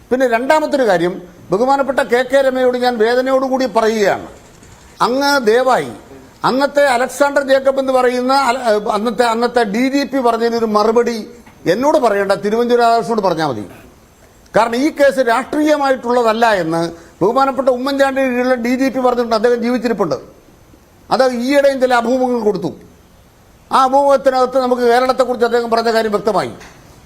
പിന്നെ രണ്ടാമത്തെ കാര്യം, ബഹുമാനപ്പെട്ട KK രമയോട് ഞാൻ വേദനയോടുകൂടി പറയുകയാണ്, അങ്ങ് ദയവായി അന്നത്തെ അലക്സാണ്ടർ ജേക്കബ് എന്ന് പറയുന്ന അന്നത്തെ DGP പറഞ്ഞതിനൊരു മറുപടി എന്നോട് പറയേണ്ട, തിരുവഞ്ചൂർ രാധാകൃഷ്ണനോട് പറഞ്ഞാൽ മതി. കാരണം ഈ കേസ് രാഷ്ട്രീയമായിട്ടുള്ളതല്ല എന്ന് ബഹുമാനപ്പെട്ട ഉമ്മൻചാണ്ടിയുടെ DGP പറഞ്ഞിട്ടുണ്ട്. അദ്ദേഹം ജീവിച്ചിരിപ്പുണ്ട്. അത് ഈയിടെയും ചില അഭിമുഖങ്ങൾ കൊടുത്തു. ആ അഭിമുഖത്തിനകത്ത് നമുക്ക് കേരളത്തെക്കുറിച്ച് അദ്ദേഹം പറഞ്ഞ കാര്യം വ്യക്തമായി.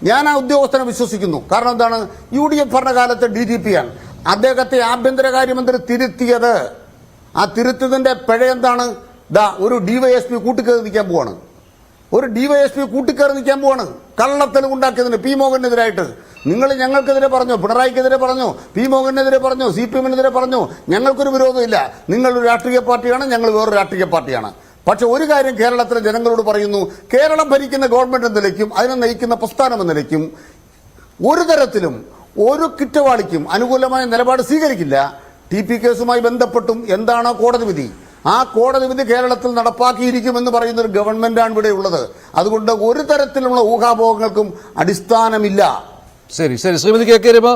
ഞാൻ ആ ഉദ്യോഗസ്ഥനെ വിശ്വസിക്കുന്നു. കാരണം എന്താണ്? UDF ഭരണകാലത്തെ DGP-യാണ്. അദ്ദേഹത്തെ ആഭ്യന്തരകാര്യമന്ത്രി തിരുത്തിയത്. ആ തിരുത്തതിന്റെ പിഴ എന്താണ്? ഒരു DYSP കൂട്ടിക്കയറി നിൽക്കാൻ പോവാണ്. കള്ളത്തെളിവുണ്ടാക്കിയതിന് P. മോഹനെതിരായിട്ട് നിങ്ങൾ ഞങ്ങൾക്കെതിരെ പറഞ്ഞു, പിണറായിക്കെതിരെ പറഞ്ഞു, P. മോഹനെതിരെ പറഞ്ഞു, CPM-നെതിരെ പറഞ്ഞു. ഞങ്ങൾക്കൊരു വിരോധമില്ല. നിങ്ങളൊരു രാഷ്ട്രീയ പാർട്ടിയാണ്, ഞങ്ങൾ വേറൊരു രാഷ്ട്രീയ പാർട്ടിയാണ്. പക്ഷെ ഒരു കാര്യം കേരളത്തിലെ ജനങ്ങളോട് പറയുന്നു, കേരളം ഭരിക്കുന്ന ഗവൺമെന്റ് എന്ന നിലയ്ക്കും അതിനെ നയിക്കുന്ന പ്രസ്ഥാനം എന്ന നിലയ്ക്കും ഒരു തരത്തിലും ഒരു കുറ്റവാളിക്കും അനുകൂലമായ നിലപാട് സ്വീകരിക്കില്ല. TP കേസുമായി ബന്ധപ്പെട്ടും എന്താണോ കോടതി വിധി, ആ കോടതി വിധി കേരളത്തിൽ നടപ്പാക്കിയിരിക്കുമെന്ന് പറയുന്ന ഒരു ഗവൺമെന്റാണ് ഇവിടെ ഉള്ളത്. അതുകൊണ്ട് ഒരു തരത്തിലുള്ള ഊഹാപോഹങ്ങൾക്കും അടിസ്ഥാനമില്ല. ശരി ശരി ശ്രീമതി KK രമ.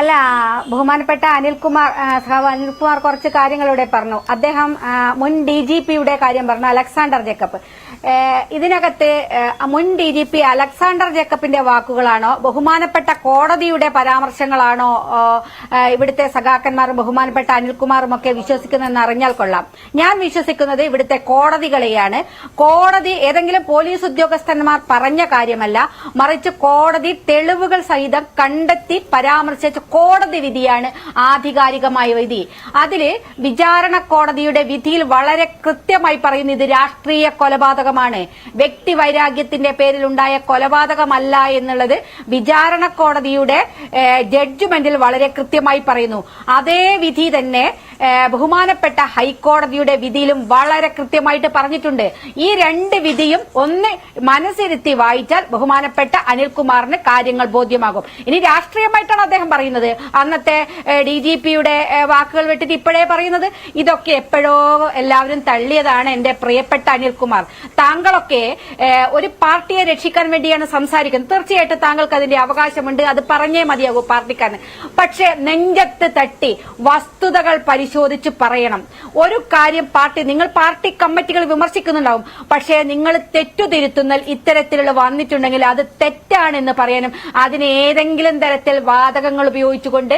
അല്ല, ബഹുമാനപ്പെട്ട സഖാവ് അനിൽകുമാർ കുറച്ച് കാര്യങ്ങൾ ഇവിടെ പറഞ്ഞു. അദ്ദേഹം മുൻ DGPയുടെ കാര്യം പറഞ്ഞു, അലക്സാണ്ടർ ജേക്കബ്. ഇതിനകത്ത് മുൻ DGP അലക്സാണ്ടർ ജേക്കബിന്റെ വാക്കുകളാണോ ബഹുമാനപ്പെട്ട കോടതിയുടെ പരാമർശങ്ങളാണോ ഇവിടുത്തെ സഖാക്കന്മാരും ബഹുമാനപ്പെട്ട അനിൽകുമാറും ഒക്കെ വിശ്വസിക്കുന്നതെന്ന് അറിഞ്ഞാൽ കൊള്ളാം. ഞാൻ വിശ്വസിക്കുന്നത് ഇവിടുത്തെ കോടതികളെയാണ്. കോടതി ഏതെങ്കിലും പോലീസ് ഉദ്യോഗസ്ഥന്മാർ പറഞ്ഞ കാര്യമല്ല, മറിച്ച് കോടതി തെളിവുകൾ സഹിതം കണ്ടെത്തി പരാമർശിച്ച കോടതി വിധിയാണ് ആധികാരികമായ വിധി. അതില് വിചാരണ കോടതിയുടെ വിധിയിൽ വളരെ കൃത്യമായി പറയുന്നു, ഇത് രാഷ്ട്രീയ കൊലപാതകമാണ്, വ്യക്തി വൈരാഗ്യത്തിന്റെ പേരിലുണ്ടായ കൊലപാതകമല്ല എന്നുള്ളത് വിചാരണ കോടതിയുടെ ജഡ്ജ്മെന്റിൽ വളരെ കൃത്യമായി പറയുന്നു. അതേ വിധി തന്നെ ബഹുമാനപ്പെട്ട ഹൈക്കോടതിയുടെ വിധിയിലും വളരെ കൃത്യമായിട്ട് പറഞ്ഞിട്ടുണ്ട്. ഈ രണ്ട് വിധിയും ഒന്ന് മനസ്സിരുത്തി വായിച്ചാൽ ബഹുമാനപ്പെട്ട അനിൽകുമാറിന് കാര്യങ്ങൾ ബോധ്യമാകും. ഇനി രാഷ്ട്രീയമായിട്ടാണ് അദ്ദേഹം പറയുന്നത്, അന്നത്തെ DGPയുടെ വാക്കുകൾ വിട്ടിട്ട് ഇപ്പോഴേ പറയുന്നത്, ഇതൊക്കെ എപ്പോഴോ എല്ലാവരും തള്ളിയതാണ്. എന്റെ പ്രിയപ്പെട്ട അനിൽകുമാർ, താങ്കളൊക്കെ ഒരു പാർട്ടിയെ രക്ഷിക്കാൻ വേണ്ടിയാണ് സംസാരിക്കുന്നത്. തീർച്ചയായിട്ടും താങ്കൾക്ക് അതിന്റെ അവകാശമുണ്ട്, അത് പറഞ്ഞേ മതിയാകൂ പാർട്ടിക്കാരന്. പക്ഷെ നെഞ്ചത്ത് തട്ടി വസ്തുതകൾ പരിശോധിച്ച് പറയണം. ഒരു കാര്യം നിങ്ങൾ പാർട്ടി കമ്മിറ്റികൾ വിമർശിക്കുന്നുണ്ടാവും, പക്ഷേ നിങ്ങൾ തെറ്റുതിരുത്തുന്ന ഇത്തരത്തിലുള്ള വന്നിട്ടുണ്ടെങ്കിൽ അത് തെറ്റാണെന്ന് പറയാനും അതിന് ഏതെങ്കിലും തരത്തിൽ വാദകങ്ങൾ ഉപയോഗിച്ചുകൊണ്ട്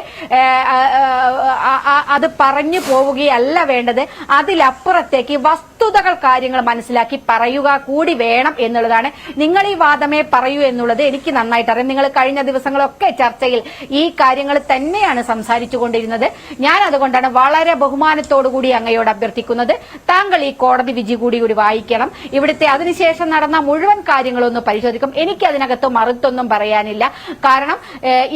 അത് പറഞ്ഞു പോവുകയല്ല വേണ്ടത്. അതിലപ്പുറത്തേക്ക് വസ്തുതകൾ കാര്യങ്ങൾ മനസ്സിലാക്കി പറയുക കൂടി വേണം എന്നുള്ളതാണ്. നിങ്ങൾ ഈ വാദമേ പറയൂ എന്നുള്ളത് എനിക്ക് നന്നായിട്ട് അറിയാം. നിങ്ങൾ കഴിഞ്ഞ ദിവസങ്ങളൊക്കെ ചർച്ചയിൽ ഈ കാര്യങ്ങൾ തന്നെയാണ് സംസാരിച്ചു കൊണ്ടിരുന്നത്. ഞാൻ അതുകൊണ്ടാണ് വളരെ ബഹുമാനത്തോടുകൂടി അങ്ങയോട് അഭ്യർത്ഥിക്കുന്നത്, താങ്കൾ ഈ കോടതി വിധി കൂടി വായിക്കണം. ഇവിടുത്തെ അതിനുശേഷം നടന്ന മുഴുവൻ കാര്യങ്ങളൊന്ന് പരിശോധിക്കും. എനിക്ക് അതിനകത്ത് മറുത്തൊന്നും പറയാനില്ല. കാരണം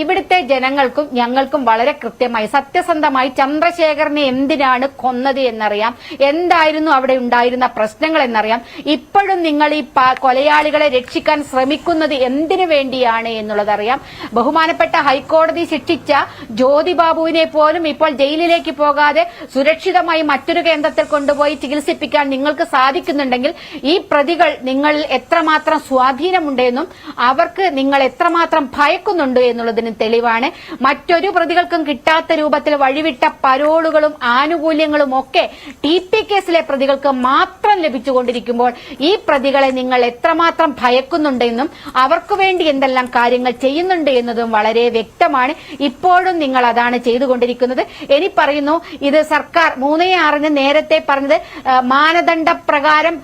ഇവിടുത്തെ ജനങ്ങൾക്കും ഞങ്ങൾക്കും വളരെ കൃത്യമായി സത്യസന്ധമായി ചന്ദ്രശേഖരനെ എന്തിനാണ് കൊന്നത് എന്നറിയാം, എന്തായിരുന്നു അവിടെ ഉണ്ടായിരുന്ന പ്രശ്നങ്ങൾ എന്നറിയാം. ഇപ്പോഴും നിങ്ങൾ ഈ കൊലയാളികളെ രക്ഷിക്കാൻ ശ്രമിക്കുന്നത് എന്തിനു വേണ്ടിയാണ് എന്നുള്ളതറിയാം. ബഹുമാനപ്പെട്ട ഹൈക്കോടതി ശിക്ഷിച്ച ജ്യോതിബാബുവിനെ പോലും ഇപ്പോൾ ജയിലിലേക്ക് പോകാതെ സുരക്ഷിതമായി മറ്റൊരു കേന്ദ്രത്തിൽ കൊണ്ടുപോയി ചികിത്സിപ്പിക്കാൻ നിങ്ങൾക്ക് സാധിക്കുന്നുണ്ടെങ്കിൽ ഈ പ്രതികൾ നിങ്ങളിൽ എത്രമാത്രം സ്വാധീനമുണ്ടെന്നും അവർക്ക് നിങ്ങൾ എത്രമാത്രം ഭയക്കുന്നുണ്ട് എന്നുള്ളതിന് തെളിവാണ്. മറ്റൊരു പ്രതികൾക്കും കിട്ടാത്ത രൂപത്തിൽ വഴിവിട്ട പരോളുകളും ആനുകൂല്യങ്ങളും ഒക്കെ TP കേസിലെ പ്രതികൾക്ക് മാത്രം ലഭിച്ചുകൊണ്ടിരിക്കുമ്പോൾ ഈ പ്രതികളെ നിങ്ങൾ എത്രമാത്രം ഭയക്കുന്നുണ്ടെന്നും അവർക്ക് വേണ്ടി എന്തെല്ലാം കാര്യങ്ങൾ ചെയ്യുന്നുണ്ട് എന്നതും വളരെ വ്യക്തമാണ്. ഇപ്പോഴും നിങ്ങൾ അതാണ് ചെയ്തുകൊണ്ടിരിക്കുന്നത്. ഇനി പറയുന്നു, ഇത് സർക്കാർ 3/6 നേരത്തെ പറഞ്ഞത് മാനദണ്ഡ പ്രകാരം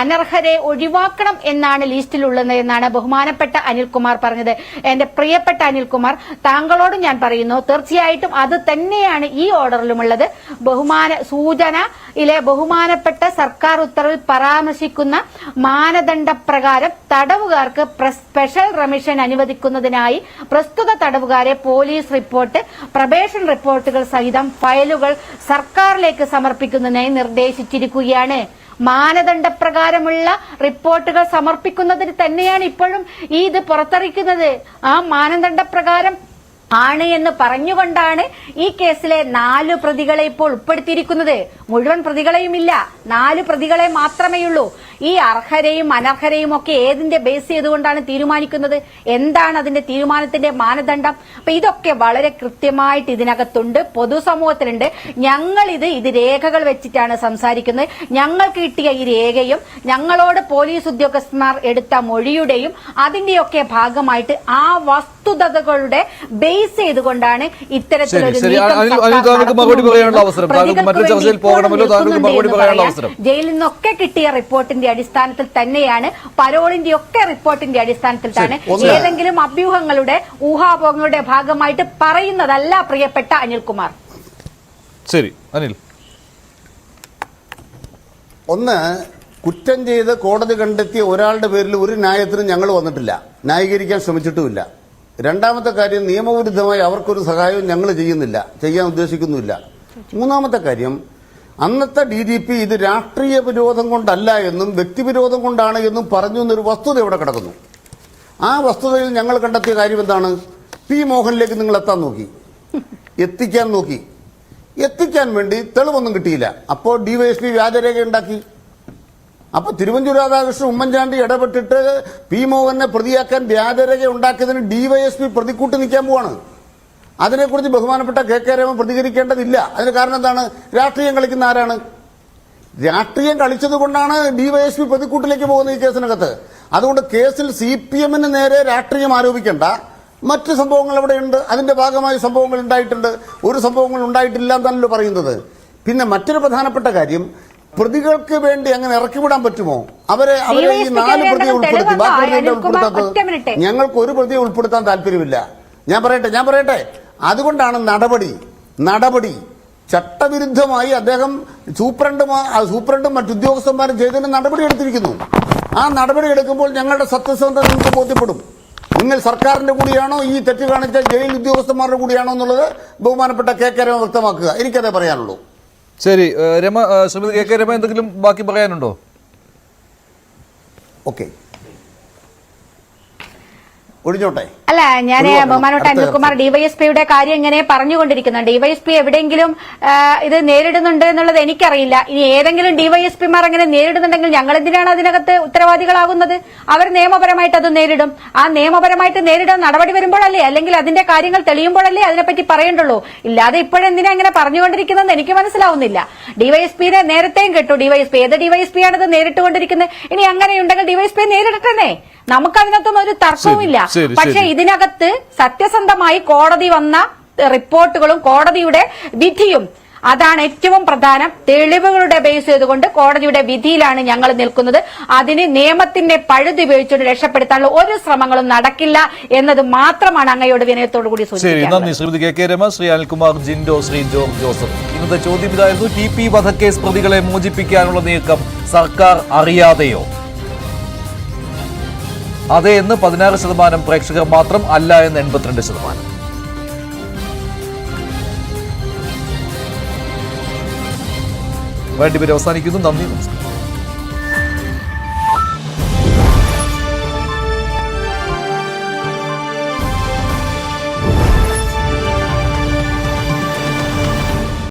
അനർഹരെ ഒഴിവാക്കണം എന്നാണ് ലിസ്റ്റിലുള്ളത് എന്നാണ് ബഹുമാനപ്പെട്ട അനിൽകുമാർ പറഞ്ഞത്. എന്റെ പ്രിയപ്പെട്ട അനിൽകുമാർ, താങ്കളോട് ഞാൻ പറയുന്നു, തീർച്ചയായിട്ടും അത് തന്നെയാണ് ഈ ഓർഡറിലുമുള്ളത്. സൂചനയിലെ ബഹുമാനപ്പെട്ട സർക്കാർ ഉത്തരവിൽ പരാമർശിക്കുന്ന മാനദണ്ഡ പ്രകാരം തടവുകാർക്ക് സ്പെഷ്യൽ റെമിഷൻ അനുവദിക്കുന്നതിനായി പ്രസ്തുത തടവുകാരെ പോലീസ് റിപ്പോർട്ട്, പ്രൊബേഷൻ റിപ്പോർട്ടുകൾ സഹിതം ഫയലുകൾ സർക്കാരിലേക്ക് സമർപ്പിക്കുന്നതിനായി നിർദ്ദേശിച്ചിരിക്കുകയാണ്. മാനദണ്ഡപ്രകാരമുള്ള റിപ്പോർട്ടുകൾ സമർപ്പിക്കുന്നതിന് തന്നെയാണ് ഇപ്പോഴും ഇത് പുറത്തിറക്കുന്നത്. ആ മാനദണ്ഡപ്രകാരം ആണ് എന്ന് പറഞ്ഞുകൊണ്ടാണ് ഈ കേസിലെ 4 പ്രതികളെ ഇപ്പോൾ ഉൾപ്പെടുത്തിയിരിക്കുന്നത്. മുഴുവൻ പ്രതികളെയും ഇല്ല, 4 പ്രതികളെ മാത്രമേയുള്ളൂ. ഈ അർഹരെയും അനർഹരെയും ഒക്കെ ഏതിന്റെ ബേസ് ചെയ്തുകൊണ്ടാണ് തീരുമാനിക്കുന്നത്? എന്താണ് അതിന്റെ തീരുമാനത്തിന്റെ മാനദണ്ഡം? അപ്പൊ ഇതൊക്കെ വളരെ കൃത്യമായിട്ട് ഇതിനകത്തുണ്ട്, പൊതുസമൂഹത്തിലുണ്ട്. ഞങ്ങൾ ഇത് രേഖകൾ വെച്ചിട്ടാണ് സംസാരിക്കുന്നത്. ഞങ്ങൾക്ക് കിട്ടിയ ഈ രേഖയും ഞങ്ങളോട് പോലീസ് ഉദ്യോഗസ്ഥന്മാർ എടുത്ത മൊഴിയുടെയും അതിന്റെയൊക്കെ ഭാഗമായിട്ട് ആ വസ്തുതകളുടെ ബേസ് ചെയ്തുകൊണ്ടാണ് ഇത്തരത്തിലൊരു ജയിലിൽ നിന്നൊക്കെ കിട്ടിയ റിപ്പോർട്ടിന്റെ അടിസ്ഥാനത്തിൽ തന്നെയാണ്, പരോളിന്റെ ഒക്കെ റിപ്പോർട്ടിന്റെ അടിസ്ഥാനത്തിൽ ഏതെങ്കിലും അഭ്യൂഹങ്ങളുടെ ഊഹാപോഹങ്ങളുടെ ഭാഗമായിട്ട് പറയുന്നതല്ല പ്രിയപ്പെട്ട അനിൽകുമാർ. ശരി അനിൽ, ഒന്ന്, കുറ്റം ചെയ്ത് കോടതി കണ്ടെത്തിയ ഒരാളുടെ പേരിൽ ഒരു ന്യായത്തിനും ഞങ്ങൾ വന്നിട്ടില്ല, ന്യായീകരിക്കാൻ ശ്രമിച്ചിട്ടുമില്ല. രണ്ടാമത്തെ കാര്യം, നിയമവിരുദ്ധമായി അവർക്കൊരു സഹായവും ഞങ്ങൾ ചെയ്യുന്നില്ല, ചെയ്യാൻ ഉദ്ദേശിക്കുന്നുമില്ല. മൂന്നാമത്തെ കാര്യം, അന്നത്തെ DGP ഇത് രാഷ്ട്രീയ വിരോധം കൊണ്ടല്ല എന്നും വ്യക്തിവിരോധം കൊണ്ടാണ് എന്നും പറഞ്ഞു എന്നൊരു വസ്തുത ഇവിടെ കിടക്കുന്നു. ആ വസ്തുതയിൽ ഞങ്ങൾ കണ്ടെത്തിയ കാര്യം എന്താണ്? P. മോഹനിലേക്ക് നിങ്ങൾ എത്തിക്കാൻ നോക്കി. എത്തിക്കാൻ വേണ്ടി തെളിവൊന്നും കിട്ടിയില്ല. അപ്പോൾ DYSP വ്യാജരേഖ ഉണ്ടാക്കി. അപ്പൊ തിരുവഞ്ചൂർ രാധാകൃഷ്ണൻ, ഉമ്മൻചാണ്ടി ഇടപെട്ടിട്ട് P. മോഹനെ പ്രതിയാക്കാൻ വ്യാജരേഖ ഉണ്ടാക്കിയതിന് DYSP പ്രതിക്കൂട്ട് നിൽക്കാൻ പോവാണ്. അതിനെക്കുറിച്ച് ബഹുമാനപ്പെട്ട കെ രമ പ്രതികരിക്കേണ്ടതില്ല. അതിന് കാരണം എന്താണ്? രാഷ്ട്രീയം കളിക്കുന്ന ആരാണ്? രാഷ്ട്രീയം കളിച്ചതുകൊണ്ടാണ് ഡിവൈഎസ്പി പ്രതിക്കൂട്ടിലേക്ക് പോകുന്നത് ഈ കേസിനകത്ത്. അതുകൊണ്ട് കേസിൽ CPM നേരെ രാഷ്ട്രീയം ആരോപിക്കേണ്ട. മറ്റ് സംഭവങ്ങൾ അവിടെയുണ്ട്, അതിന്റെ ഭാഗമായി സംഭവങ്ങൾ ഉണ്ടായിട്ടുണ്ട്. ഒരു സംഭവങ്ങൾ ഉണ്ടായിട്ടില്ല എന്നല്ലോ പറയുന്നത്. പിന്നെ മറ്റൊരു പ്രധാനപ്പെട്ട കാര്യം, പ്രതികൾക്ക് വേണ്ടി അങ്ങനെ ഇറക്കിവിടാൻ പറ്റുമോ? അവരെ ഈ 4 പ്രതിയെ ഉൾപ്പെടുത്തി, ബാക്കി ഉൾപ്പെടുത്താത്തത് ഞങ്ങൾക്ക് ഒരു പ്രതിയെ ഉൾപ്പെടുത്താൻ താല്പര്യമില്ല. ഞാൻ പറയട്ടെ അതുകൊണ്ടാണ് നടപടി ചട്ടവിരുദ്ധമായി അദ്ദേഹം സൂപ്രണ്ടും മറ്റുദ്യോഗസ്ഥന്മാരും ചെയ്തതിന് നടപടി എടുത്തിരിക്കുന്നു. ആ നടപടി എടുക്കുമ്പോൾ ഞങ്ങളുടെ സത്യസന്ധത നിങ്ങൾക്ക് ബോധ്യപ്പെടും. നിങ്ങൾ സർക്കാരിന്റെ കൂടിയാണോ, ഈ തെറ്റ് കാണിച്ച ജയിൽ ഉദ്യോഗസ്ഥന്മാരുടെ കൂടിയാണോ എന്നുള്ളത് ബഹുമാനപ്പെട്ട കെ രമ വ്യക്തമാക്കുക. എനിക്കതേ പറയാനുള്ളൂ. ശരി, ശ്രീമതി കെ രമ എന്തെങ്കിലും ബാക്കി പറയാനുണ്ടോ? ഓക്കെ, ഒഴിഞ്ഞോട്ടെ. അല്ല, ഞാൻ ബഹുമാനപ്പെട്ട അനിൽകുമാർ ഡിവൈഎസ്പിയുടെ കാര്യം ഇങ്ങനെ പറഞ്ഞുകൊണ്ടിരിക്കുന്നുണ്ട്. ഡിവൈഎസ്പി എവിടെയെങ്കിലും ഇത് നേരിടുന്നുണ്ട് എന്നുള്ളത് എനിക്കറിയില്ല. ഇനി ഏതെങ്കിലും ഡിവൈഎസ്പിമാർ അങ്ങനെ നേരിടുന്നുണ്ടെങ്കിൽ ഞങ്ങൾ എന്തിനാണ് അതിനകത്ത് ഉത്തരവാദികളാകുന്നത്? അവർ നിയമപരമായിട്ട് അത് നേരിടും. ആ നിയമപരമായിട്ട് നേരിടാൻ നടപടി വരുമ്പോഴല്ലേ, അല്ലെങ്കിൽ അതിന്റെ കാര്യങ്ങൾ തെളിയുമ്പോഴല്ലേ അതിനെപ്പറ്റി പറയേണ്ടുള്ളൂ. ഇല്ലാതെ ഇപ്പോഴെന്തിനാ ഇങ്ങനെ പറഞ്ഞുകൊണ്ടിരിക്കുന്നതെന്ന് എനിക്ക് മനസ്സിലാവുന്നില്ല. ഡിവൈഎസ്പിയെ നേരത്തെയും കേട്ടു. ഡിവൈഎസ്പി ഏത് ഡിവൈഎസ്പിയാണ് ഇത് നേരിട്ടുകൊണ്ടിരിക്കുന്നത്? ഇനി അങ്ങനെയുണ്ടെങ്കിൽ ഡിവൈഎസ്പി നേരിടട്ടെ. നമുക്കതിനകത്തൊന്നും ഒരു തർക്കവുമില്ല. പക്ഷെ ഇതിനകത്ത് സത്യസന്ധമായി കോടതി വന്ന റിപ്പോർട്ടുകളും കോടതിയുടെ വിധിയും അതാണ് ഏറ്റവും പ്രധാനം. തെളിവുകളുടെ ബേസ് ചെയ്തുകൊണ്ട് കോടതിയുടെ വിധിയിലാണ് ഞങ്ങൾ നിൽക്കുന്നത്. അതിന് നിയമത്തിന്റെ പഴുത് ഉപയോഗിച്ചുകൊണ്ട് രക്ഷപ്പെടുത്താനുള്ള ഒരു ശ്രമങ്ങളും നടക്കില്ല എന്നത് മാത്രമാണ് അങ്ങയോട് വിനയത്തോടു കൂടി സൂചിപ്പിക്കുന്നത്. നന്ദി Shrimati K Rama, Shri Anilkumar, Jinto, Shri George Joseph. ഇന്നത്തെ ചോദ്യം ഇതായിരുന്നു: TP വധക്കേസ് പ്രതികളെ മോചിപ്പിക്കാനുള്ള നീക്കം സർക്കാർ അറിയാതെയോ? അതെ എന്ന് 16% പ്രേക്ഷകർ മാത്രം, അല്ല എന്ന് 82%. വേണ്ടി അവസാനിക്കുന്നു. നന്ദി, നമസ്കാരം.